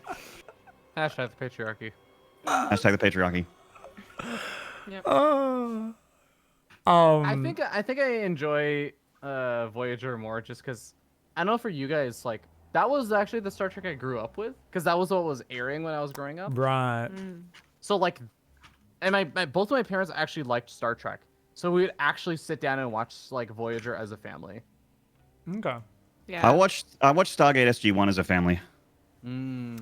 Hashtag the patriarchy. Hashtag the patriarchy. Yep. I think I enjoy Voyager more just because I know for you guys like that was actually the Star Trek I grew up with because that was what was airing when I was growing up. Right. So like, and my both of my parents actually liked Star Trek, so we would actually sit down and watch like Voyager as a family. Okay. Yeah. I watched Stargate SG-1 as a family.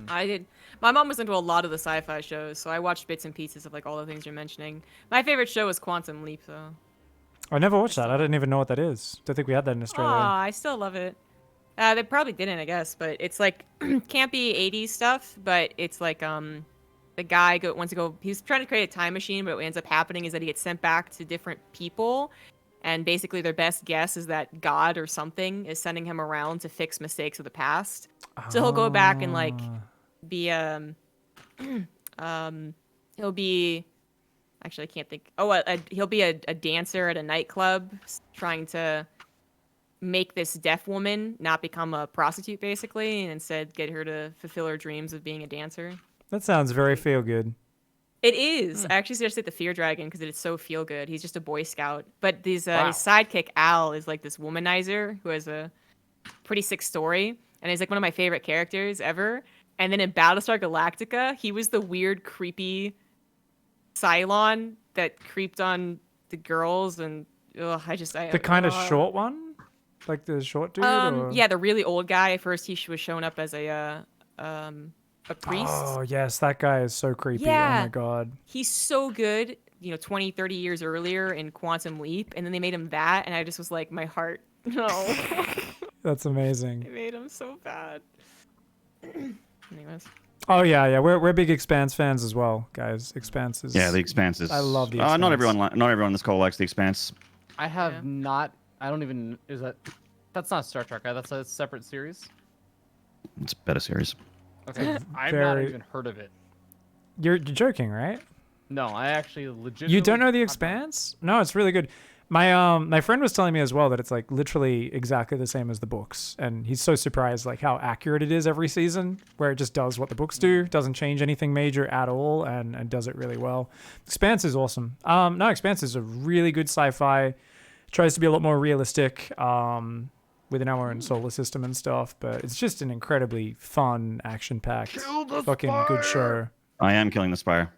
I did. My mom was into a lot of the sci-fi shows, so I watched bits and pieces of like all the things you're mentioning. My favorite show was Quantum Leap, though. I never watched that. I didn't even know what that is. Don't think we had that in Australia. Aw, I still love it. They probably didn't, I guess, but it's like campy 80s stuff, but it's like the guy wants to go. He's trying to create a time machine, but what ends up happening is that he gets sent back to different people, and basically their best guess is that God or something is sending him around to fix mistakes of the past. So he'll go back and like be he'll be actually I can't think. Oh, he'll be a dancer at a nightclub trying to make this deaf woman not become a prostitute basically, and instead get her to fulfill her dreams of being a dancer. That sounds very feel good. It is. I actually suggested the feardragon because it is so feel good. He's just a Boy Scout, but his sidekick Al is like this womanizer who has a pretty sick story, and he's like one of my favorite characters ever. And then in Battlestar Galactica, he was the weird, creepy Cylon that creeped on the girls, and The kind of short one, like the short dude. Or? Yeah, the really old guy. At first, he was showing up as a priest. Oh yes, that guy is so creepy. Yeah. Oh my god. He's so good, 20, 30 years earlier in Quantum Leap, and then they made him that, and I just was like, my heart, no. That's amazing. They made him so bad. Anyways. Oh yeah. We're big Expanse fans as well, guys. Expanse is. Yeah, The Expanse is. I love The Not Expanse. everyone in this call likes The Expanse. I have Yeah. not. I don't even. Is that? That's not Star Trek, right? That's a separate series. It's a better series. Okay, I've not Very- even heard of it. You're joking, right? No, I actually legitimately. You don't know The have not. Expanse? No, it's really good. My friend was telling me as well that it's like literally exactly the same as the books, and he's so surprised like how accurate it is every season, where it just does what the books do, doesn't change anything major at all, and does it really well. Expanse is awesome. No, Expanse is a really good sci-fi. Tries to be a lot more realistic within our own solar system and stuff, but it's just an incredibly fun, action-packed, fucking good show. I am killing the Spire.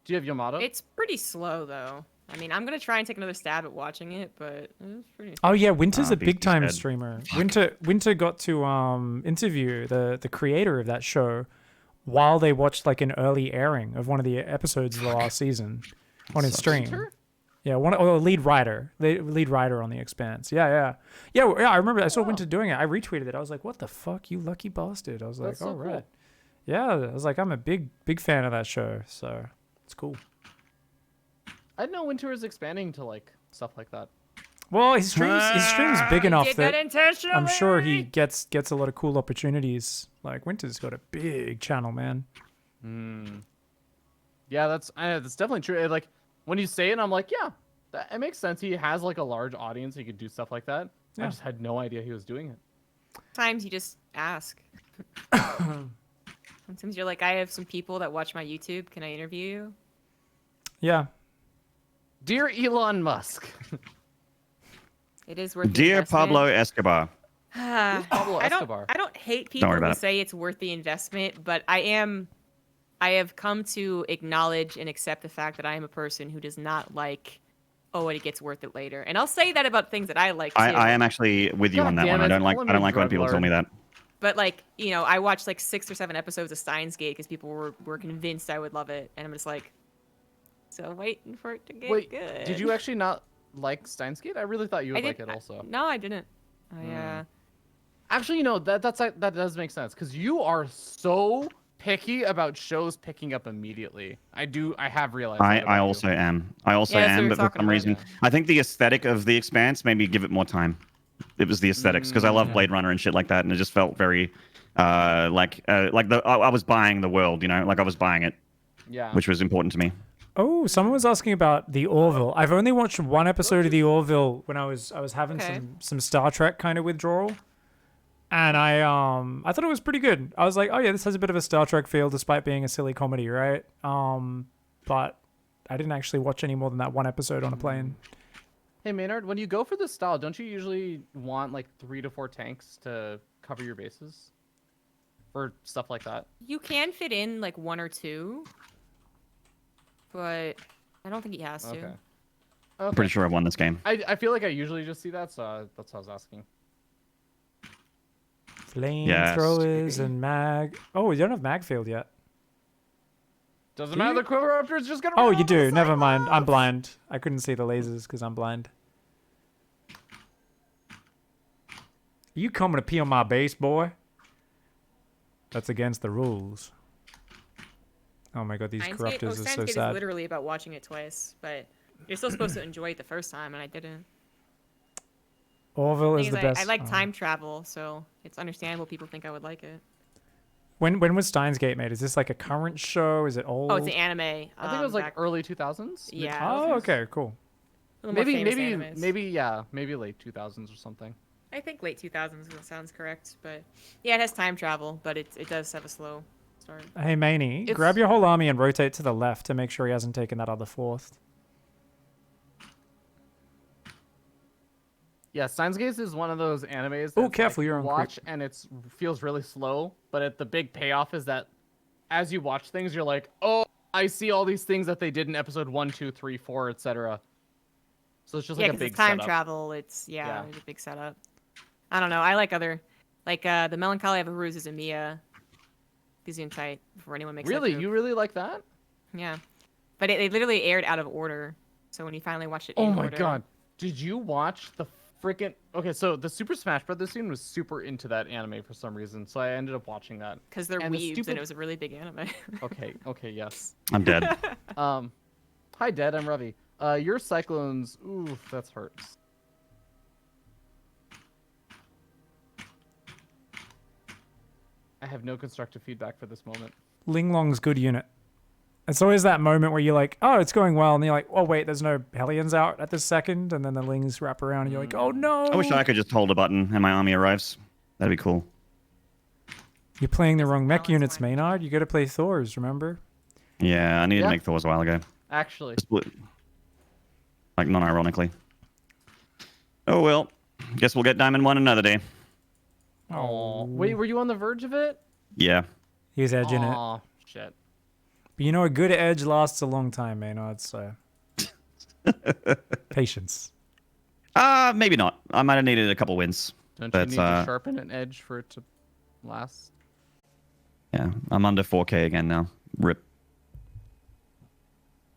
Do you have Yamato? It's pretty slow, though. I mean, I'm going to try and take another stab at watching it, but it's pretty... Oh yeah, Winter's a Beasties big time head. streamer. Winter got to interview the creator of that show while they watched like an early airing of one of the episodes of the last season on his stream. Winter? Yeah, the lead writer on The Expanse. Yeah. I remember I saw Winter doing it. I retweeted it. I was like, "What the fuck, you lucky bastard!" I was like, That's so "All right." cool. Yeah, I was like, I'm a big fan of that show. So It's cool. I didn't know Winter is expanding to like stuff like that. Well, his stream's big enough Did that that intentionally. I'm sure he gets a lot of cool opportunities. Like Winter's got a big channel, man. Yeah, that's definitely true. Like when you say it, I'm like, yeah, it makes sense. He has like a large audience. He could do stuff like that. I Yeah. just had no idea he was doing it. Sometimes you just ask. Sometimes you're like, I have some people that watch my YouTube. Can I interview you? Yeah. Dear Elon Musk. It is worth the Dear investment. Pablo Escobar. Pablo Escobar? I don't hate people worry about who it. say it's worth the investment, but I have come to acknowledge and accept the fact that I am a person who does not like, oh, it gets worth it later. And I'll say that about things that I like too. I am actually with you God on that damn one. it, I don't call him a like when drug people tell lord. me that. But like, you know, I watched like 6 or 7 episodes of Steins Gate because people were convinced I would love it, and I'm just like, still waiting for it to get Wait, good. did you actually not like Steins Gate? I really thought you would like did- it also. No, I didn't. Actually, you know, that does make sense because you are so picky about shows picking up immediately. I have realized. that about I you. also am. I also Yeah, that's what we am, were but for talking some about, reason, yeah. I think the aesthetic of The Expanse made me give it more time. It was the aesthetics because I love Yeah. Blade Runner and shit like that, and it just felt very I was buying the world, you know, like I was buying it, Yeah. which was important to me. Oh, someone was asking about the Orville. I've only watched one episode of the Orville when I was having Okay. some Star Trek kind of withdrawal, and I thought it was pretty good. I was like, oh yeah, this has a bit of a Star Trek feel despite being a silly comedy, right? But I didn't actually watch any more than that one episode on a plane. Hey Maynard, when you go for this style, don't you usually want like 3 to 4 tanks to cover your bases for stuff like that? You can fit in like 1 or 2, but I don't think he has to. Okay. I'm pretty sure I won this game. I feel like I usually just see that, so that's what I was asking. Flamethrowers and mag. Oh, you don't have mag field yet. Doesn't Do matter. you? The Quiver Raptor's just gonna. Oh, run you over do. the Never mind. I'm Cyclops! blind. I couldn't see the lasers because I'm blind. You coming to pee on my base, boy? That's against the rules. Oh my god, these corruptors are so Steins Gate is sad. literally about watching it twice, but you're still supposed to enjoy it the first time, and I didn't. Orville Thing is is, the best. I like time travel, so it's understandable people think I would like it. When was Steins Gate made? Is this like a current show? Is it old? Oh, it's an anime. I think it was like back- early 2000s. mid- Yeah. Oh, okay, cool. a little more famous maybe animes. maybe late 2000s or something. I think late 2000s sounds correct, but yeah, it has time travel, but it does have a slow start. Hey, Maney, It's- grab your whole army and rotate to the left to make sure he hasn't taken that other fourth. Yeah, Steins Gate is one of those animes. Ooh, that's, careful, like, you're you on watch and it feels really slow, but the big payoff is that as you watch things, you're like, oh, I see all these things that they did in episode 1, 2, 3, 4, etc. So it's just Yeah, like a because big it's time setup. travel. It's Yeah. it's a big setup. I don't know. I like other, like the Melancholy of a Ruse is a Mia. Gesundheit before anyone makes Really, that joke. you really like that? Yeah, but it literally aired out of order. So when you finally watched it Oh in my order, god, did you watch the freaking? Okay, so the Super Smash Brothers scene was super into that anime for some reason, so I ended up watching that. because they're and the weebs stupid- and it was a really big anime. Okay, yes. I'm dead. Hi, Dad. I'm Ravi. Your Cyclones. Oof, that hurts. I have no constructive feedback for this moment. Linglong's good unit. It's always that moment where you're like, oh, it's going well, and you're like, oh wait, there's no Hellions out at this second, and then the Lings wrap around, and you're like, oh no. I wish I could just hold a button and my army arrives. That'd be cool. You're playing the wrong mech balance units, line. Maynard. You got to play Thors, remember? Yeah, I needed Yeah. to make Thor's a while ago. Actually, Like, non-ironically. Oh well. Guess we'll get Diamond 1 another day. oh, wait, were you on the verge of it? Yeah. He's edging it. Aw, shit. But you know, a good edge lasts a long time, Maynard. So patience. Maybe not. I might have needed a couple wins. Don't But, you need to sharpen an edge for it to last? Yeah, I'm under 4K again now. Rip.